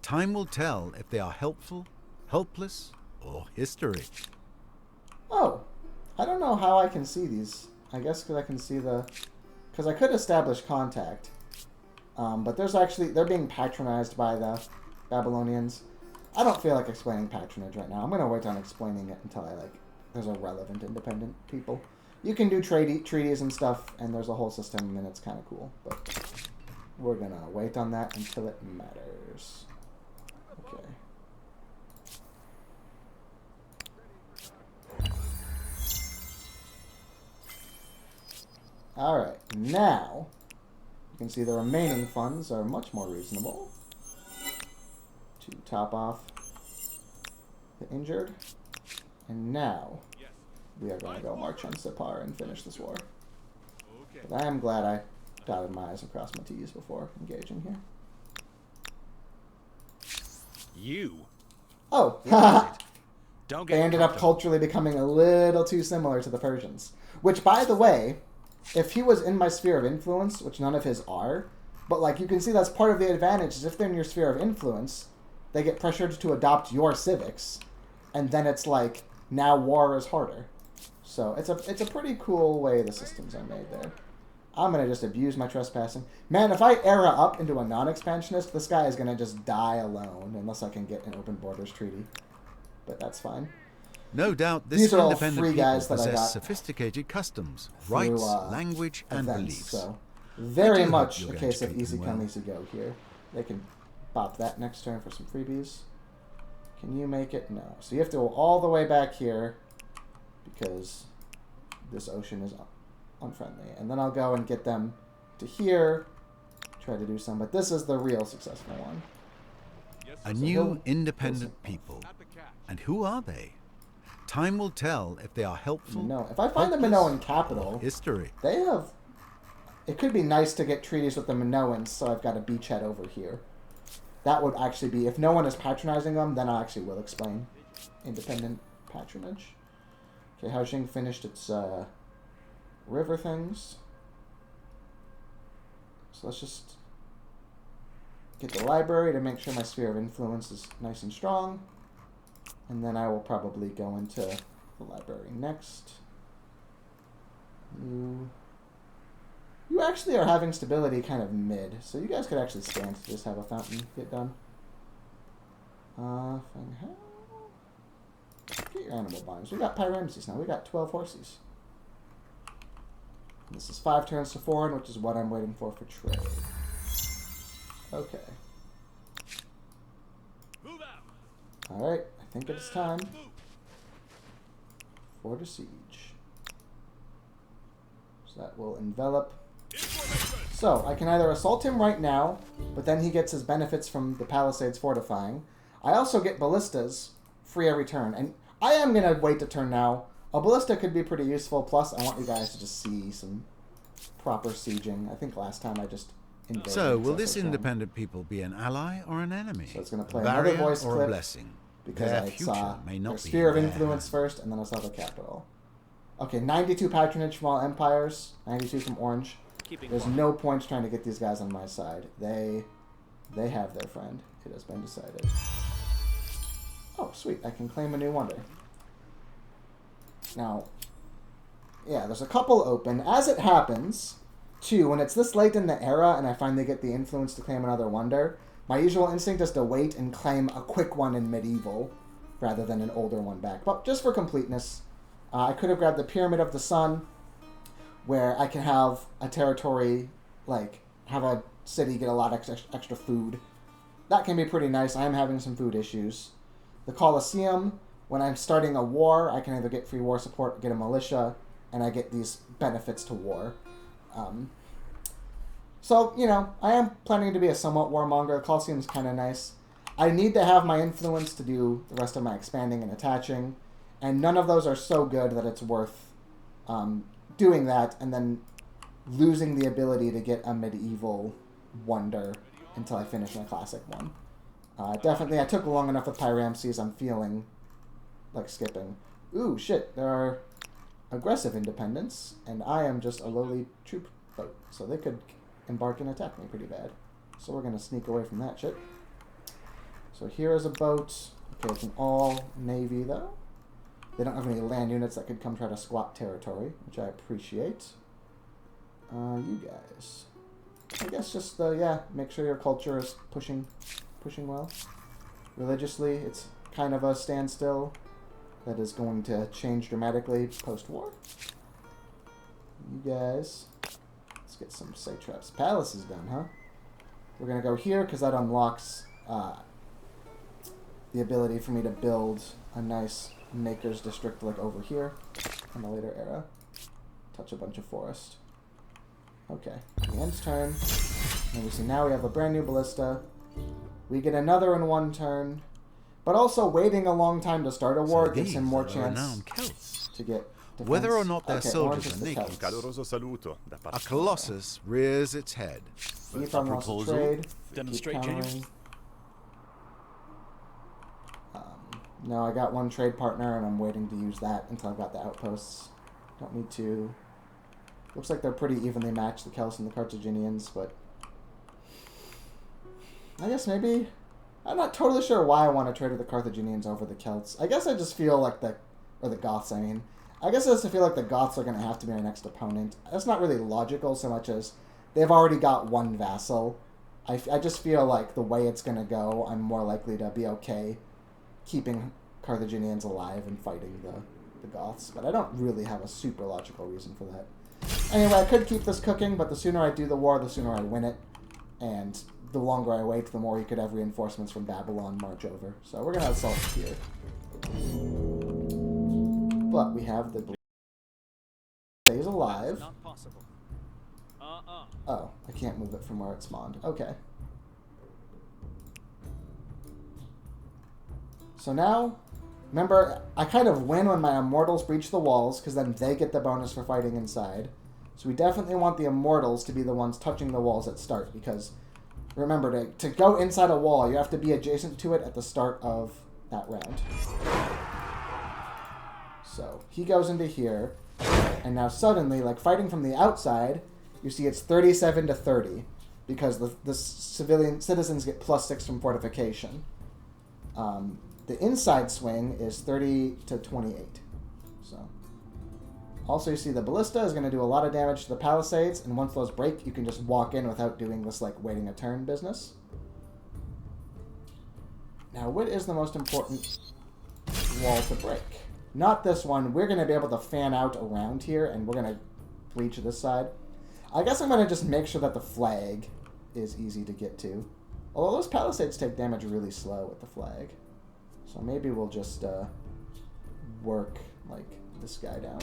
Time will tell if they are helpful, helpless, or history. Oh, I don't know how I can see these. I guess because I can see the... Because I could establish contact. But there's actually... They're being patronized by the Babylonians. I don't feel like explaining patronage right now. I'm going to wait on explaining it until there's a relevant independent people. You can do treaties and stuff, and there's a whole system, and it's kind of cool. But we're going to wait on that until it matters. Okay. Alright, now you can see the remaining funds are much more reasonable to top off the injured. And now we are going to go march on Sipar and finish this war. But I am glad I dotted my I's and crossed my T's before engaging here. You? Oh, Don't they get ended up culturally becoming a little too similar to the Persians. Which, by the way, if he was in my sphere of influence, which none of his are, but like you can see that's part of the advantage, is if they're in your sphere of influence, they get pressured to adopt your civics, and then it's like, now war is harder. So it's a pretty cool way the systems are made there. I'm going to just abuse my trespassing. Man, if I era up into a non-expansionist, this guy is going to just die alone, unless I can get an open borders treaty. But that's fine. No doubt this These are all independent free people guys that I got possess sophisticated customs, through, rights, language, and events, beliefs. So very hope much you're a going case to of treat easy them come, well. easy go here. They can pop that next turn for some freebies. Can you make it? No. So you have to go all the way back here because this ocean is unfriendly. And then I'll go and get them to here, try to do some. But this is the real successful one. A new independent people. And who are they? Time will tell if they are helpful. No, if I find the Minoan capital, history. They have. It could be nice to get treaties with the Minoans, so I've got a beachhead over here. That would actually be, if no one is patronizing them, then I actually will explain independent patronage. Okay, how Jing finished its river things. So let's just get the library to make sure my sphere of influence is nice and strong. And then I will probably go into the library next. You actually are having stability kind of mid, so you guys could actually stand to just have a fountain get done. Get your animal binds. We got Pyramses now. We got 12 horses. This is 5 turns to foreign, which is what I'm waiting for trade. Okay. Alright, I think it's time for the siege. So that will envelop. So, I can either assault him right now, but then he gets his benefits from the Palisades fortifying. I also get ballistas free every turn. And I am going to wait a turn now. A ballista could be pretty useful. Plus, I want you guys to just see some proper sieging. I think last time I just invaded. So, will this independent people be an ally or an enemy? So it's going to play a barrier another voice or clip a blessing? because Their I future saw may not their be sphere of in their influence hands. first, and then I saw the capital. Okay, 92 patronage from all empires, 92 from Orange. There's no point trying to get these guys on my side. They have their friend. It has been decided. Oh, sweet. I can claim a new wonder. Now, yeah, there's a couple open. As it happens, too, when it's this late in the era and I finally get the influence to claim another wonder, my usual instinct is to wait and claim a quick one in medieval rather than an older one back. But just for completeness, I could have grabbed the Pyramid of the Sun, where I can have a territory, like, have a city get a lot of extra food. That can be pretty nice. I am having some food issues. The Colosseum, when I'm starting a war, I can either get free war support, get a militia, and I get these benefits to war. So, you know, I am planning to be a somewhat warmonger. The Colosseum's kind of nice. I need to have my influence to do the rest of my expanding and attaching, and none of those are so good that it's worth doing that and then losing the ability to get a medieval wonder until I finish my classic one. Definitely, I took long enough with Pyramses. I'm feeling like skipping. Ooh, shit, there are aggressive independents, and I am just a lowly troop boat, so they could embark and attack me pretty bad. So we're going to sneak away from that shit. So here is a boat. Okay, it's an all-navy, though. They don't have any land units that could come try to squat territory, which I appreciate. You guys. I guess just, yeah, make sure your culture is pushing well. Religiously, it's kind of a standstill that is going to change dramatically post-war. You guys, let's get some satraps. Palace is done, huh? We're going to go here because that unlocks the ability for me to build a nice Maker's District like over here in the later era. Touch a bunch of forest. Okay, the end's turn. And we see now we have a brand new ballista. We get another in one turn. But also waiting a long time to start a war gives him more chance to get defense. Whether or not their Okay, soldiers Orange are is the naked, Celts. a colossus rears its head. Ephraim wants to trade. Demonstrate Keep genuine. countering. No, I got one trade partner, and I'm waiting to use that until I've got the outposts. Don't need to. Looks like they're pretty evenly matched, the Celts and the Carthaginians, but I guess maybe... I'm not totally sure why I want to trade with the Carthaginians over the Celts. I guess I just feel like the Goths, I mean. I guess I just feel like the Goths are going to have to be my next opponent. That's not really logical so much as they've already got one vassal. I just feel like the way it's going to go, I'm more likely to be okay keeping Carthaginians alive and fighting the Goths. But I don't really have a super logical reason for that. Anyway, I could keep this cooking, but the sooner I do the war, the sooner I win it. And the longer I wait, the more he could have reinforcements from Babylon march over. So we're going to assault here. But we have the... stays alive. Not possible. Oh, I can't move it from where it spawned. Okay. So now, remember, I kind of win when my Immortals breach the walls, because then they get the bonus for fighting inside. So we definitely want the Immortals to be the ones touching the walls at start, because remember, to go inside a wall, you have to be adjacent to it at the start of that round. So he goes into here, and now suddenly, like fighting from the outside, you see it's 37 to 30, because the citizens get +6 from fortification. The inside swing is 30 to 28. So, also you see the ballista is going to do a lot of damage to the palisades, and once those break, you can just walk in without doing this like waiting a turn business. Now, what is the most important wall to break? Not this one. We're going to be able to fan out around here, and we're going to breach this side. I guess I'm going to just make sure that the flag is easy to get to. Although those palisades take damage really slow with the flag. So maybe we'll just work like this guy down.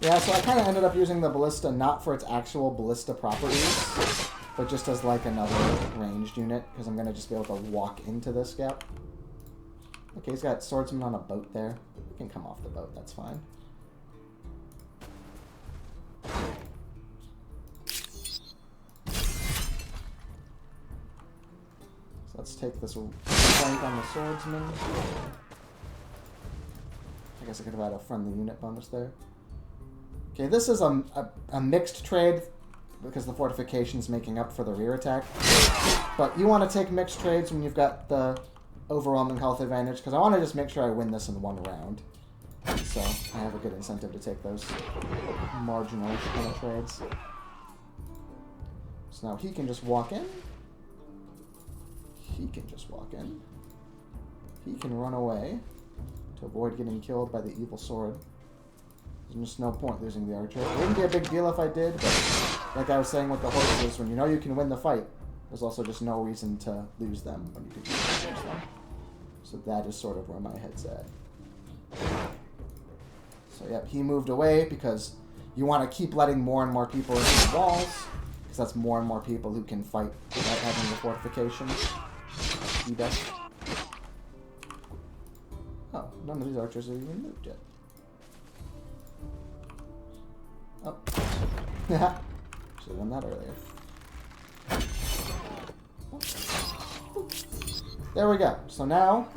Yeah, so I kind of ended up using the ballista not for its actual ballista properties, but just as like another ranged unit, because I'm going to just be able to walk into this gap. Okay, he's got swordsman on a boat there. We can come off the boat, that's fine. So let's take this flank on the swordsman. I guess I could have had a friendly unit bonus there. Okay, this is a mixed trade because the fortification's making up for the rear attack. But you want to take mixed trades when you've got the overwhelming health advantage, because I want to just make sure I win this in one round. So I have a good incentive to take those marginal kind of trades. So now he can just walk in. He can just walk in. He can run away to avoid getting killed by the evil sword. There's just no point losing the archer. It wouldn't be a big deal if I did, but like I was saying with the horses, when you know you can win the fight, there's also just no reason to lose them when you can lose them. So that is sort of where my head's at. So yep, he moved away because you want to keep letting more and more people into the walls, because that's more and more people who can fight without having the fortification. He does. Oh, none of these archers have even moved yet. Oh. Should have done that earlier. There we go. So now,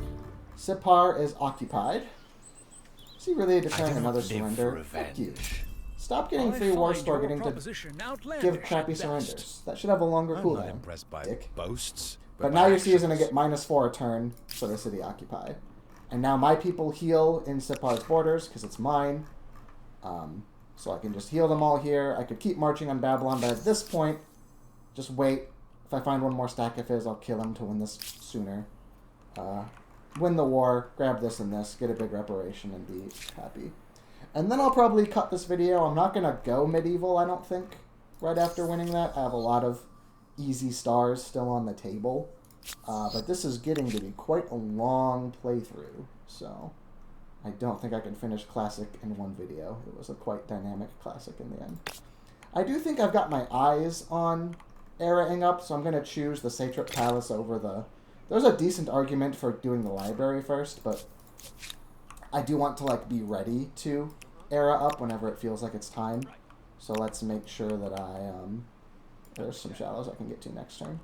Sipar is occupied. Is he really declaring another surrender? Fuck you. Stop getting free war score getting to give crappy surrenders. That should have a longer cooldown. I'm not impressed by dick. boasts. But now you see he's going to get -4 a turn for the city occupied. And now my people heal in Sipar's borders because it's mine. So I can just heal them all here. I could keep marching on Babylon, but at this point, just wait. If I find one more stack of his, I'll kill him to win this sooner. Win the war, grab this and this, get a big reparation, and be happy. And then I'll probably cut this video. I'm not going to go medieval, I don't think, right after winning that. I have a lot of easy stars still on the table. But this is getting to be quite a long playthrough, so I don't think I can finish Classic in one video. It was a quite dynamic Classic in the end. I do think I've got my eyes on Eraing up, so I'm going to choose the Satrap Palace over the... There's a decent argument for doing the library first, but I do want to like be ready to Era up whenever it feels like it's time. So let's make sure that I... there's some shallows I can get to next turn.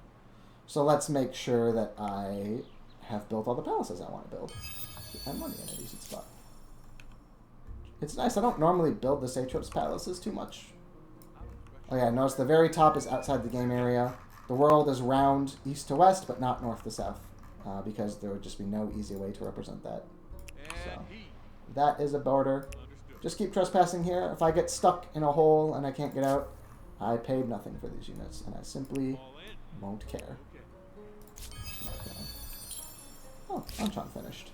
So let's make sure that I have built all the palaces I want to build. Get my money in a decent spot. It's nice. I don't normally build the Satrap's palaces too much. Oh yeah, notice the very top is outside the game area. The world is round east to west, but not north to south. Because there would just be no easy way to represent that. So that is a border. Just keep trespassing here. If I get stuck in a hole and I can't get out, I paid nothing for these units, and I simply won't care. Oh, Anchan finished.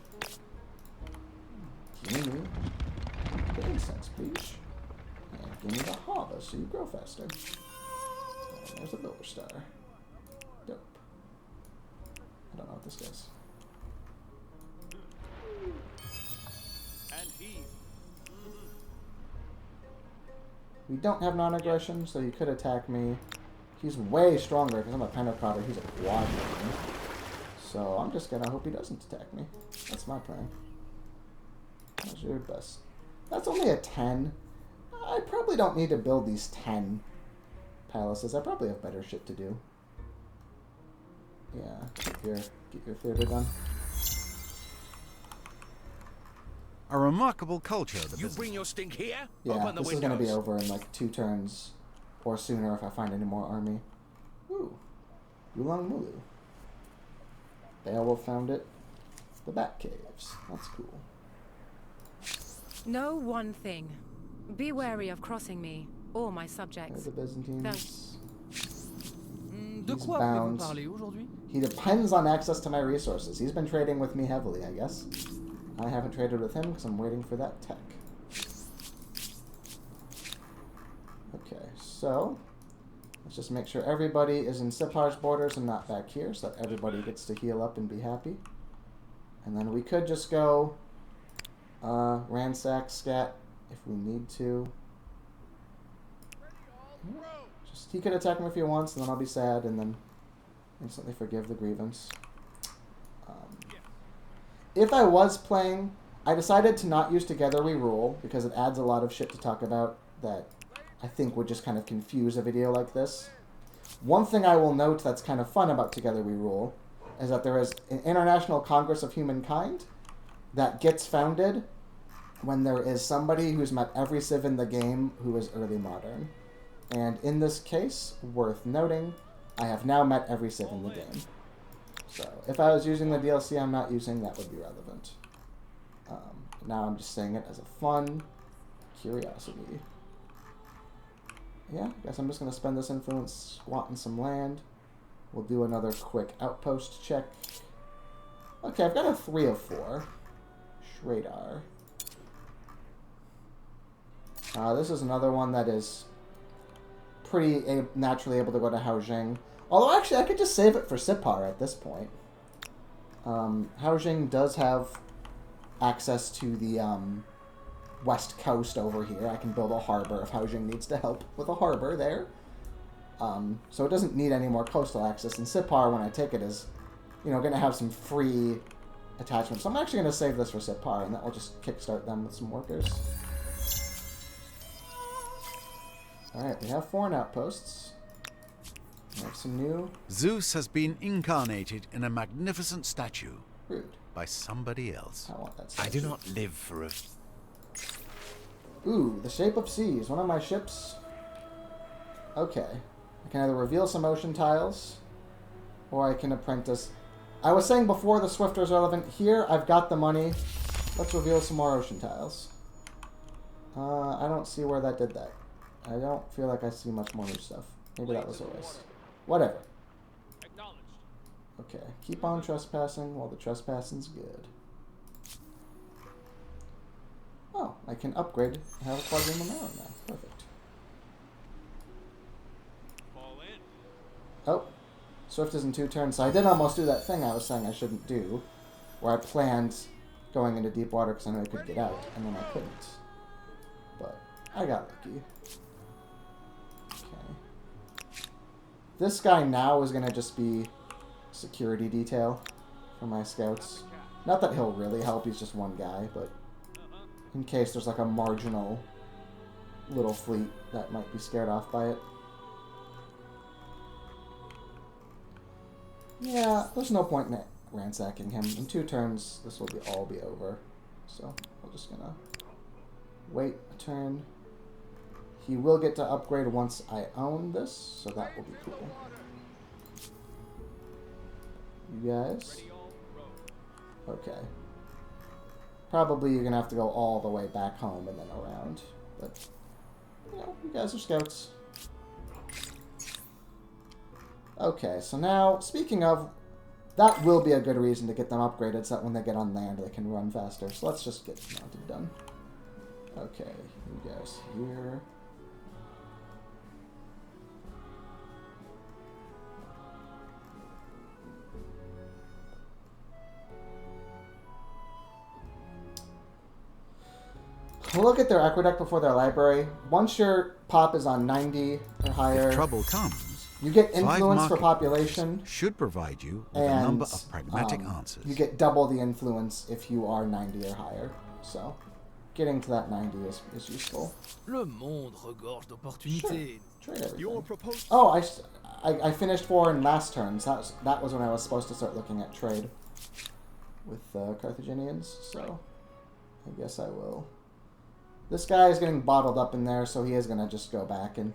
Give me the incense, please. And give me the hava so you grow faster. And there's a Builder Star. Dope. I don't know what this does. And he. We don't have non-aggression, so you could attack me. He's way stronger because I'm a Pentacrotter. He's a quad. So I'm just gonna hope he doesn't attack me. That's my plan. How's your best? That's only a 10. I probably don't need to build these 10 palaces. I probably have better shit to do. Yeah, get your theater done. A remarkable culture. You bring your stink here? Yeah, Open the this is gonna be over in like 2 turns or sooner if I find any more army. Ooh, Ulang Mulu. Beowulf found it. The Bat Caves. That's cool. Know one thing. Be wary of crossing me, or my subjects. The Byzantines. De quoi voulez-vous parler aujourd'hui? He depends on access to my resources. He's been trading with me heavily, I guess. I haven't traded with him because I'm waiting for that tech. Okay, so let's just make sure everybody is in Sipar's borders and not back here, so that everybody gets to heal up and be happy. And then we could just go ransack scat if we need to. Just he could attack me if he wants, and then I'll be sad, and then instantly forgive the grievance. If I was playing, I decided to not use Together We Rule because it adds a lot of shit to talk about that I think would just kind of confuse a video like this. One thing I will note that's kind of fun about Together We Rule is that there is an International Congress of Humankind that gets founded when there is somebody who's met every civ in the game who is early modern. And in this case, worth noting, I have now met every civ in the game. So if I was using the DLC I'm not using, that would be relevant. Now I'm just saying it as a fun curiosity. Yeah, I guess I'm just going to spend this influence squatting some land. We'll do another quick outpost check. Okay, I've got a 3 of 4. Shradar. This is another one that is pretty naturally able to go to Haojing. Although, actually, I could just save it for Sipar at this point. Haojing does have access to the west coast over here. I can build a harbor if Haojing needs to help with a harbor there. So it doesn't need any more coastal access. And Sipar, when I take it, is, you know, going to have some free attachments. So I'm actually going to save this for Sipar, and that will just kickstart them with some workers. Alright, we have foreign outposts. We have some new... Zeus has been incarnated in a magnificent statue. Rude. By somebody else. I want that statue. I do not live for a... Ooh, the Shape of Seas. One of my ships. Okay. I can either reveal some ocean tiles, or I can apprentice. I was saying before the Swifter is relevant. Here, I've got the money. Let's reveal some more ocean tiles. I don't see where that did that. I don't feel like I see much more new stuff. Maybe that was a waste. Whatever. Acknowledged. Okay. Keep on trespassing while the trespassing's good. Oh, I can upgrade. I have a quadroon of my own now. Perfect. Fall in. Oh. Swift is in 2 turns, so I did almost do that thing I was saying I shouldn't do, where I planned going into deep water because I knew I could get out, and then I couldn't. But I got lucky. Okay. This guy now is going to just be security detail for my scouts. Not that he'll really help, he's just one guy, but in case there's like a marginal little fleet that might be scared off by it. Yeah, there's no point in ransacking him. In 2 turns, this will all be over. So, I'm just gonna wait a turn. He will get to upgrade once I own this, so that will be cool. You guys? Okay. Probably you're gonna have to go all the way back home and then around. But, you know, you guys are scouts. Okay, so now, speaking of, that will be a good reason to get them upgraded so that when they get on land they can run faster. So let's just get mounted done. Okay, you guys here. We'll look at their aqueduct before their library. Once your pop is on 90 or higher, If trouble comes, you get influence for population. Should provide you with a number of pragmatic answers. You get double the influence if you are 90 or higher. So, getting to that 90 is useful. Le monde regorge d'opportunités. Sure. Trade everything. Your proposal. Oh, I finished 4 in last turns. That was when I was supposed to start looking at trade with Carthaginians. So, I guess I will. This guy is getting bottled up in there, so he is going to just go back and...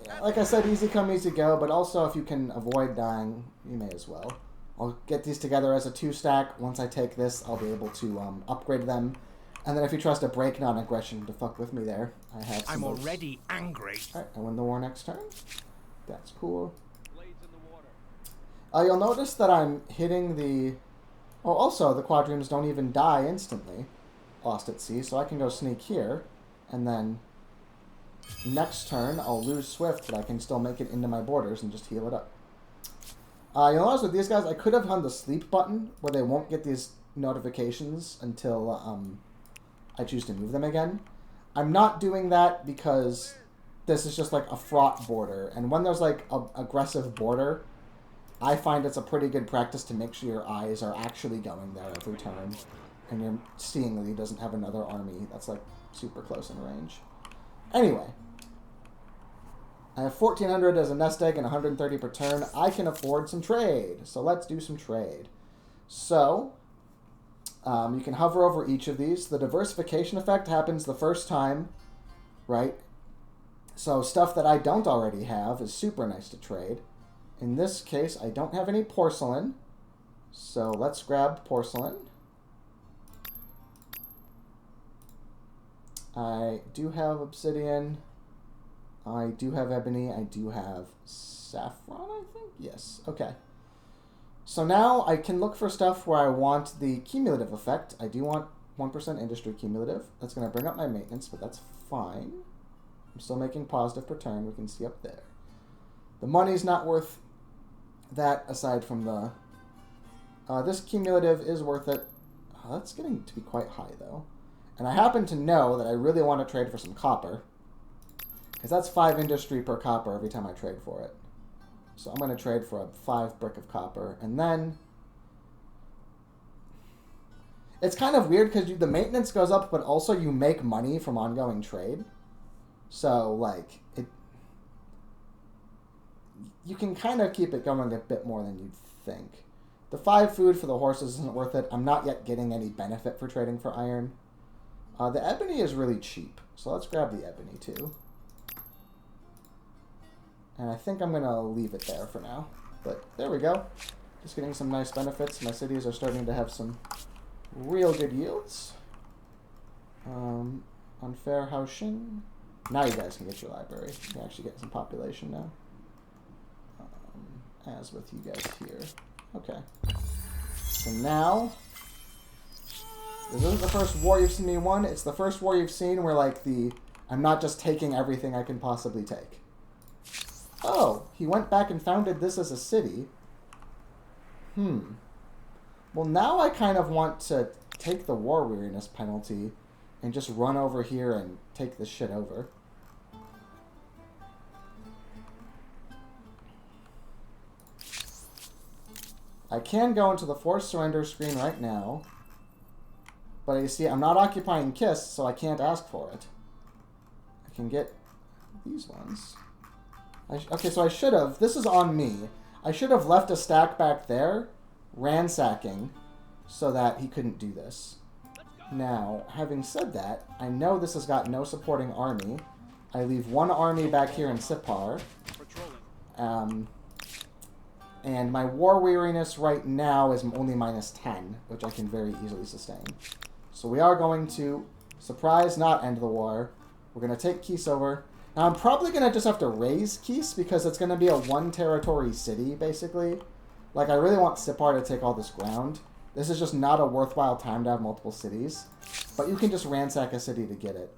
Yeah, like I said, easy come, easy go, but also if you can avoid dying, you may as well. I'll get these together as a 2-stack. Once I take this, I'll be able to upgrade them. And then if you trust a break non-aggression to fuck with me there, I have some I'm already angry. Alright, I win the war next turn. That's cool. Blades in the water. You'll notice that I'm hitting the... Oh, also, the quadroons don't even die instantly. Lost at sea, so I can go sneak here, and then next turn I'll lose Swift, but I can still make it into my borders and just heal it up. You'll notice with these guys, I could have done the sleep button, where they won't get these notifications until I choose to move them again. I'm not doing that because this is just like a fraught border. And when there's like a aggressive border, I find it's a pretty good practice to make sure your eyes are actually going there every turn. And you're seeing that he doesn't have another army that's like super close in range. Anyway. I have 1,400 as a nest egg and 130 per turn. I can afford some trade. So let's do some trade. So, you can hover over each of these. The diversification effect happens the first time, right? So stuff that I don't already have is super nice to trade. In this case, I don't have any porcelain. So let's grab porcelain. I do have obsidian. I do have ebony. I do have saffron, I think? Yes. Okay. So now I can look for stuff where I want the cumulative effect. I do want 1% industry cumulative. That's going to bring up my maintenance, but that's fine. I'm still making positive per turn. We can see up there. The money's not worth that aside from the... this cumulative is worth it. That's getting to be quite high, though. And I happen to know that I really want to trade for some copper. Because that's 5 industry per copper every time I trade for it. So I'm going to trade for a 5 brick of copper. And then... It's kind of weird because the maintenance goes up, but also you make money from ongoing trade. So, like, you can kind of keep it going a bit more than you'd think. The 5 food for the horses isn't worth it. I'm not yet getting any benefit for trading for iron. The ebony is really cheap. So let's grab the ebony, too. And I think I'm going to leave it there for now. But there we go. Just getting some nice benefits. My cities are starting to have some real good yields. Unfair housing. Now you guys can get your library. You can actually get some population now. As with you guys here. Okay. So now... This isn't the first war you've seen me won. It's the first war you've seen where, like, I'm not just taking everything I can possibly take. Oh, he went back and founded this as a city. Well, now I kind of want to take the war weariness penalty and just run over here and take this shit over. I can go into the forced surrender screen right now. But you see, I'm not occupying Kiss, so I can't ask for it. I can get these ones. Okay, so I should have... This is on me. I should have left a stack back there, ransacking, so that he couldn't do this. Now, having said that, I know this has got no supporting army. I leave one army back here in Sipar. And my war weariness right now is only -10, which I can very easily sustain. So we are going to, surprise, not end the war. We're going to take Keese over. Now I'm probably going to just have to raise Keese because it's going to be a one-territory city, basically. Like, I really want Sipar to take all this ground. This is just not a worthwhile time to have multiple cities. But you can just ransack a city to get it.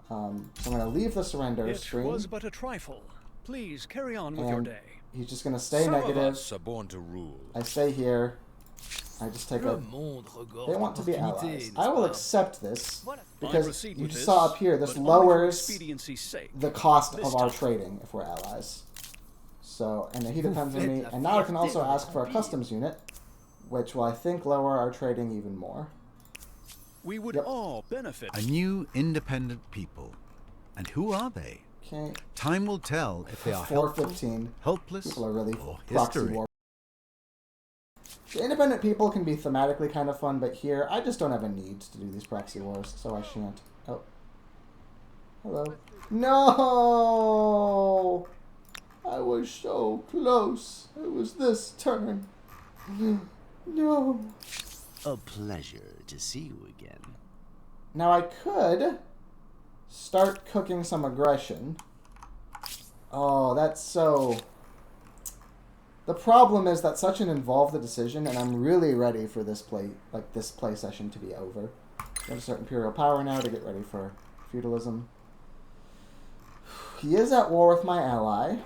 So I'm going to leave the surrender screen. It was but a trifle. Please carry on with your day. He's just going to stay negative. Some of us are born to rule. I stay here. I just take a... They want to be allies. I will accept this because you just saw up here, this lowers the cost of our trading if we're allies. So, and he depends on me. And now I can also ask for a customs unit, which will, I think, lower our trading even more. We would all benefit. A new independent people. And who are they? Okay. Time will tell if they are helpful, helpless, people are really or proxy history. war. The independent people can be thematically kind of fun, but here, I just don't have a need to do these proxy wars, so I shan't. Oh. Hello. No! I was so close. It was this turn. No. A pleasure to see you again. Now I could start cooking some aggression. Oh, that's so... The problem is that such an involved decision, and I'm really ready for this play session to be over. I'm going to start Imperial Power now to get ready for feudalism. He is at war with my ally.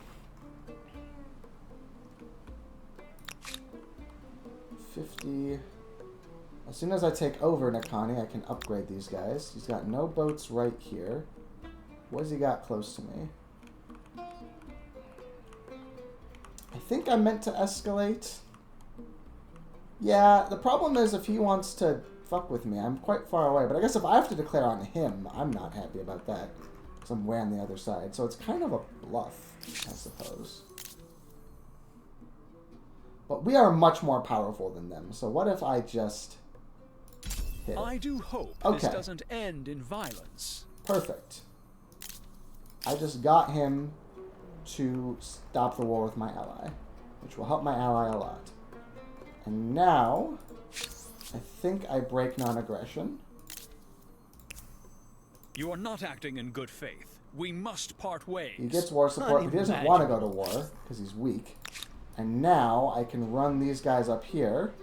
50. As soon as I take over Nakani, I can upgrade these guys. He's got no boats right here. What has he got close to me? I think I meant to escalate. Yeah, the problem is if he wants to fuck with me, I'm quite far away. But I guess if I have to declare on him, I'm not happy about that. Because I'm way on the other side. So it's kind of a bluff, I suppose. But we are much more powerful than them. So what if I just hit it? I do hope this doesn't end in violence. Perfect. I just got him to stop the war with my ally, which will help my ally a lot. And now, I think I break non-aggression. You are not acting in good faith. We must part ways. He gets war support, but he doesn't want to go to war because he's weak. And now I can run these guys up here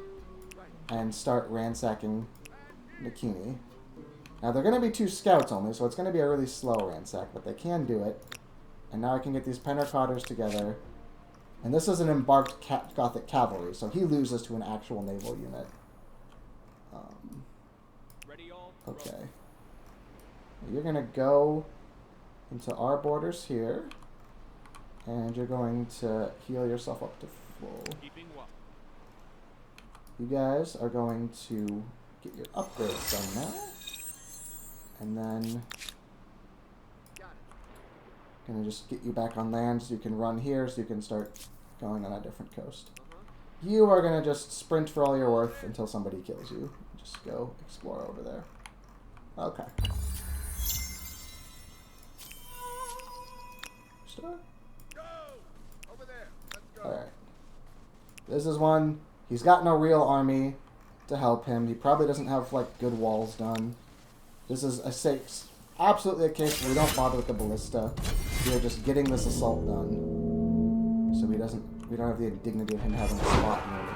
and start ransacking Nakini. Now they're going to be 2 scouts only, so it's going to be a really slow ransack, but they can do it. And now I can get these Pennercotters together. And this is an embarked Gothic cavalry, so he loses to an actual naval unit. Okay. You're going to go into our borders here. And you're going to heal yourself up to full. You guys are going to get your upgrades done now. And then gonna just get you back on land so you can run here, so you can start going on a different coast. You are gonna just sprint for all you're worth until somebody kills you. Just go explore over there. Okay. Start. Alright. This is one. He's got no real army to help him. He probably doesn't have, like, good walls done. This is absolutely a case where we don't bother with the ballista. We are just getting this assault done. So we don't have the indignity of him having a spot near me.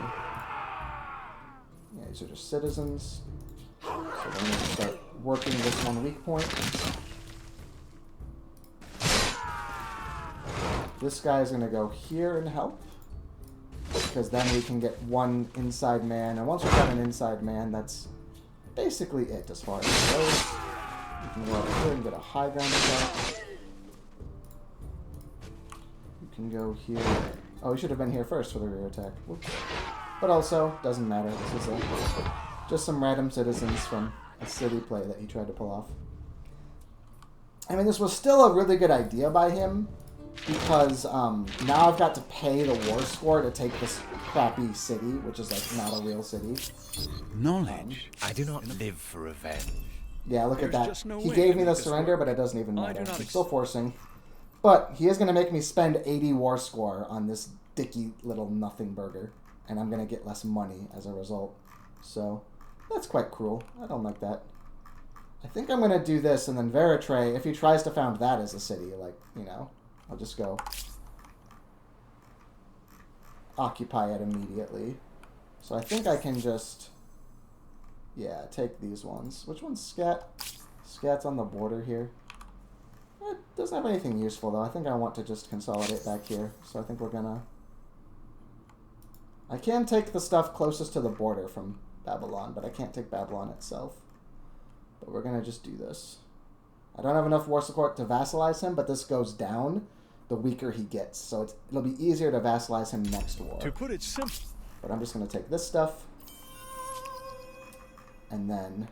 Yeah, these are just citizens. So we're going to start working this one weak point. This guy is going to go here and help. Because then we can get one inside man. And once we've got an inside man, that's basically it as far as it goes. You can go over here and get a high ground attack. You can go here. Oh, we should have been here first for the rear attack. Whoops. But also, doesn't matter. This is just some random citizens from a city play that he tried to pull off. I mean, this was still a really good idea by him. Because now I've got to pay the war score to take this crappy city, which is like not a real city. Knowledge. I do not live for revenge. Yeah, look at that. He gave me the surrender, but it doesn't even matter. I'm still forcing. But he is going to make me spend 80 war score on this dicky little nothing burger. And I'm going to get less money as a result. So, that's quite cruel. I don't like that. I think I'm going to do this, and then Veritray, if he tries to found that as a city, like, you know... I'll just go occupy it immediately. So I think I can just, yeah, take these ones. Which one's Scat? Scat's on the border here. It doesn't have anything useful, though. I think I want to just consolidate back here. So I think we're gonna... I can take the stuff closest to the border from Babylon, but I can't take Babylon itself. But we're gonna just do this. I don't have enough war support to vassalize him, but this goes down the weaker he gets. So it'll be easier to vassalize him next war. To put it simply. But I'm just going to take this stuff. And then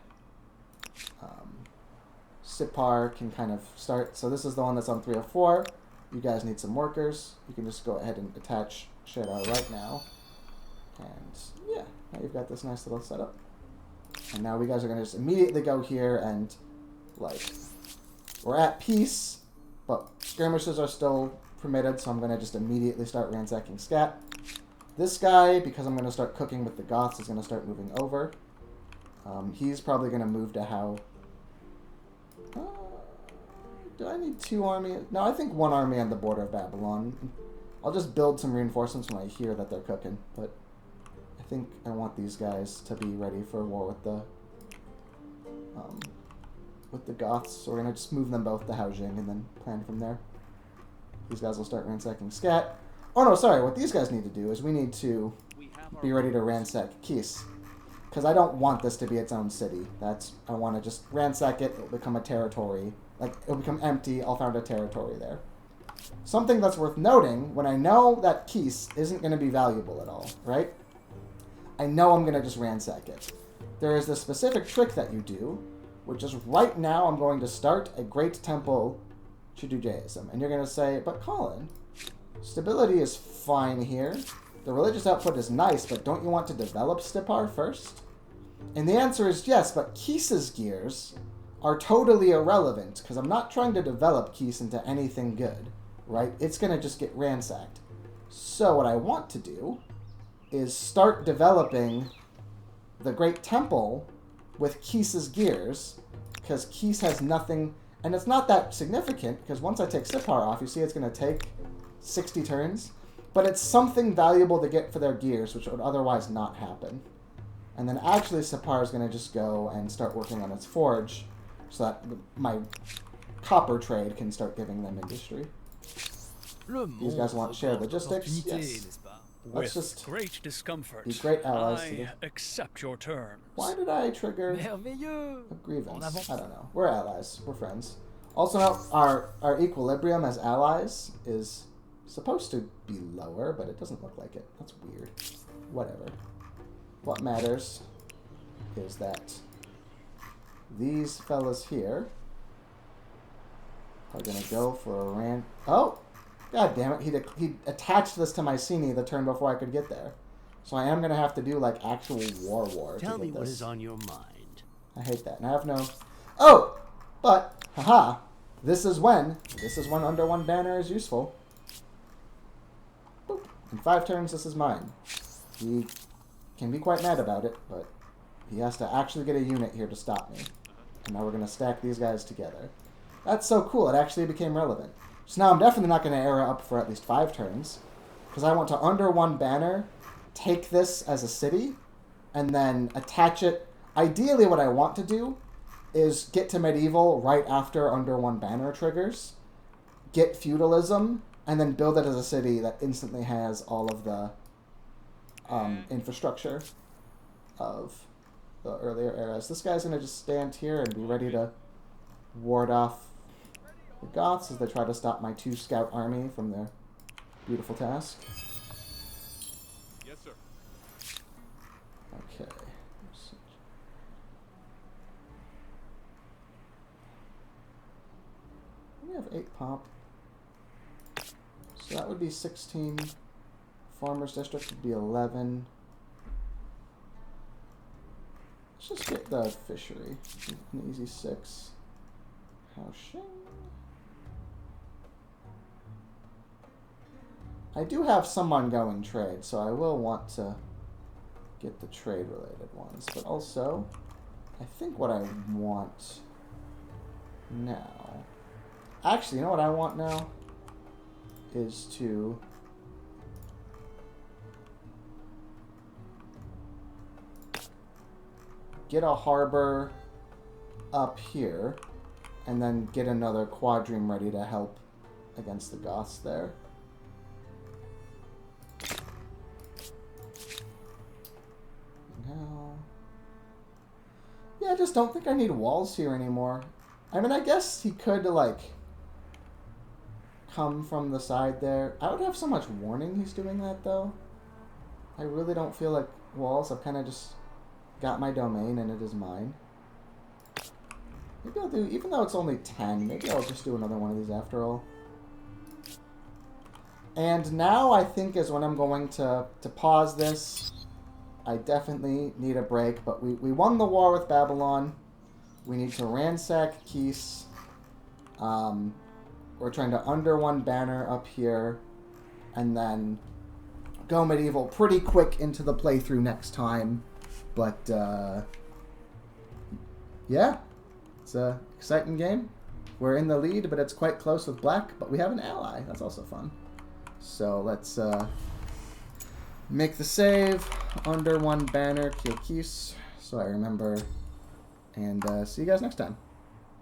Sipar can kind of start. So this is the one that's on 304. You guys need some workers. You can just go ahead and attach Shera right now. And yeah, now you've got this nice little setup. And now we guys are going to just immediately go here and like... We're at peace, but skirmishes are still permitted, so I'm going to just immediately start ransacking Scat. This guy, because I'm going to start cooking with the Goths, is going to start moving over. He's probably going to move to how... do I need 2 armies? No, I think 1 army on the border of Babylon. I'll just build some reinforcements when I hear that they're cooking, but I think I want these guys to be ready for war with the Goths, so we're going to just move them both to Haojing and then plan from there. These guys will start ransacking Scat. Oh no, sorry, what these guys need to do is we need to be ready to ransack Kis. Because I don't want this to be its own city. I want to just ransack it. It'll become a territory. Like, it'll become empty. I'll found a territory there. Something that's worth noting, when I know that Keys isn't going to be valuable at all, right? I know I'm going to just ransack it. There is this specific trick that you do, which is right now I'm going to start a great temple to Judaism. And you're going to say, but Colin, stability is fine here. The religious output is nice, but don't you want to develop Stipar first? And the answer is yes, but Keys's gears are totally irrelevant, because I'm not trying to develop Keys into anything good, right? It's going to just get ransacked. So what I want to do is start developing the Great Temple with Keys's gears, because Keys has nothing, and it's not that significant, because once I take Stipar off, you see it's going to take 60 turns. But it's something valuable to get for their gears, which would otherwise not happen. And then actually Stipar is going to just go and start working on its forge so that my copper trade can start giving them industry. These guys want shared logistics? Yes. Let's just great discomfort, be great allies to I accept your terms. Why did I trigger a grievance? I don't know. We're allies. We're friends. Also, now, our equilibrium as allies is supposed to be lower, but it doesn't look like it. That's weird. Whatever. What matters is that these fellas here are going to go for a ran... Oh! God damn it. He attached this to my Mycenae the turn before I could get there. So I am going to have to do, like, actual war Tell to me get what this. is on your mind. I hate that. And I have no... Oh! But, haha, this is when Under One Banner is useful. Boop. In 5 turns, this is mine. He can be quite mad about it, but he has to actually get a unit here to stop me. And now we're going to stack these guys together. That's so cool. It actually became relevant. So now I'm definitely not going to era up for at least 5 turns, because I want to Under One Banner, take this as a city, and then attach it. Ideally, what I want to do is get to medieval right after Under One Banner triggers, get feudalism, and then build it as a city that instantly has all of the infrastructure of the earlier eras. This guy's going to just stand here and be ready to ward off the Goths as they try to stop my 2 scout army from their beautiful task. Yes, sir. Okay. We have 8 pop. So that would be 16. Farmers District would be 11. Let's just get the fishery. An easy 6. Housing. I do have some ongoing trade, so I will want to get the trade-related ones. But also, I think what I want now... Actually, you know what I want now? Is to... get a harbor up here, and then get another quadrime ready to help against the Goths there. Now... Yeah, I just don't think I need walls here anymore. I mean, I guess he could, like, come from the side there. I would have so much warning he's doing that, though. I really don't feel like walls. I've kind of just got my domain, and it is mine. Maybe I'll do, even though it's only 10, maybe I'll just do another one of these after all. And now I think is when I'm going to pause this. I definitely need a break, but we won the war with Babylon. We need to ransack Keys. We're trying to Under One Banner up here, and then go medieval pretty quick into the playthrough next time. But, yeah, it's an exciting game. We're in the lead, but it's quite close with black, but we have an ally. That's also fun. So let's make the save, Under One Banner, kill Keys, so I remember, and see you guys next time.